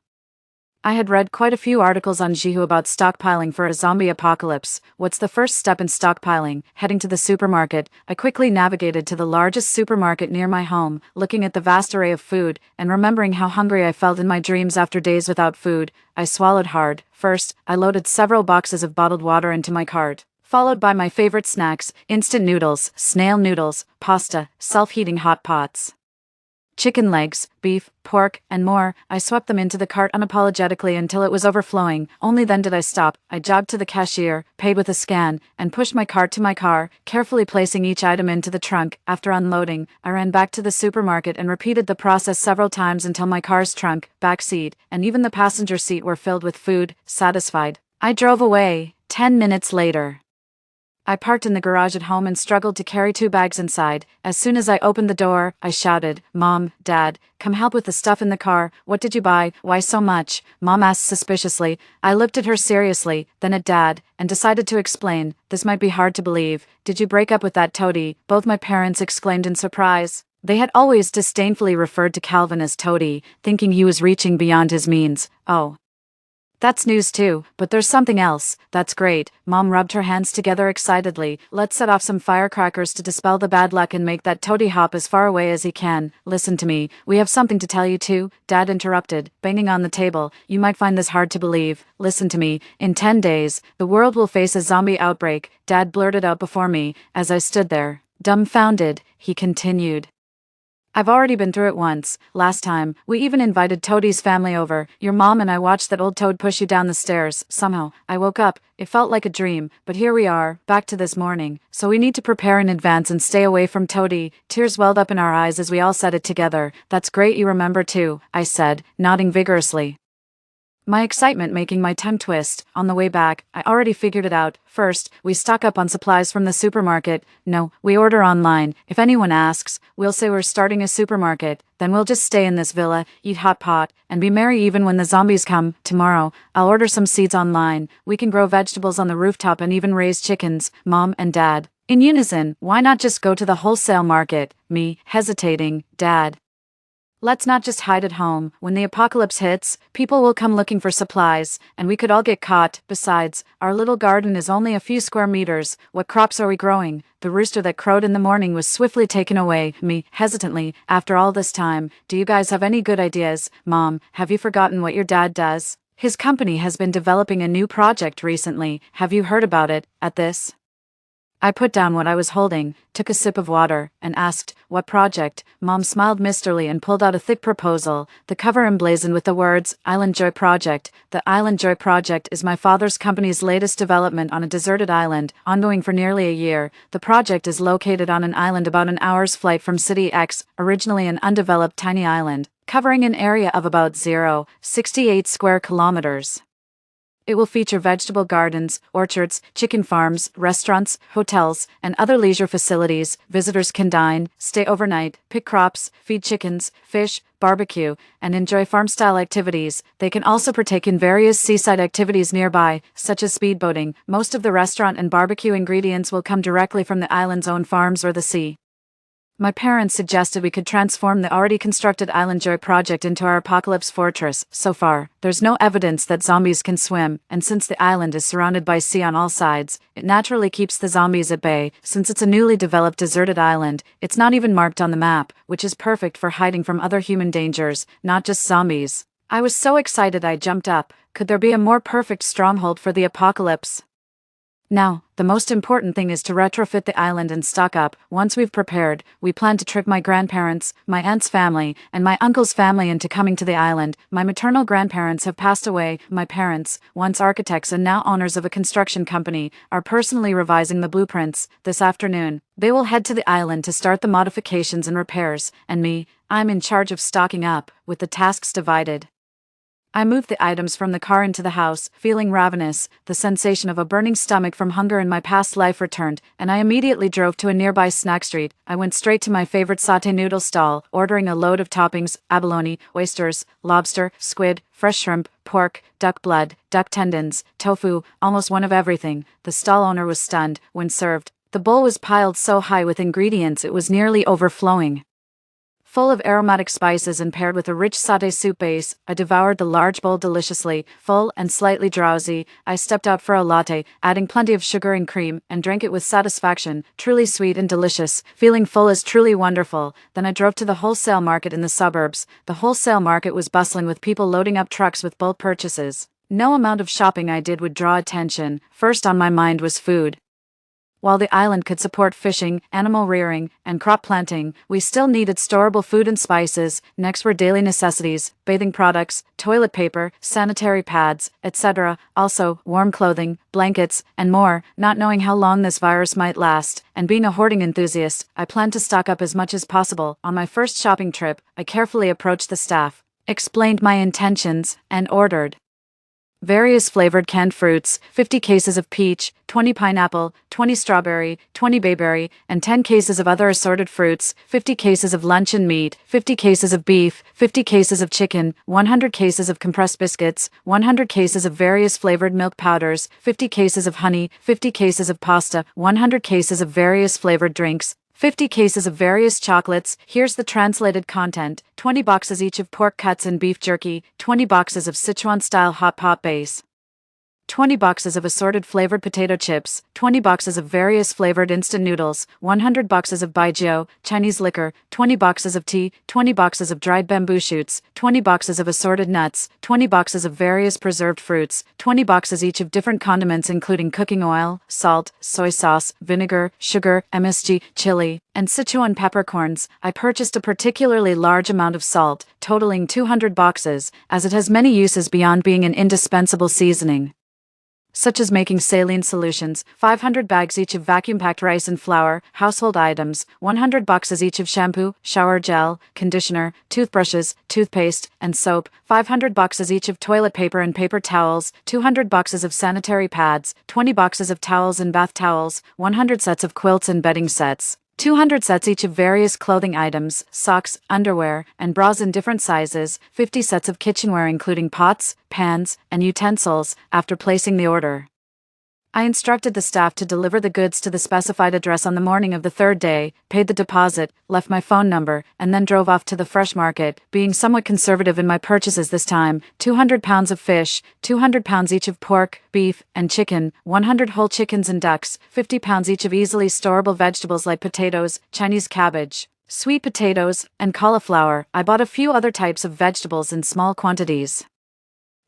I had read quite a few articles on Jihu about stockpiling for a zombie apocalypse. What's the first step in stockpiling? Heading to the supermarket. I quickly navigated to the largest supermarket near my home, looking at the vast array of food, and remembering how hungry I felt in my dreams after days without food. I swallowed hard. First, I loaded several boxes of bottled water into my cart, followed by my favorite snacks: instant noodles, snail noodles, pasta, self-heating hot pots, chicken legs, beef, pork, and more. I swept them into the cart unapologetically until it was overflowing. Only then did I stop. I jogged to the cashier, paid with a scan, and pushed my cart to my car, carefully placing each item into the trunk. After unloading, I ran back to the supermarket and repeated the process several times until my car's trunk, back seat, and even the passenger seat were filled with food. Satisfied, I drove away. 10 minutes later, I parked in the garage at home and struggled to carry 2 bags inside. As soon as I opened the door, I shouted, "Mom, Dad, come help with the stuff in the car." "What did you buy? Why so much?" Mom asked suspiciously. I looked at her seriously, then at Dad, and decided to explain. "This might be hard to believe. Did you break up with that toady?" Both my parents exclaimed in surprise. They had always disdainfully referred to Calvin as toady, thinking he was reaching beyond his means. "Oh, that's news too, but there's something else." "That's great." Mom rubbed her hands together excitedly. "Let's set off some firecrackers to dispel the bad luck and make that toady hop as far away as he can." "Listen to me, we have something to tell you too," Dad interrupted, banging on the table. "You might find this hard to believe. Listen to me. In 10 days, the world will face a zombie outbreak," Dad blurted out before me. As I stood there, dumbfounded, he continued, "I've already been through it once. Last time, we even invited Toadie's family over. Your mom and I watched that old toad push you down the stairs. Somehow, I woke up. It felt like a dream, but here we are, back to this morning. So we need to prepare in advance and stay away from Toadie." Tears welled up in our eyes as we all said it together. "That's great you remember too," I said, nodding vigorously, my excitement making my tongue twist. On the way back, I already figured it out. First, we stock up on supplies from the supermarket. No, we order online. If anyone asks, we'll say we're starting a supermarket. Then we'll just stay in this villa, eat hot pot, and be merry even when the zombies come. Tomorrow, I'll order some seeds online. We can grow vegetables on the rooftop and even raise chickens." Mom and Dad, in unison, "Why not just go to the wholesale market?" Me, hesitating, "Dad, let's not just hide at home. When the apocalypse hits, people will come looking for supplies, and we could all get caught. Besides, our little garden is only a few square meters. What crops are we growing?" The rooster that crowed in the morning was swiftly taken away. Me, hesitantly, "After all this time, do you guys have any good ideas?" Mom, "Have you forgotten what your dad does? His company has been developing a new project recently. Have you heard about it?" At this, I put down what I was holding, took a sip of water, and asked, "What project?" Mom smiled mistily and pulled out a thick proposal, the cover emblazoned with the words, "Island Joy Project." The Island Joy Project is my father's company's latest development on a deserted island, ongoing for nearly a year. The project is located on an island about an hour's flight from City X, originally an undeveloped tiny island, covering an area of about 0.68 square kilometers. It will feature vegetable gardens, orchards, chicken farms, restaurants, hotels, and other leisure facilities. Visitors can dine, stay overnight, pick crops, feed chickens, fish, barbecue, and enjoy farm-style activities. They can also partake in various seaside activities nearby, such as speedboating. Most of the restaurant and barbecue ingredients will come directly from the island's own farms or the sea. My parents suggested we could transform the already constructed Island Joy project into our apocalypse fortress. So far, there's no evidence that zombies can swim, and since the island is surrounded by sea on all sides, it naturally keeps the zombies at bay. Since it's a newly developed deserted island, it's not even marked on the map, which is perfect for hiding from other human dangers, not just zombies. I was so excited I jumped up. Could there be a more perfect stronghold for the apocalypse? Now, the most important thing is to retrofit the island and stock up. Once we've prepared, we plan to trick my grandparents, my aunt's family, and my uncle's family into coming to the island. My maternal grandparents have passed away. My parents, once architects and now owners of a construction company, are personally revising the blueprints. This afternoon, they will head to the island to start the modifications and repairs, and me, I'm in charge of stocking up, with the tasks divided. I moved the items from the car into the house, feeling ravenous. The sensation of a burning stomach from hunger in my past life returned, and I immediately drove to a nearby snack street. I went straight to my favorite sauté noodle stall, ordering a load of toppings: abalone, oysters, lobster, squid, fresh shrimp, pork, duck blood, duck tendons, tofu, almost one of everything. The stall owner was stunned. When served, the bowl was piled so high with ingredients it was nearly overflowing. Full of aromatic spices and paired with a rich sauté soup base, I devoured the large bowl deliciously. Full and slightly drowsy, I stepped out for a latte, adding plenty of sugar and cream, and drank it with satisfaction. Truly sweet and delicious. Feeling full is truly wonderful. Then I drove to the wholesale market in the suburbs. The wholesale market was bustling with people loading up trucks with bulk purchases. No amount of shopping I did would draw attention. First on my mind was food. While the island could support fishing, animal rearing, and crop planting, we still needed storable food and spices. Next were daily necessities: bathing products, toilet paper, sanitary pads, etc. Also, warm clothing, blankets, and more. Not knowing how long this virus might last, and being a hoarding enthusiast, I planned to stock up as much as possible. On my first shopping trip, I carefully approached the staff, explained my intentions, and ordered various flavored canned fruits: 50 cases of peach, 20 pineapple, 20 strawberry, 20 bayberry, and 10 cases of other assorted fruits, 50 cases of luncheon meat, 50 cases of beef, 50 cases of chicken, 100 cases of compressed biscuits, 100 cases of various flavored milk powders, 50 cases of honey, 50 cases of pasta, 100 cases of various flavored drinks, 50 cases of various chocolates. Here's the translated content: 20 boxes each of pork cuts and beef jerky, 20 boxes of Sichuan-style hot pot base, 20 boxes of assorted flavored potato chips, 20 boxes of various flavored instant noodles, 100 boxes of baijiu, Chinese liquor, 20 boxes of tea, 20 boxes of dried bamboo shoots, 20 boxes of assorted nuts, 20 boxes of various preserved fruits, 20 boxes each of different condiments including cooking oil, salt, soy sauce, vinegar, sugar, MSG, chili, and Sichuan peppercorns. I purchased a particularly large amount of salt, totaling 200 boxes, as it has many uses beyond being an indispensable seasoning, such as making saline solutions. 500 bags each of vacuum-packed rice and flour, household items, 100 boxes each of shampoo, shower gel, conditioner, toothbrushes, toothpaste, and soap, 500 boxes each of toilet paper and paper towels, 200 boxes of sanitary pads, 20 boxes of towels and bath towels, 100 sets of quilts and bedding sets, 200 sets each of various clothing items, socks, underwear, and bras in different sizes, 50 sets of kitchenware including pots, pans, and utensils. After placing the order, I instructed the staff to deliver the goods to the specified address on the morning of the third day, paid the deposit, left my phone number, and then drove off to the fresh market, being somewhat conservative in my purchases this time: 200 pounds of fish, 200 pounds each of pork, beef, and chicken, 100 whole chickens and ducks, 50 pounds each of easily storable vegetables like potatoes, Chinese cabbage, sweet potatoes, and cauliflower. I bought a few other types of vegetables in small quantities,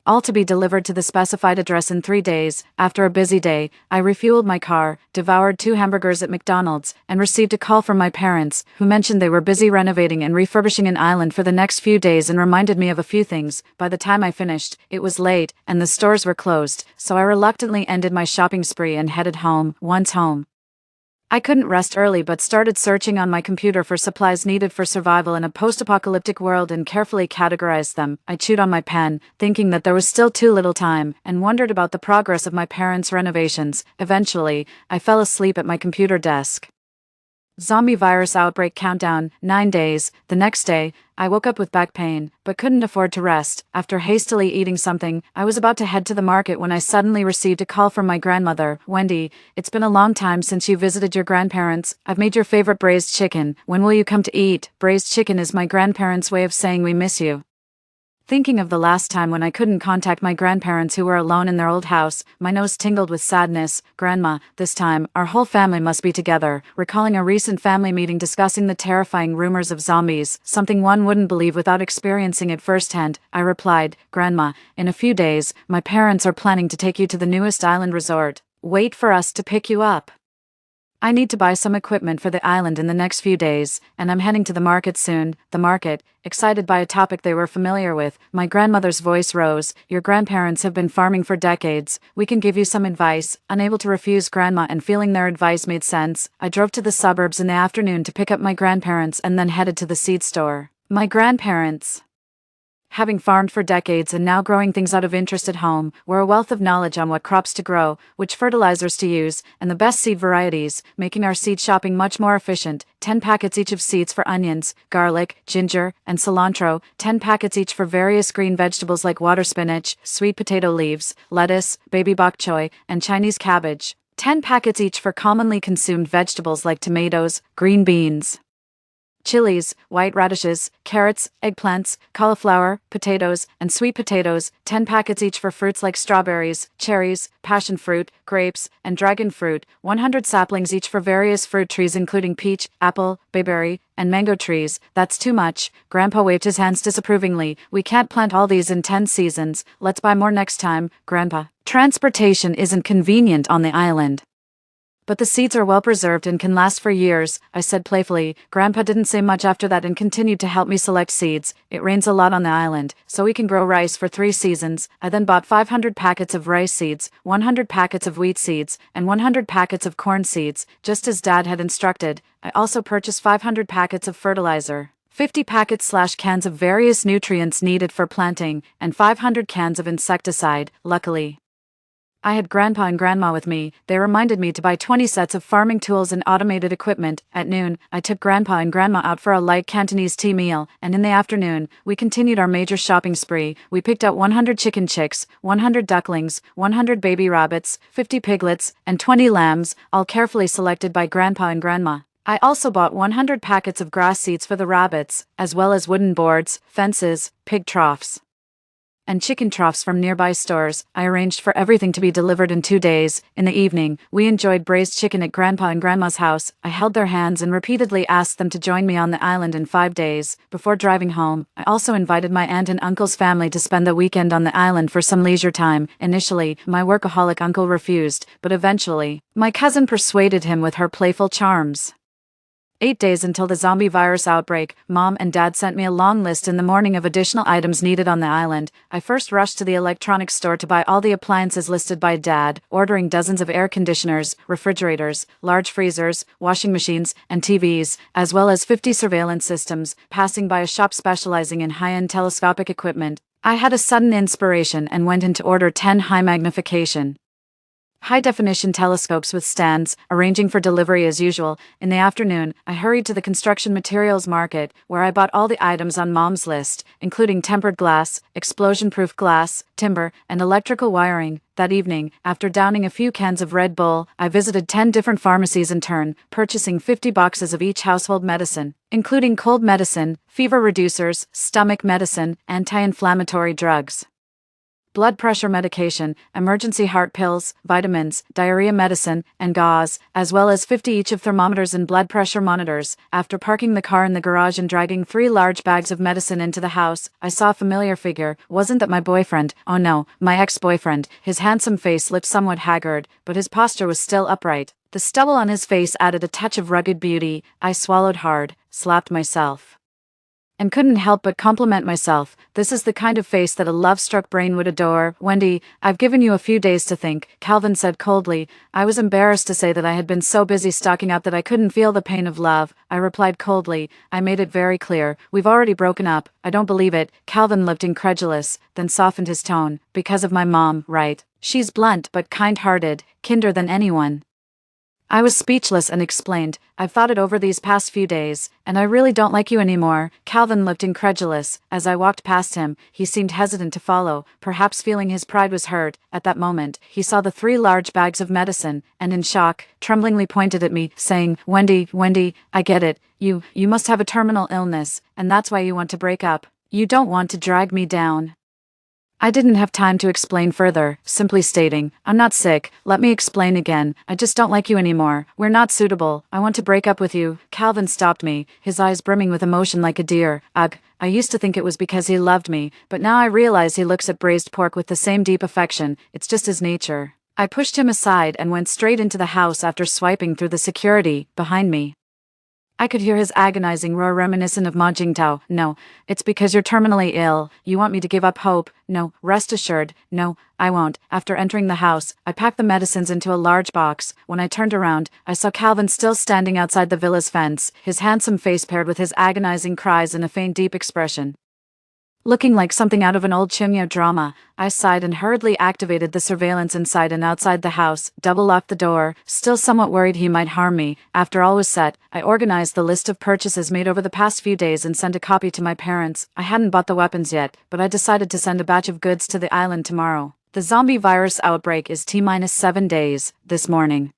all to be delivered to the specified address in 3 days. After a busy day, I refueled my car, devoured 2 hamburgers at McDonald's, and received a call from my parents, who mentioned they were busy renovating and refurbishing an island for the next few days and reminded me of a few things. By the time I finished, it was late, and the stores were closed, so I reluctantly ended my shopping spree and headed home. Once home, I couldn't rest early but started searching on my computer for supplies needed for survival in a post-apocalyptic world and carefully categorized them. I chewed on my pen, thinking that there was still too little time, and wondered about the progress of my parents' renovations. Eventually, I fell asleep at my computer desk. Zombie virus outbreak countdown, 9 days. The next day, I woke up with back pain, but couldn't afford to rest. After hastily eating something, I was about to head to the market when I suddenly received a call from my grandmother. Wendy, it's been a long time since you visited your grandparents. I've made your favorite braised chicken. When will you come to eat? Braised chicken is my grandparents' way of saying we miss you. Thinking of the last time when I couldn't contact my grandparents who were alone in their old house, my nose tingled with sadness. Grandma, this time, our whole family must be together. Recalling a recent family meeting discussing the terrifying rumors of zombies, something one wouldn't believe without experiencing it firsthand, I replied, Grandma, in a few days, my parents are planning to take you to the newest island resort. Wait for us to pick you up. I need to buy some equipment for the island in the next few days, and I'm heading to the market soon. The market, excited by a topic they were familiar with, my grandmother's voice rose. Your grandparents have been farming for decades. We can give you some advice. Unable to refuse Grandma and feeling their advice made sense, I drove to the suburbs in the afternoon to pick up my grandparents and then headed to the seed store. My grandparents, having farmed for decades and now growing things out of interest at home, were a wealth of knowledge on what crops to grow, which fertilizers to use, and the best seed varieties, making our seed shopping much more efficient. 10 packets each of seeds for onions, garlic, ginger, and cilantro, 10 packets each for various green vegetables like water spinach, sweet potato leaves, lettuce, baby bok choy, and Chinese cabbage, 10 packets each for commonly consumed vegetables like tomatoes, green beans, chilies, white radishes, carrots, eggplants, cauliflower, potatoes, and sweet potatoes, 10 packets each for fruits like strawberries, cherries, passion fruit, grapes, and dragon fruit, 100 saplings each for various fruit trees including peach, apple, bayberry, and mango trees. That's too much. Grandpa waved his hands disapprovingly. We can't plant all these in 10 seasons. Let's buy more next time, Grandpa. Transportation isn't convenient on the island. But the seeds are well preserved and can last for years, I said playfully. Grandpa didn't say much after that and continued to help me select seeds. It rains a lot on the island, so we can grow rice for 3 seasons. I then bought 500 packets of rice seeds, 100 packets of wheat seeds, and 100 packets of corn seeds, just as Dad had instructed. I also purchased 500 packets of fertilizer, 50 packets/cans of various nutrients needed for planting, and 500 cans of insecticide. Luckily, I had Grandpa and Grandma with me. They reminded me to buy 20 sets of farming tools and automated equipment. At noon, I took Grandpa and Grandma out for a light Cantonese tea meal, and in the afternoon, we continued our major shopping spree. We picked out 100 chicken chicks, 100 ducklings, 100 baby rabbits, 50 piglets, and 20 lambs, all carefully selected by Grandpa and Grandma. I also bought 100 packets of grass seeds for the rabbits, as well as wooden boards, fences, pig troughs, and chicken troughs from nearby stores. I arranged for everything to be delivered in 2 days. In the evening, we enjoyed braised chicken at Grandpa and Grandma's house. I held their hands and repeatedly asked them to join me on the island in 5 days. Before driving home, I also invited my aunt and uncle's family to spend the weekend on the island for some leisure time. Initially, my workaholic uncle refused, but eventually, my cousin persuaded him with her playful charms. 8 days until the zombie virus outbreak, Mom and Dad sent me a long list in the morning of additional items needed on the island. I first rushed to the electronics store to buy all the appliances listed by Dad, ordering dozens of air conditioners, refrigerators, large freezers, washing machines, and TVs, as well as 50 surveillance systems. Passing by a shop specializing in high-end telescopic equipment, I had a sudden inspiration and went in to order 10 high-magnification, high-definition telescopes with stands, arranging for delivery as usual. In the afternoon, I hurried to the construction materials market, where I bought all the items on Mom's list, including tempered glass, explosion-proof glass, timber, and electrical wiring. That evening, after downing a few cans of Red Bull, I visited 10 different pharmacies in turn, purchasing 50 boxes of each household medicine, including cold medicine, fever reducers, stomach medicine, anti-inflammatory drugs, blood pressure medication, emergency heart pills, vitamins, diarrhea medicine, and gauze, as well as 50 each of thermometers and blood pressure monitors. After parking the car in the garage and dragging 3 large bags of medicine into the house, I saw a familiar figure. Wasn't that my boyfriend? Oh no, my ex-boyfriend. His handsome face looked somewhat haggard, but his posture was still upright. The stubble on his face added a touch of rugged beauty. I swallowed hard, slapped myself, and couldn't help but compliment myself. This is the kind of face that a love-struck brain would adore. Wendy, I've given you a few days to think, Calvin said coldly. I was embarrassed to say that I had been so busy stocking up that I couldn't feel the pain of love. I replied coldly. I made it very clear. We've already broken up. I don't believe it. Calvin looked incredulous, then softened his tone. Because of my mom, right? She's blunt but kind-hearted, kinder than anyone. I was speechless and explained, "I've thought it over these past few days, and I really don't like you anymore." Calvin looked incredulous. As I walked past him, he seemed hesitant to follow, perhaps feeling his pride was hurt. At that moment, he saw the 3 large bags of medicine, and in shock, tremblingly pointed at me, saying, Wendy, I get it. You must have a terminal illness, and that's why you want to break up. You don't want to drag me down." I didn't have time to explain further, simply stating, "I'm not sick, let me explain again, I just don't like you anymore, we're not suitable, I want to break up with you." Calvin stopped me, his eyes brimming with emotion like a deer. Ugh, I used to think it was because he loved me, but now I realize he looks at braised pork with the same deep affection, it's just his nature. I pushed him aside and went straight into the house after swiping through the security behind me. I could hear his agonizing roar reminiscent of Ma Jingtao. "No, it's because you're terminally ill. You want me to give up hope? No, rest assured. No, I won't." After entering the house, I packed the medicines into a large box. When I turned around, I saw Calvin still standing outside the villa's fence, his handsome face paired with his agonizing cries and a faint deep expression. Looking like something out of an old Chimyo drama, I sighed and hurriedly activated the surveillance inside and outside the house, double-locked the door, still somewhat worried he might harm me. After all was set, I organized the list of purchases made over the past few days and sent a copy to my parents. I hadn't bought the weapons yet, but I decided to send a batch of goods to the island tomorrow. The zombie virus outbreak is T-7 days, this morning.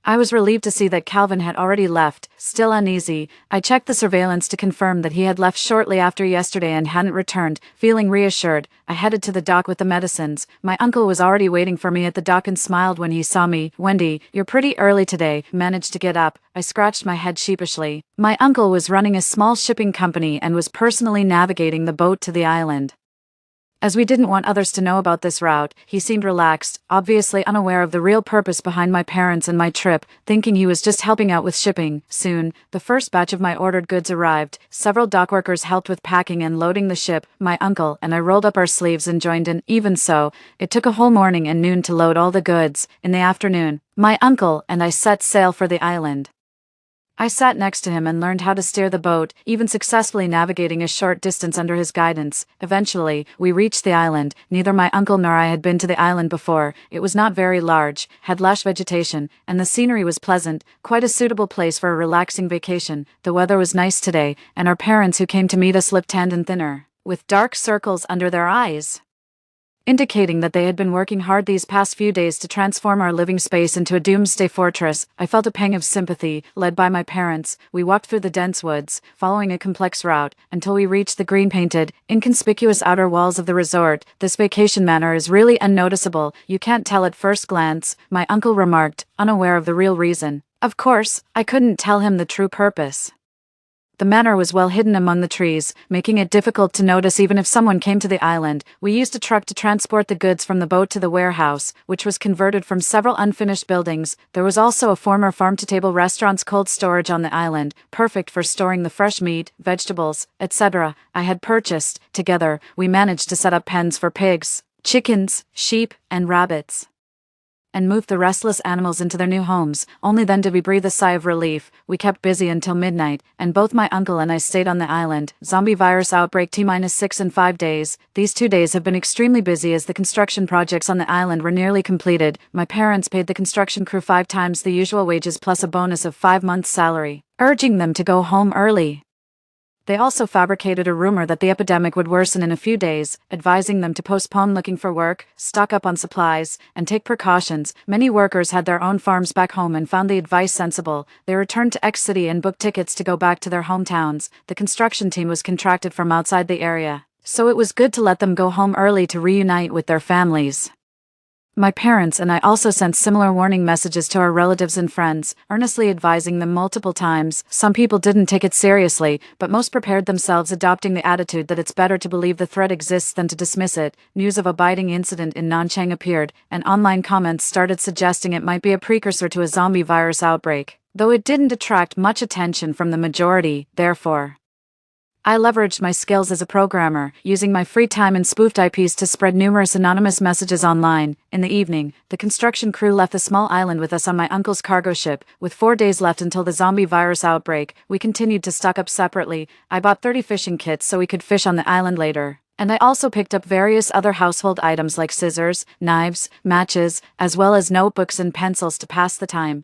I was relieved to see that Calvin had already left. Still uneasy, I checked the surveillance to confirm that he had left shortly after yesterday and hadn't returned. Feeling reassured, I headed to the dock with the medicines. My uncle was already waiting for me at the dock and smiled when he saw me. "Wendy, you're pretty early today." Managed to get up. I scratched my head sheepishly. My uncle was running a small shipping company and was personally navigating the boat to the island. As we didn't want others to know about this route, he seemed relaxed, obviously unaware of the real purpose behind my parents and my trip, thinking he was just helping out with shipping. Soon, the first batch of my ordered goods arrived. Several dockworkers helped with packing and loading the ship. My uncle and I rolled up our sleeves and joined in. Even so, it took a whole morning and noon to load all the goods. In the afternoon, my uncle and I set sail for the island. I sat next to him and learned how to steer the boat, even successfully navigating a short distance under his guidance. Eventually, we reached the island. Neither my uncle nor I had been to the island before. It was not very large, had lush vegetation, and the scenery was pleasant, quite a suitable place for a relaxing vacation. The weather was nice today, and our parents who came to meet us looked tanned and thinner, with dark circles under their eyes, indicating that they had been working hard these past few days to transform our living space into a doomsday fortress. I felt a pang of sympathy. Led by my parents, we walked through the dense woods, following a complex route, until we reached the green-painted, inconspicuous outer walls of the resort. "This vacation manor is really unnoticeable. You can't tell at first glance," my uncle remarked, unaware of the real reason. Of course, I couldn't tell him the true purpose. The manor was well hidden among the trees, making it difficult to notice even if someone came to the island. We used a truck to transport the goods from the boat to the warehouse, which was converted from several unfinished buildings. There was also a former farm-to-table restaurant's cold storage on the island, perfect for storing the fresh meat, vegetables, etc. I had purchased. Together, we managed to set up pens for pigs, chickens, sheep, and rabbits, and moved the restless animals into their new homes. Only then did we breathe a sigh of relief. We kept busy until midnight, and both my uncle and I stayed on the island. Zombie virus outbreak T-6 and 5 days. These 2 days have been extremely busy as the construction projects on the island were nearly completed. My parents paid the construction crew 5 times the usual wages plus a bonus of 5 months' salary, urging them to go home early. They also fabricated a rumor that the epidemic would worsen in a few days, advising them to postpone looking for work, stock up on supplies, and take precautions. Many workers had their own farms back home and found the advice sensible. They returned to X City and booked tickets to go back to their hometowns. The construction team was contracted from outside the area, so it was good to let them go home early to reunite with their families. My parents and I also sent similar warning messages to our relatives and friends, earnestly advising them multiple times. Some people didn't take it seriously, but most prepared themselves, adopting the attitude that it's better to believe the threat exists than to dismiss it. News of a biting incident in Nanchang appeared, and online comments started suggesting it might be a precursor to a zombie virus outbreak, though it didn't attract much attention from the majority. Therefore, I leveraged my skills as a programmer, using my free time and spoofed IPs to spread numerous anonymous messages online. In the evening, the construction crew left the small island with us on my uncle's cargo ship. With 4 days left until the zombie virus outbreak, we continued to stock up separately. I bought 30 fishing kits so we could fish on the island later, and I also picked up various other household items like scissors, knives, matches, as well as notebooks and pencils to pass the time.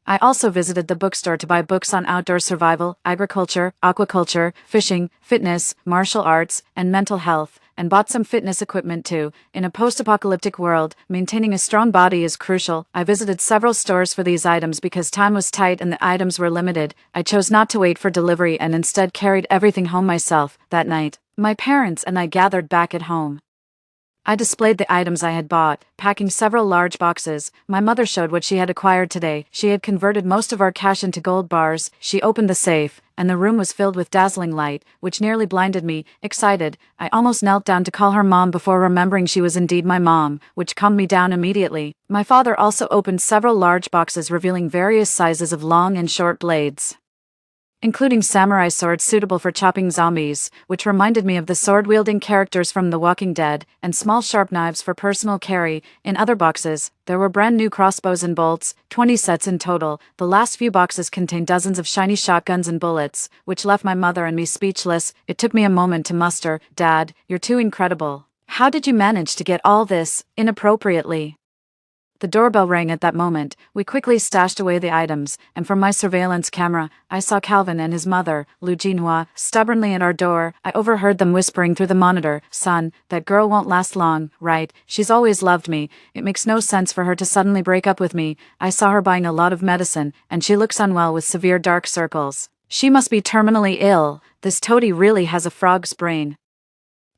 I also visited the bookstore to buy books on outdoor survival, agriculture, aquaculture, fishing, fitness, martial arts, and mental health, and bought some fitness equipment too. In a post-apocalyptic world, maintaining a strong body is crucial. I visited several stores for these items because time was tight and the items were limited. I chose not to wait for delivery and instead carried everything home myself. That night, my parents and I gathered back at home. I displayed the items I had bought, packing several large boxes. My mother showed what she had acquired today. She had converted most of our cash into gold bars. She opened the safe, and the room was filled with dazzling light, which nearly blinded me. Excited, I almost knelt down to call her mom before remembering she was indeed my mom, which calmed me down immediately. My father also opened several large boxes revealing various sizes of long and short blades, including samurai swords suitable for chopping zombies, which reminded me of the sword-wielding characters from The Walking Dead, and small sharp knives for personal carry. In other boxes, there were brand new crossbows and bolts, 20 sets in total. The last few boxes contained dozens of shiny shotguns and bullets, which left my mother and me speechless. It took me a moment to muster, "Dad, you're too incredible. How did you manage to get all this, inappropriately?" The doorbell rang at that moment. We quickly stashed away the items, and from my surveillance camera, I saw Calvin and his mother, Lu Jinhua, stubbornly at our door. I overheard them whispering through the monitor, "Son, that girl won't last long, right? She's always loved me. It makes no sense for her to suddenly break up with me. I saw her buying a lot of medicine, and she looks unwell with severe dark circles. She must be terminally ill. This toady really has a frog's brain.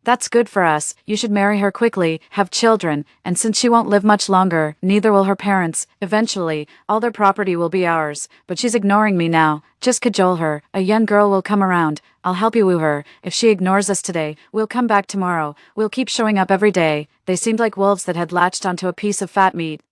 That's good for us. You should marry her quickly, have children, and since she won't live much longer, neither will her parents. Eventually, all their property will be ours. But she's ignoring me now. Just cajole her. A young girl will come around. I'll help you woo her. If she ignores us today, we'll come back tomorrow. We'll keep showing up every day." They seemed like wolves that had latched onto a piece of fat meat,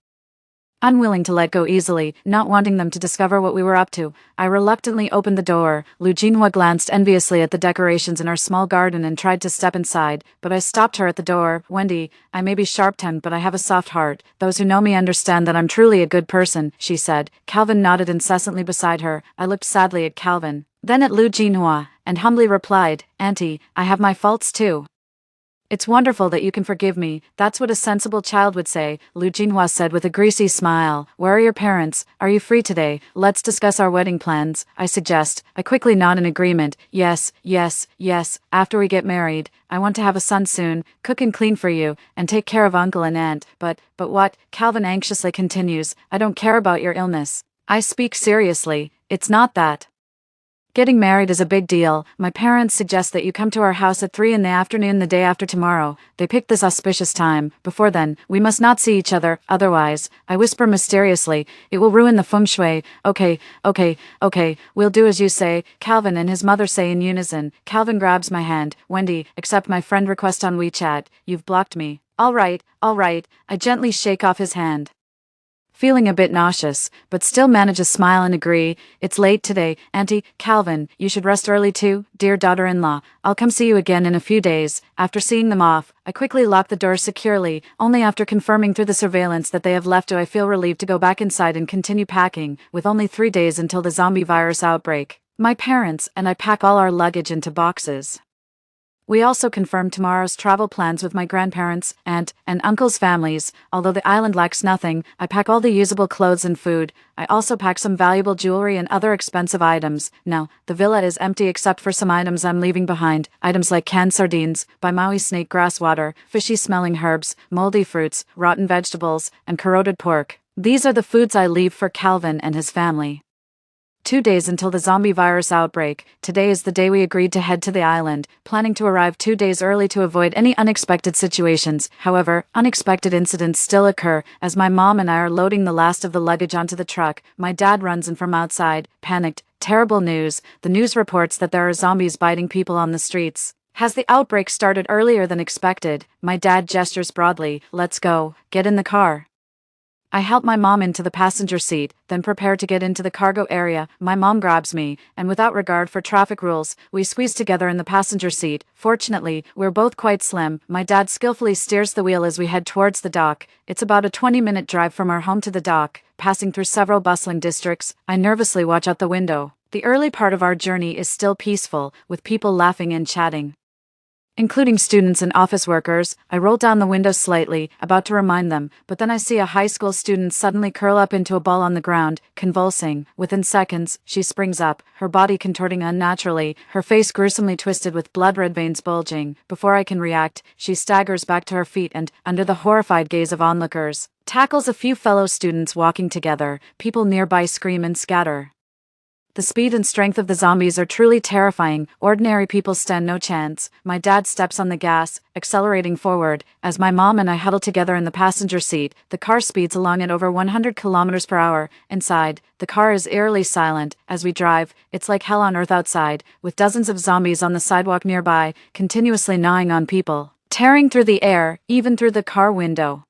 unwilling to let go easily, not wanting them to discover what we were up to. I reluctantly opened the door. Lu Jinhua glanced enviously at the decorations in our small garden and tried to step inside, but I stopped her at the door. "Wendy, I may be sharp-tongued, but I have a soft heart. Those who know me understand that I'm truly a good person," she said. Calvin nodded incessantly beside her. I looked sadly at Calvin, then at Lu Jinhua, and humbly replied, "Auntie, I have my faults too." "It's wonderful that you can forgive me. That's what a sensible child would say," Lu Jinhua said with a greasy smile. "Where are your parents? Are you free today? Let's discuss our wedding plans," I suggest. I quickly nod in agreement. Yes, after we get married. I want to have a son soon, cook and clean for you, and take care of uncle and aunt. But what?" Calvin anxiously continues. "I don't care about your illness. I speak seriously. It's not that. Getting married is a big deal. My parents suggest that you come to our house at 3 in the afternoon the day after tomorrow. They picked this auspicious time. Before then, we must not see each other, otherwise," I whisper mysteriously, "it will ruin the feng shui." Okay, we'll do as you say," Calvin and his mother say in unison. Calvin grabs my hand. "Wendy, accept my friend request on WeChat. You've blocked me." All right. I gently shake off his hand, feeling a bit nauseous, but still manage a smile and agree. "It's late today, Auntie. Calvin, you should rest early too, dear daughter-in-law. I'll come see you again in a few days." After seeing them off, I quickly lock the door securely. Only after confirming through the surveillance that they have left do I feel relieved to go back inside and continue packing. With only 3 days until the zombie virus outbreak, my parents and I pack all our luggage into boxes. We also confirmed tomorrow's travel plans with my grandparents, aunt, and uncle's families. Although the island lacks nothing, I pack all the usable clothes and food. I also pack some valuable jewelry and other expensive items. No, the villa is empty except for some items I'm leaving behind. Items like canned sardines, by Maui snake grass water, fishy-smelling herbs, moldy fruits, rotten vegetables, and corroded pork. These are the foods I leave for Calvin and his family. 2 days until the zombie virus outbreak. Today is the day we agreed to head to the island, planning to arrive 2 days early to avoid any unexpected situations. However, unexpected incidents still occur. As my mom and I are loading the last of the luggage onto the truck, my dad runs in from outside, panicked. "Terrible news. The news reports that there are zombies biting people on the streets. Has the outbreak started earlier than expected?" My dad gestures broadly. "Let's go. Get in the car." I help my mom into the passenger seat, then prepare to get into the cargo area. My mom grabs me, and without regard for traffic rules, we squeeze together in the passenger seat. Fortunately, we're both quite slim. My dad skillfully steers the wheel as we head towards the dock. It's about a 20-minute drive from our home to the dock, passing through several bustling districts. I nervously watch out the window. The early part of our journey is still peaceful, with people laughing and chatting. including students and office workers. I rolled down the window slightly, about to remind them, but then I see a high school student suddenly curl up into a ball on the ground, convulsing. Within seconds, she springs up, her body contorting unnaturally, her face gruesomely twisted with blood-red veins bulging. Before I can react, she staggers back to her feet and, under the horrified gaze of onlookers, tackles a few fellow students walking together. People nearby scream and scatter. The speed and strength of the zombies are truly terrifying. Ordinary people stand no chance. My dad steps on the gas, accelerating forward. As my mom and I huddle together in the passenger seat, the car speeds along at over 100 kilometers per hour. Inside, the car is eerily silent. As we drive, it's like hell on earth outside, with dozens of zombies on the sidewalk nearby, continuously gnawing on people, tearing through the air, even through the car window.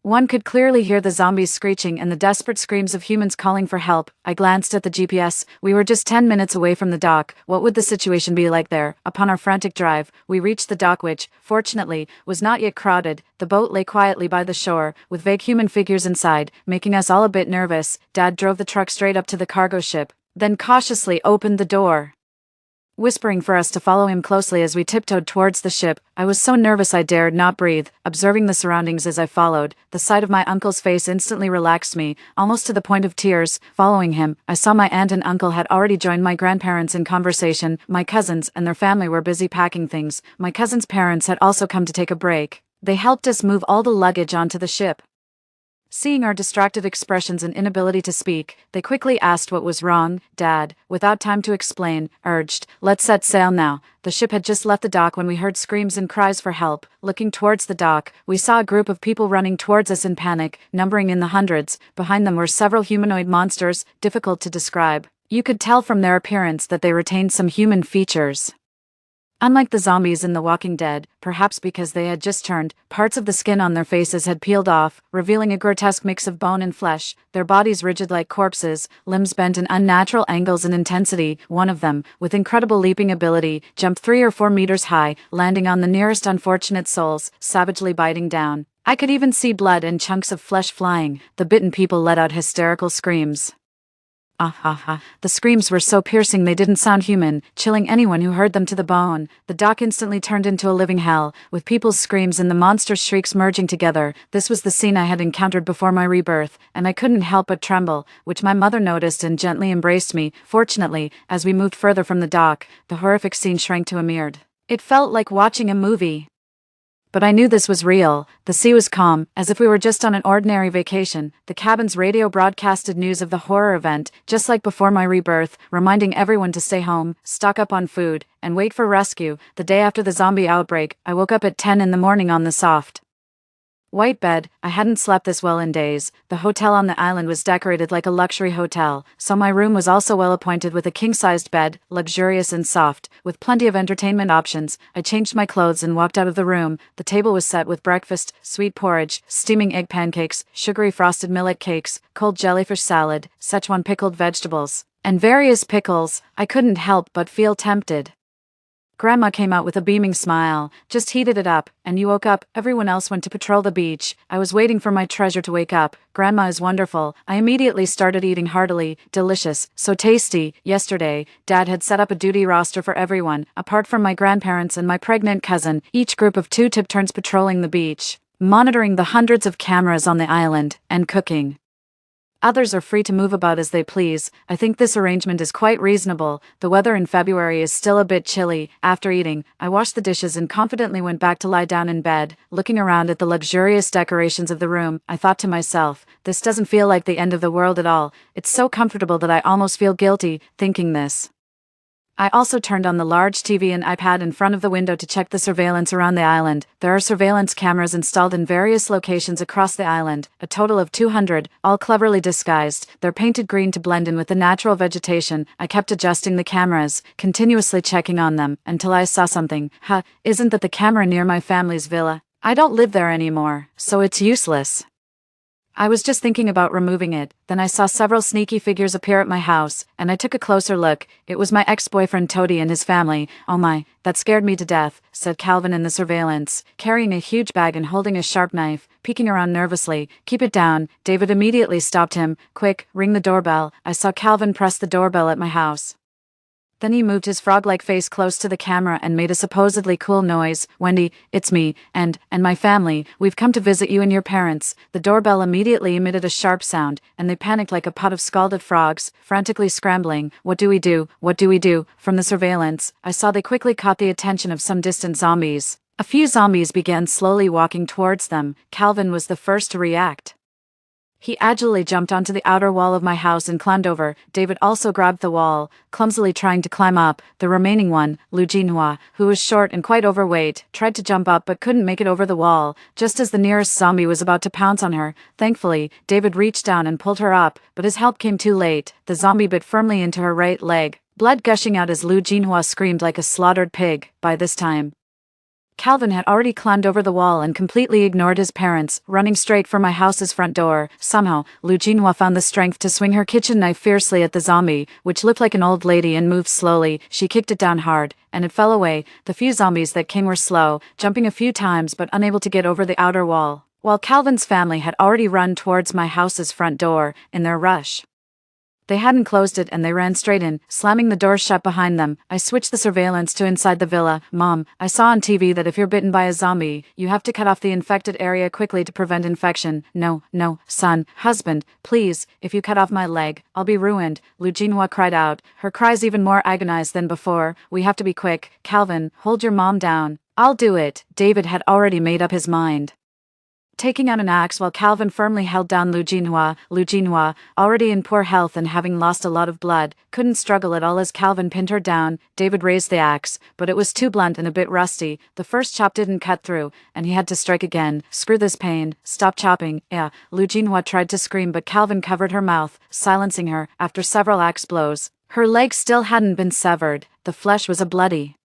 One could clearly hear the zombies screeching and the desperate screams of humans calling for help. I glanced at the GPS. We were just 10 minutes away from the dock. What would the situation be like there? Upon our frantic drive, we reached the dock which, fortunately, was not yet crowded. The boat lay quietly by the shore, with vague human figures inside, making us all a bit nervous. Dad drove the truck straight up to the cargo ship, then cautiously opened the door, whispering for us to follow him closely as we tiptoed towards the ship. I was so nervous I dared not breathe, observing the surroundings as I followed. The sight of my uncle's face instantly relaxed me, almost to the point of tears. Following him, I saw my aunt and uncle had already joined my grandparents in conversation. My cousins and their family were busy packing things. My cousin's parents had also come to take a break. They helped us move all the luggage onto the ship. Seeing our distracted expressions and inability to speak, they quickly asked what was wrong. Dad, without time to explain, urged, "Let's set sail now." The ship had just left the dock when we heard screams and cries for help. Looking towards the dock, we saw a group of people running towards us in panic, numbering in the hundreds. Behind them were several humanoid monsters, difficult to describe. You could tell from their appearance that they retained some human features. Unlike the zombies in The Walking Dead, perhaps because they had just turned, parts of the skin on their faces had peeled off, revealing a grotesque mix of bone and flesh, their bodies rigid like corpses, limbs bent in unnatural angles and intensity. One of them, with incredible leaping ability, jumped 3 or 4 meters high, landing on the nearest unfortunate souls, savagely biting down. I could even see blood and chunks of flesh flying. The bitten people let out hysterical screams. The screams were so piercing they didn't sound human, chilling anyone who heard them to the bone. The dock instantly turned into a living hell, with people's screams and the monster's shrieks merging together. This was the scene I had encountered before my rebirth, and I couldn't help but tremble, which my mother noticed and gently embraced me. Fortunately, as we moved further from the dock, the horrific scene shrank to a mirror. It felt like watching a movie. But I knew this was real. The sea was calm, as if we were just on an ordinary vacation. The cabin's radio broadcasted news of the horror event, just like before my rebirth, reminding everyone to stay home, stock up on food, and wait for rescue. The day after the zombie outbreak, I woke up at 10 in the morning on the soft white bed. I hadn't slept this well in days. The hotel on the island was decorated like a luxury hotel, so my room was also well appointed with a king-sized bed, luxurious and soft, with plenty of entertainment options. I changed my clothes and walked out of the room. The table was set with breakfast, sweet porridge, steaming egg pancakes, sugary frosted millet cakes, cold jellyfish salad, Szechuan pickled vegetables, and various pickles. I couldn't help but feel tempted. Grandma came out with a beaming smile. "Just heated it up, and you woke up." Everyone else went to patrol the beach. I was waiting for my treasure to wake up. Grandma is wonderful. I immediately started eating heartily. Delicious. So tasty. Yesterday, Dad had set up a duty roster for everyone, apart from my grandparents and my pregnant cousin. Each group of 2 took turns patrolling the beach, monitoring the hundreds of cameras on the island, and cooking. Others are free to move about as they please. I think this arrangement is quite reasonable. The weather in February is still a bit chilly. After eating, I washed the dishes and confidently went back to lie down in bed. Looking around at the luxurious decorations of the room, I thought to myself, this doesn't feel like the end of the world at all. It's so comfortable that I almost feel guilty thinking this. I also turned on the large TV and iPad in front of the window to check the surveillance around the island. There are surveillance cameras installed in various locations across the island, a total of 200, all cleverly disguised. They're painted green to blend in with the natural vegetation. I kept adjusting the cameras, continuously checking on them, until I saw something. Isn't that the camera near my family's villa? I don't live there anymore, so it's useless. I was just thinking about removing it, then I saw several sneaky figures appear at my house, and I took a closer look. It was my ex-boyfriend Toady and his family. "Oh my, that scared me to death," said Calvin in the surveillance, carrying a huge bag and holding a sharp knife, peeking around nervously. "Keep it down." David immediately stopped him. "Quick, ring the doorbell." I saw Calvin press the doorbell at my house. Then he moved his frog-like face close to the camera and made a supposedly cool noise. "Wendy, it's me, and my family. We've come to visit you and your parents." The doorbell immediately emitted a sharp sound, and they panicked like a pot of scalded frogs, frantically scrambling. "What do we do? What do we do?" From the surveillance, I saw they quickly caught the attention of some distant zombies. A few zombies began slowly walking towards them. Calvin was the first to react. He agilely jumped onto the outer wall of my house and climbed over. David also grabbed the wall, clumsily trying to climb up. The remaining one, Lu Jinhua, who was short and quite overweight, tried to jump up but couldn't make it over the wall. Just as the nearest zombie was about to pounce on her, thankfully, David reached down and pulled her up, but his help came too late. The zombie bit firmly into her right leg, blood gushing out as Lu Jinhua screamed like a slaughtered pig. By this time, Calvin had already climbed over the wall and completely ignored his parents, running straight for my house's front door. Somehow, Lu Jinhua found the strength to swing her kitchen knife fiercely at the zombie, which looked like an old lady and moved slowly. She kicked it down hard, and it fell away. The few zombies that came were slow, jumping a few times but unable to get over the outer wall, while Calvin's family had already run towards my house's front door. In their rush, they hadn't closed it and they ran straight in, slamming the door shut behind them. I switched the surveillance to inside the villa. "Mom, I saw on TV that if you're bitten by a zombie, you have to cut off the infected area quickly to prevent infection." "No, son, husband, please, if you cut off my leg, I'll be ruined," Lu Jinhua cried out, her cries even more agonized than before. "We have to be quick. Calvin, hold your mom down." "I'll do it." David had already made up his mind, taking out an axe while Calvin firmly held down Lu Jinhua. Lu Jinhua, already in poor health and having lost a lot of blood, couldn't struggle at all as Calvin pinned her down. David raised the axe, but it was too blunt and a bit rusty. The first chop didn't cut through, and he had to strike again. "Screw this pain. Stop chopping." "Yeah." Lu Jinhua tried to scream, but Calvin covered her mouth, silencing her. After several axe blows, her leg still hadn't been severed. The flesh was a bloody,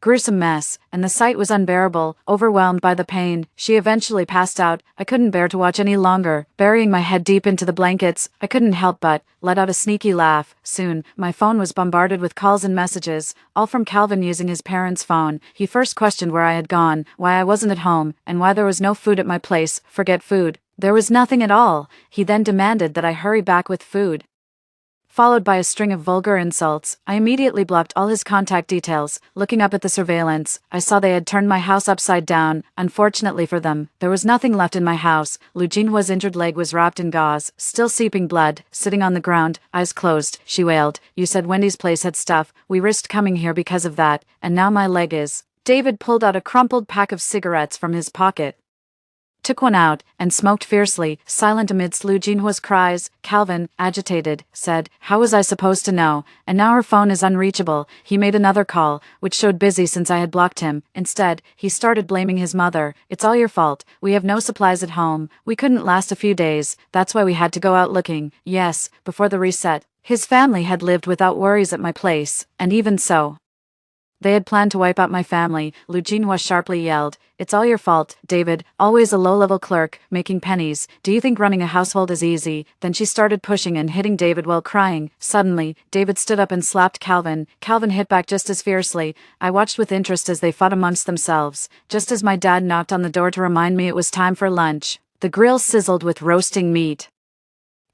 gruesome mess, and the sight was unbearable. Overwhelmed by the pain, she eventually passed out. I couldn't bear to watch any longer. Burying my head deep into the blankets, I couldn't help but let out a sneaky laugh. Soon, my phone was bombarded with calls and messages, all from Calvin using his parents' phone. He first questioned where I had gone, why I wasn't at home, and why there was no food at my place. Forget food. There was nothing at all. He then demanded that I hurry back with food, followed by a string of vulgar insults. I immediately blocked all his contact details. Looking up at the surveillance, I saw they had turned my house upside down. Unfortunately for them, there was nothing left in my house. Lu Jinhua's injured leg was wrapped in gauze, still seeping blood, sitting on the ground, eyes closed. She wailed. "You said Wendy's place had stuff. We risked coming here because of that, and now my leg is." David pulled out a crumpled pack of cigarettes from his pocket, took one out, and smoked fiercely, silent amidst Lu Jinhua's cries. Calvin, agitated, said, "How was I supposed to know? And now her phone is unreachable." He made another call, which showed busy since I had blocked him. Instead, he started blaming his mother. "It's all your fault. We have no supplies at home. We couldn't last a few days. That's why we had to go out looking." Yes, before the reset, his family had lived without worries at my place, and even so, they had planned to wipe out my family. Lu Jinhua sharply yelled, "It's all your fault, David, always a low-level clerk, making pennies. Do you think running a household is easy?" Then she started pushing and hitting David while crying. Suddenly, David stood up and slapped Calvin. Calvin hit back just as fiercely. I watched with interest as they fought amongst themselves. Just as my dad knocked on the door to remind me it was time for lunch, the grill sizzled with roasting meat.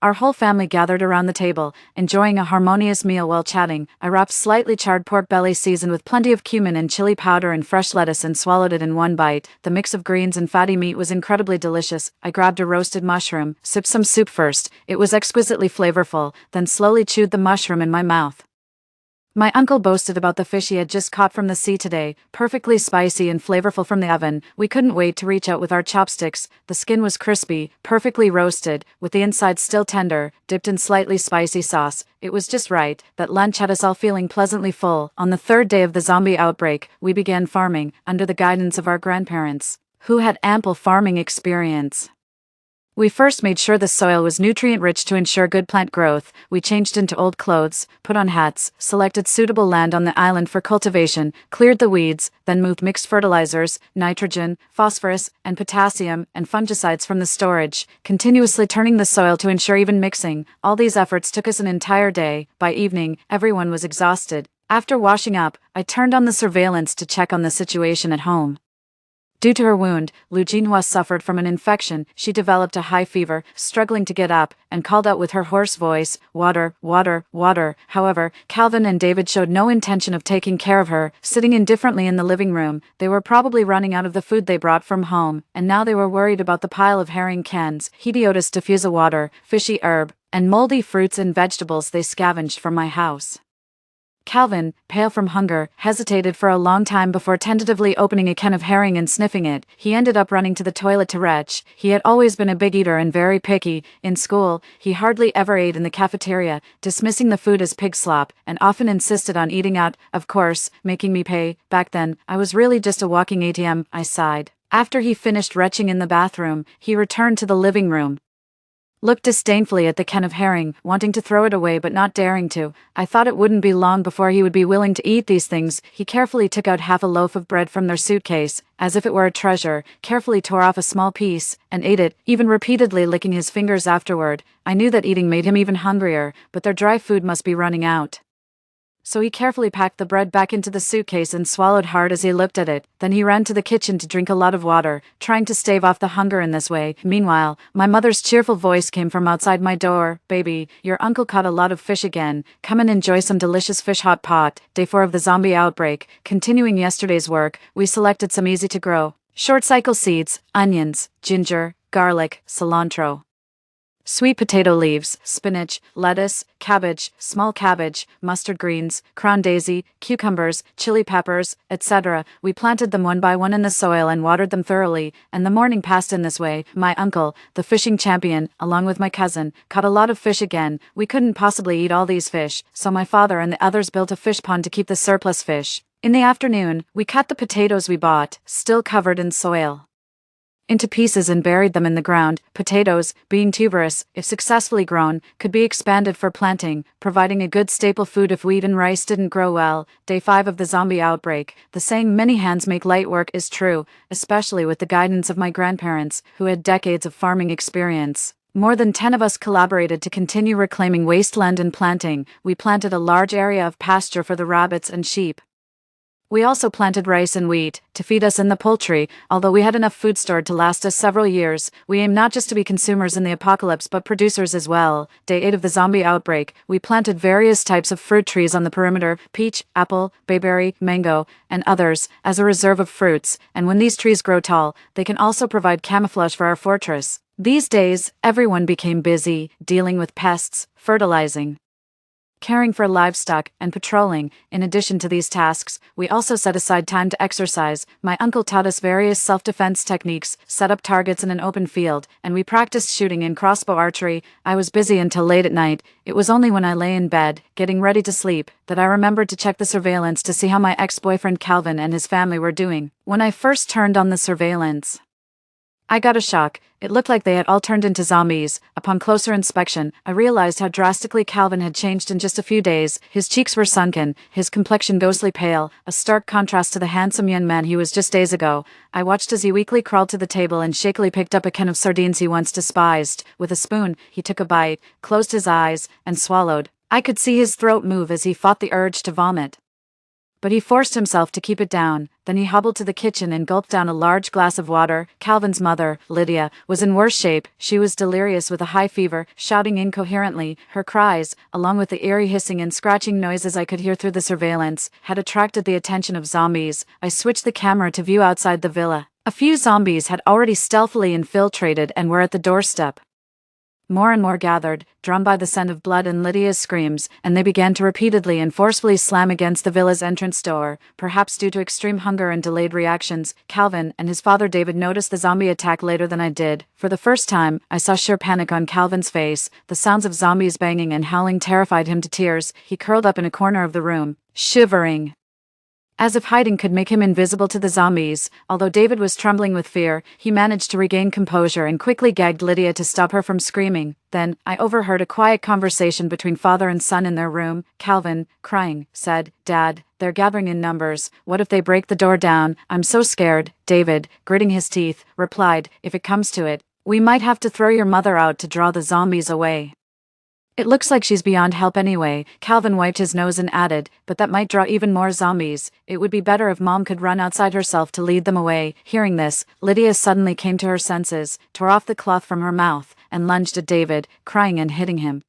Our whole family gathered around the table, enjoying a harmonious meal while chatting. I wrapped slightly charred pork belly seasoned with plenty of cumin and chili powder and fresh lettuce and swallowed it in one bite. The mix of greens and fatty meat was incredibly delicious. I grabbed a roasted mushroom, sipped some soup first. It was exquisitely flavorful, then slowly chewed the mushroom in my mouth. My uncle boasted about the fish he had just caught from the sea today, perfectly spicy and flavorful from the oven. We couldn't wait to reach out with our chopsticks. The skin was crispy, perfectly roasted, with the inside still tender, dipped in slightly spicy sauce. It was just right. That lunch had us all feeling pleasantly full. On the third day of the zombie outbreak, we began farming, under the guidance of our grandparents, who had ample farming experience. We first made sure the soil was nutrient-rich to ensure good plant growth. We changed into old clothes, put on hats, selected suitable land on the island for cultivation, cleared the weeds, then moved mixed fertilizers, nitrogen, phosphorus, and potassium, and fungicides from the storage, continuously turning the soil to ensure even mixing. All these efforts took us an entire day. By evening, everyone was exhausted. After washing up, I turned on the surveillance to check on the situation at home. Due to her wound, Lu Jinhua suffered from an infection. She developed a high fever, struggling to get up, and called out with her hoarse voice, "Water, water, water." However, Calvin and David showed no intention of taking care of her. Sitting indifferently in the living room, they were probably running out of the food they brought from home, and now they were worried about the pile of herring cans, Hediotis diffusa water, fishy herb, and moldy fruits and vegetables they scavenged from my house. Calvin, pale from hunger, hesitated for a long time before tentatively opening a can of herring and sniffing it. He ended up running to the toilet to retch. He had always been a big eater and very picky. In school, he hardly ever ate in the cafeteria, dismissing the food as pig slop, and often insisted on eating out, of course, making me pay. Back then, I was really just a walking ATM, I sighed. After he finished retching in the bathroom, he returned to the living room, looked disdainfully at the can of herring, wanting to throw it away but not daring to. I thought it wouldn't be long before he would be willing to eat these things. He carefully took out half a loaf of bread from their suitcase, as if it were a treasure, carefully tore off a small piece, and ate it, even repeatedly licking his fingers afterward. I knew that eating made him even hungrier, but their dry food must be running out. So he carefully packed the bread back into the suitcase and swallowed hard as he looked at it. Then he ran to the kitchen to drink a lot of water, trying to stave off the hunger in this way. Meanwhile, my mother's cheerful voice came from outside my door. "Baby, your uncle caught a lot of fish again. Come and enjoy some delicious fish hot pot." Day 4 of the zombie outbreak. Continuing yesterday's work, we selected some easy-to-grow, short-cycle seeds, onions, ginger, garlic, cilantro, sweet potato leaves, spinach, lettuce, cabbage, small cabbage, mustard greens, crown daisy, cucumbers, chili peppers, etc. We planted them one by one in the soil and watered them thoroughly, and the morning passed in this way. My uncle, the fishing champion, along with my cousin, caught a lot of fish again. We couldn't possibly eat all these fish, so my father and the others built a fish pond to keep the surplus fish. In the afternoon, we cut the potatoes we bought, still covered in soil, into pieces and buried them in the ground. Potatoes, being tuberous, if successfully grown, could be expanded for planting, providing a good staple food if wheat and rice didn't grow well. Day 5 of the zombie outbreak. The saying "many hands make light work" is true, especially with the guidance of my grandparents, who had decades of farming experience. More than 10 of us collaborated to continue reclaiming wasteland and planting. We planted a large area of pasture for the rabbits and sheep. We also planted rice and wheat to feed us and the poultry. Although we had enough food stored to last us several years, we aim not just to be consumers in the apocalypse but producers as well. Day 8 of the zombie outbreak. We planted various types of fruit trees on the perimeter: peach, apple, bayberry, mango, and others, as a reserve of fruits, and when these trees grow tall, they can also provide camouflage for our fortress. These days, everyone became busy, dealing with pests, fertilizing, caring for livestock, and patrolling. In addition to these tasks, we also set aside time to exercise. My uncle taught us various self-defense techniques, set up targets in an open field, and we practiced shooting and crossbow archery. I was busy until late at night. It was only when I lay in bed, getting ready to sleep, that I remembered to check the surveillance to see how my ex-boyfriend Calvin and his family were doing. When I first turned on the surveillance, I got a shock. It looked like they had all turned into zombies. Upon closer inspection, I realized how drastically Calvin had changed in just a few days. His cheeks were sunken, his complexion ghostly pale, a stark contrast to the handsome young man he was just days ago. I watched as he weakly crawled to the table and shakily picked up a can of sardines he once despised. With a spoon, he took a bite, closed his eyes, and swallowed. I could see his throat move as he fought the urge to vomit, but he forced himself to keep it down. Then he hobbled to the kitchen and gulped down a large glass of water. Calvin's mother, Lydia, was in worse shape. She was delirious with a high fever, shouting incoherently. Her cries, along with the eerie hissing and scratching noises I could hear through the surveillance, had attracted the attention of zombies. I switched the camera to view outside the villa. A few zombies had already stealthily infiltrated and were at the doorstep. More and more gathered, drawn by the scent of blood and Lydia's screams, and they began to repeatedly and forcefully slam against the villa's entrance door. Perhaps due to extreme hunger and delayed reactions, Calvin and his father David noticed the zombie attack later than I did. For the first time, I saw sheer panic on Calvin's face. The sounds of zombies banging and howling terrified him to tears. He curled up in a corner of the room, shivering, as if hiding could make him invisible to the zombies. Although David was trembling with fear, he managed to regain composure and quickly gagged Lydia to stop her from screaming. Then, I overheard a quiet conversation between father and son in their room. Calvin, crying, said, "Dad, they're gathering in numbers. What if they break the door down? I'm so scared." David, gritting his teeth, replied, "If it comes to it, we might have to throw your mother out to draw the zombies away." It looks like she's beyond help anyway. Calvin wiped his nose and added, but that might draw even more zombies. It would be better if Mom could run outside herself to lead them away. Hearing this, Lydia suddenly came to her senses, tore off the cloth from her mouth, and lunged at David, crying and hitting him.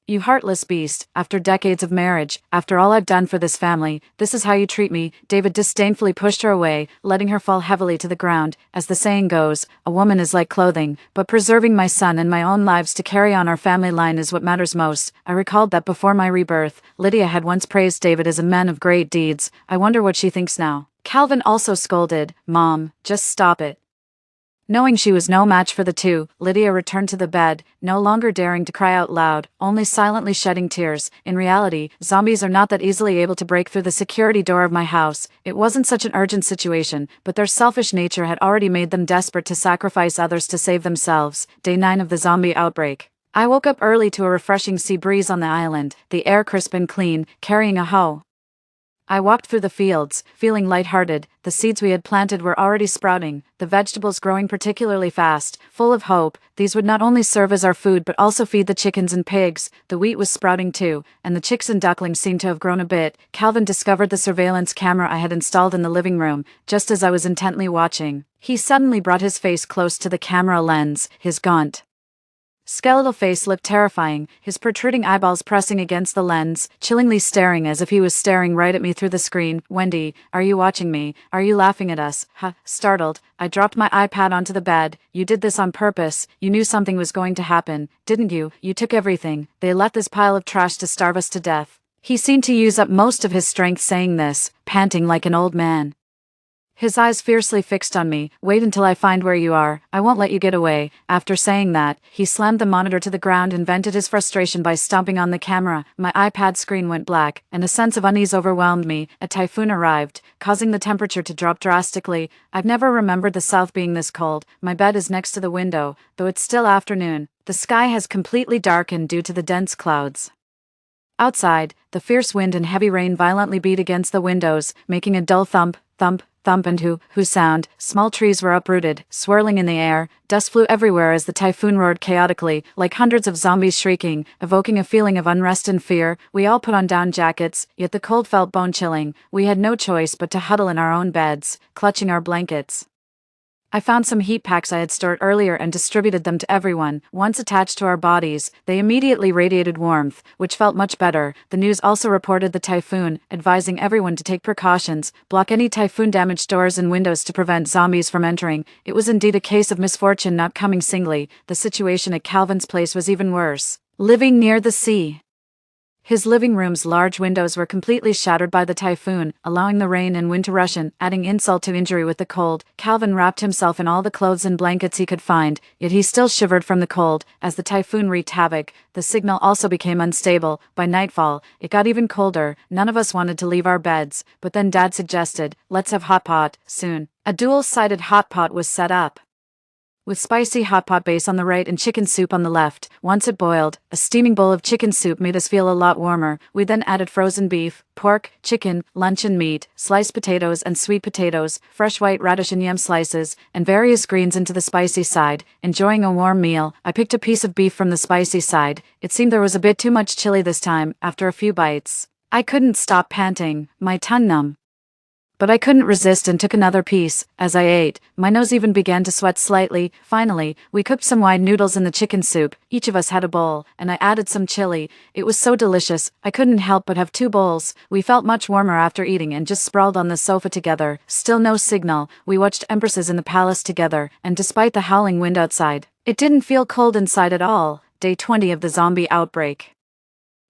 "You heartless beast, after decades of marriage, after all I've done for this family, this is how you treat me." David disdainfully pushed her away, letting her fall heavily to the ground. As the saying goes, a woman is like clothing, but preserving my son and my own lives to carry on our family line is what matters most. I recalled that before my rebirth, Lydia had once praised David as a man of great deeds. I wonder what she thinks now. Calvin also scolded, "Mom, just stop it." Knowing she was no match for the two, Lydia returned to the bed, no longer daring to cry out loud, only silently shedding tears. In reality, zombies are not that easily able to break through the security door of my house. It wasn't such an urgent situation, but their selfish nature had already made them desperate to sacrifice others to save themselves. Day 9 of the zombie outbreak. I woke up early to a refreshing sea breeze on the island, the air crisp and clean, carrying a hoe. I walked through the fields, feeling lighthearted. The seeds we had planted were already sprouting, the vegetables growing particularly fast, full of hope. These would not only serve as our food but also feed the chickens and pigs. The wheat was sprouting too, and the chicks and ducklings seemed to have grown a bit. Calvin discovered the surveillance camera I had installed in the living room, just as I was intently watching. He suddenly brought his face close to the camera lens, his gaunt, skeletal face looked terrifying, his protruding eyeballs pressing against the lens, chillingly staring as if he was staring right at me through the screen. "Wendy, are you watching me? Are you laughing at us?" Startled, I dropped my iPad onto the bed. "You did this on purpose. You knew something was going to happen, didn't you? You took everything. They left this pile of trash to starve us to death." He seemed to use up most of his strength saying this, panting like an old man. His eyes fiercely fixed on me. "Wait until I find where you are. I won't let you get away." After saying that, he slammed the monitor to the ground and vented his frustration by stomping on the camera. My iPad screen went black, and a sense of unease overwhelmed me. A typhoon arrived, causing the temperature to drop drastically. I've never remembered the South being this cold. My bed is next to the window, though it's still afternoon. The sky has completely darkened due to the dense clouds. Outside, the fierce wind and heavy rain violently beat against the windows, making a dull thump, thump, thump and hoo sound. Small trees were uprooted, swirling in the air. Dust flew everywhere as the typhoon roared chaotically, like hundreds of zombies shrieking, evoking a feeling of unrest and fear. We all put on down jackets, yet the cold felt bone-chilling. We had no choice but to huddle in our own beds, clutching our blankets. I found some heat packs I had stored earlier and distributed them to everyone. Once attached to our bodies, they immediately radiated warmth, which felt much better. The news also reported the typhoon, advising everyone to take precautions, block any typhoon-damaged doors and windows to prevent zombies from entering. It was indeed a case of misfortune not coming singly. The situation at Calvin's place was even worse. Living near the sea, his living room's large windows were completely shattered by the typhoon, allowing the rain and wind to rush in, adding insult to injury with the cold. Calvin wrapped himself in all the clothes and blankets he could find, yet he still shivered from the cold. As the typhoon wreaked havoc, the signal also became unstable. By nightfall, it got even colder. None of us wanted to leave our beds, but then Dad suggested, "Let's have hot pot, soon." A dual-sided hot pot was set up, with spicy hot pot base on the right and chicken soup on the left. Once it boiled, a steaming bowl of chicken soup made us feel a lot warmer. We then added frozen beef, pork, chicken, luncheon meat, sliced potatoes and sweet potatoes, fresh white radish and yam slices, and various greens into the spicy side. Enjoying a warm meal, I picked a piece of beef from the spicy side. It seemed there was a bit too much chili this time. After a few bites, I couldn't stop panting, my tongue numb. But I couldn't resist and took another piece. As I ate, my nose even began to sweat slightly. Finally, we cooked some wide noodles in the chicken soup. Each of us had a bowl, and I added some chili. It was so delicious, I couldn't help but have 2 bowls. We felt much warmer after eating and just sprawled on the sofa together. Still no signal. We watched Empresses in the Palace together, and despite the howling wind outside, it didn't feel cold inside at all. Day 20 of the zombie outbreak.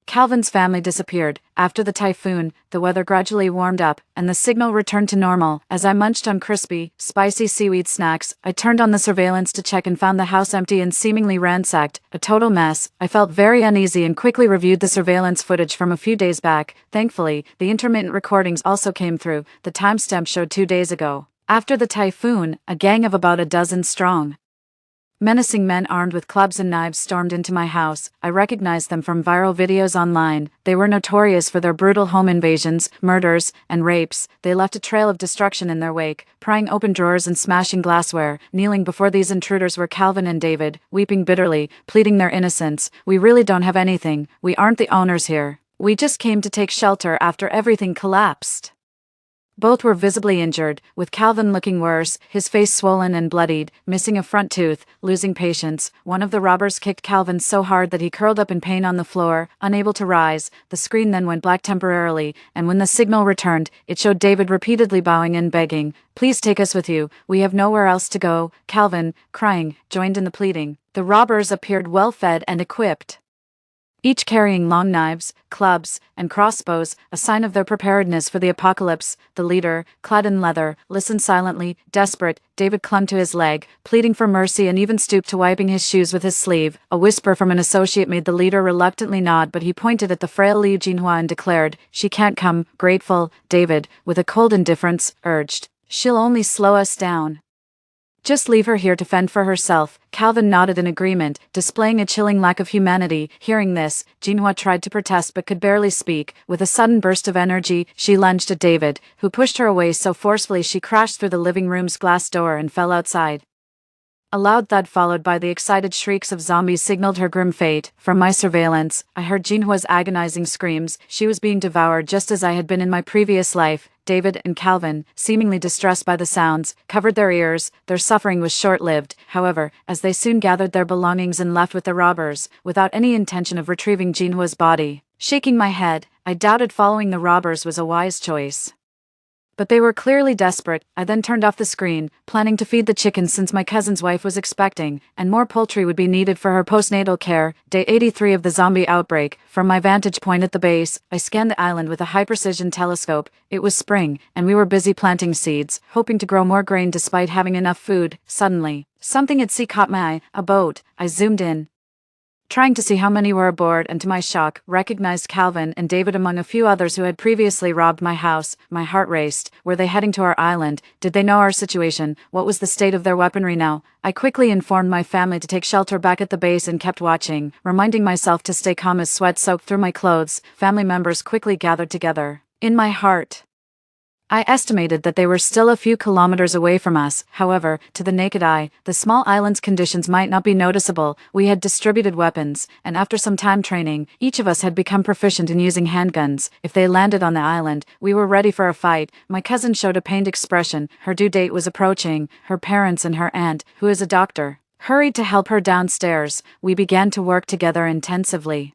Calvin's family disappeared. After the typhoon, the weather gradually warmed up, and the signal returned to normal. As I munched on crispy, spicy seaweed snacks, I turned on the surveillance to check and found the house empty and seemingly ransacked. A total mess. I felt very uneasy and quickly reviewed the surveillance footage from a few days back. Thankfully, the intermittent recordings also came through. The timestamp showed 2 days ago. After the typhoon, a gang of about a dozen strong Menacing men armed with clubs and knives stormed into my house. I recognized them from viral videos online. They were notorious for their brutal home invasions, murders, and rapes. They left a trail of destruction in their wake, prying open drawers and smashing glassware. Kneeling before these intruders were Calvin and David, weeping bitterly, pleading their innocence. "We really don't have anything. We aren't the owners here. We just came to take shelter after everything collapsed." Both were visibly injured, with Calvin looking worse, his face swollen and bloodied, missing a front tooth. Losing patience, one of the robbers kicked Calvin so hard that he curled up in pain on the floor, unable to rise. The screen then went black temporarily, and when the signal returned, it showed David repeatedly bowing and begging, "Please take us with you, we have nowhere else to go." Calvin, crying, joined in the pleading. The robbers appeared well-fed and equipped, each carrying long knives, clubs, and crossbows, a sign of their preparedness for the apocalypse. The leader, clad in leather, listened silently, desperate. David clung to his leg, pleading for mercy and even stooped to wiping his shoes with his sleeve. A whisper from an associate made the leader reluctantly nod, but he pointed at the frail Liu Jinhua and declared, "She can't come." Grateful, David, with a cold indifference, urged, "She'll only slow us down. Just leave her here to fend for herself." Calvin nodded in agreement, displaying a chilling lack of humanity. Hearing this, Jinhua tried to protest but could barely speak. With a sudden burst of energy, she lunged at David, who pushed her away so forcefully she crashed through the living room's glass door and fell outside. A loud thud followed by the excited shrieks of zombies signaled her grim fate. From my surveillance, I heard Jinhua's agonizing screams. She was being devoured just as I had been in my previous life. David and Calvin, seemingly distressed by the sounds, covered their ears. Their suffering was short-lived, however, as they soon gathered their belongings and left with the robbers, without any intention of retrieving Jinhua's body. Shaking my head, I doubted following the robbers was a wise choice. But they were clearly desperate. I then turned off the screen, planning to feed the chickens since my cousin's wife was expecting, and more poultry would be needed for her postnatal care. Day 83 of the zombie outbreak. From my vantage point at the base, I scanned the island with a high-precision telescope. It was spring, and we were busy planting seeds, hoping to grow more grain despite having enough food. Suddenly, something at sea caught my eye, a boat. I zoomed in, trying to see how many were aboard, and to my shock, recognized Calvin and David among a few others who had previously robbed my house. My heart raced. Were they heading to our island? Did they know our situation? What was the state of their weaponry now? I quickly informed my family to take shelter back at the base and kept watching, reminding myself to stay calm as sweat soaked through my clothes. Family members quickly gathered together. In my heart, I estimated that they were still a few kilometers away from us. However, to the naked eye, the small island's conditions might not be noticeable. We had distributed weapons, and after some time training, each of us had become proficient in using handguns. If they landed on the island, we were ready for a fight. My cousin showed a pained expression. Her due date was approaching. Her parents and her aunt, who is a doctor, hurried to help her downstairs. We began to work together intensively,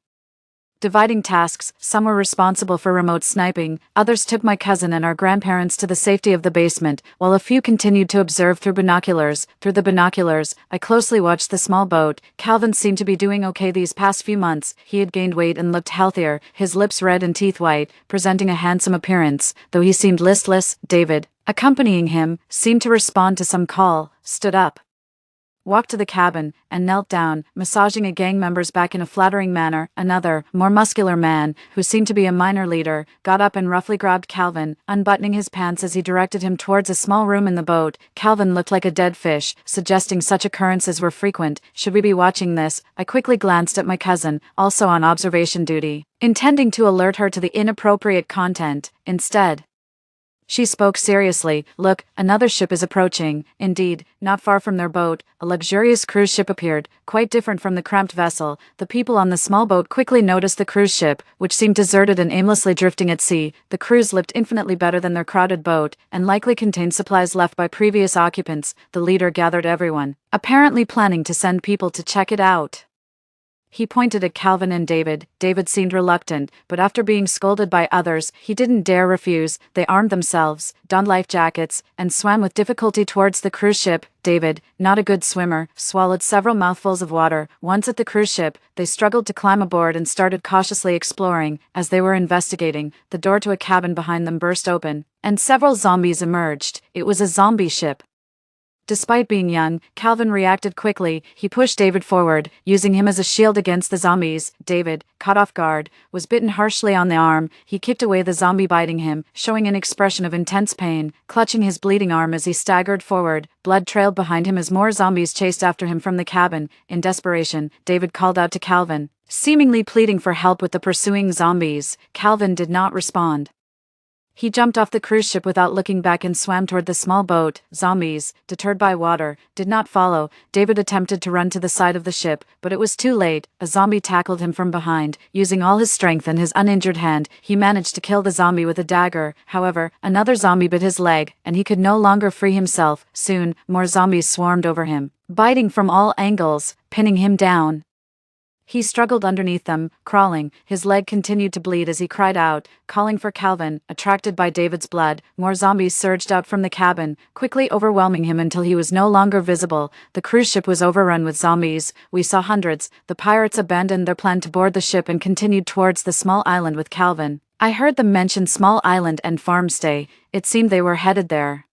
dividing tasks. Some were responsible for remote sniping, others took my cousin and our grandparents to the safety of the basement, while a few continued to observe through binoculars. Through the binoculars, I closely watched the small boat. Calvin seemed to be doing okay these past few months. He had gained weight and looked healthier, his lips red and teeth white, presenting a handsome appearance, though he seemed listless. David, accompanying him, seemed to respond to some call, stood up, walked to the cabin, and knelt down, massaging a gang member's back in a flattering manner. Another, more muscular man, who seemed to be a minor leader, got up and roughly grabbed Calvin, unbuttoning his pants as he directed him towards a small room in the boat. Calvin looked like a dead fish, suggesting such occurrences were frequent. Should we be watching this? I quickly glanced at my cousin, also on observation duty, intending to alert her to the inappropriate content. Instead, she spoke seriously. "Look, another ship is approaching." Indeed, not far from their boat, a luxurious cruise ship appeared, quite different from the cramped vessel. The people on the small boat quickly noticed the cruise ship, which seemed deserted and aimlessly drifting at sea. The cruise looked infinitely better than their crowded boat, and likely contained supplies left by previous occupants. The leader gathered everyone, apparently planning to send people to check it out. He pointed at Calvin and David. David seemed reluctant, but after being scolded by others, he didn't dare refuse. They armed themselves, donned life jackets, and swam with difficulty towards the cruise ship. David, not a good swimmer, swallowed several mouthfuls of water. Once at the cruise ship, they struggled to climb aboard and started cautiously exploring. As they were investigating, the door to a cabin behind them burst open, and several zombies emerged. It was a zombie ship. Despite being young, Calvin reacted quickly. He pushed David forward, using him as a shield against the zombies. David, caught off guard, was bitten harshly on the arm. He kicked away the zombie biting him, showing an expression of intense pain, clutching his bleeding arm as he staggered forward. Blood trailed behind him as more zombies chased after him from the cabin. In desperation, David called out to Calvin, seemingly pleading for help with the pursuing zombies. Calvin did not respond. He jumped off the cruise ship without looking back and swam toward the small boat. Zombies, deterred by water, did not follow. David attempted to run to the side of the ship, but it was too late. A zombie tackled him from behind. Using all his strength and his uninjured hand, he managed to kill the zombie with a dagger. However, another zombie bit his leg, and he could no longer free himself. Soon, more zombies swarmed over him, biting from all angles, pinning him down. He struggled underneath them, crawling. His leg continued to bleed as he cried out, calling for Calvin. Attracted by David's blood, more zombies surged out from the cabin, quickly overwhelming him until he was no longer visible. The cruise ship was overrun with zombies. We saw hundreds. The pirates abandoned their plan to board the ship and continued towards the small island with Calvin. I heard them mention Small Island and Farmstay. It seemed they were headed there.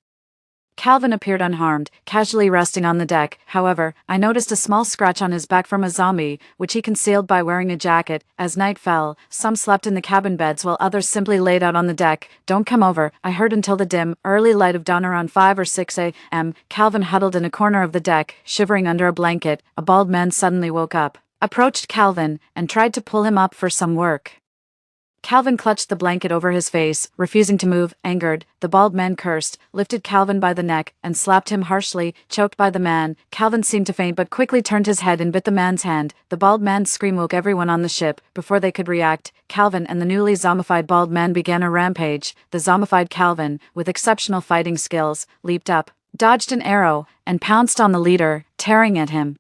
Calvin appeared unharmed, casually resting on the deck. However, I noticed a small scratch on his back from a zombie, which he concealed by wearing a jacket. As night fell, some slept in the cabin beds while others simply laid out on the deck. "Don't come over," I heard until the dim, early light of dawn around 5 or 6 a.m. Calvin huddled in a corner of the deck, shivering under a blanket. A bald man suddenly woke up, approached Calvin, and tried to pull him up for some work. Calvin clutched the blanket over his face, refusing to move. Angered, the bald man cursed, lifted Calvin by the neck, and slapped him harshly. Choked by the man, Calvin seemed to faint but quickly turned his head and bit the man's hand. The bald man's scream woke everyone on the ship. Before they could react, Calvin and the newly zombified bald man began a rampage. The zombified Calvin, with exceptional fighting skills, leaped up, dodged an arrow, and pounced on the leader, tearing at him.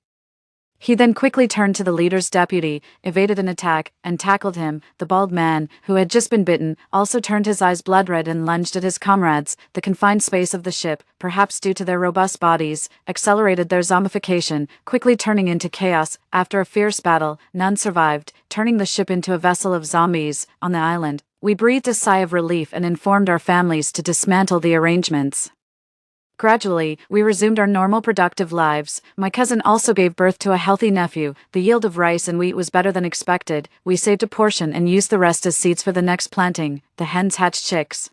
He then quickly turned to the leader's deputy, evaded an attack, and tackled him. The bald man, who had just been bitten, also turned his eyes blood-red and lunged at his comrades. The confined space of the ship, perhaps due to their robust bodies, accelerated their zombification, quickly turning into chaos. After a fierce battle, none survived, turning the ship into a vessel of zombies. On the island, we breathed a sigh of relief and informed our families to dismantle the arrangements. Gradually, we resumed our normal productive lives. My cousin also gave birth to a healthy nephew. The yield of rice and wheat was better than expected. We saved a portion and used the rest as seeds for the next planting. The hens hatched chicks,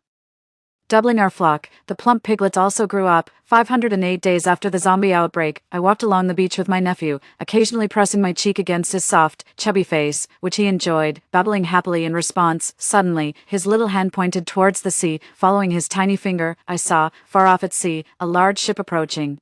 doubling our flock. The plump piglets also grew up. 508 days after the zombie outbreak, I walked along the beach with my nephew, occasionally pressing my cheek against his soft, chubby face, which he enjoyed, babbling happily in response. Suddenly, his little hand pointed towards the sea. Following his tiny finger, I saw, far off at sea, a large ship approaching.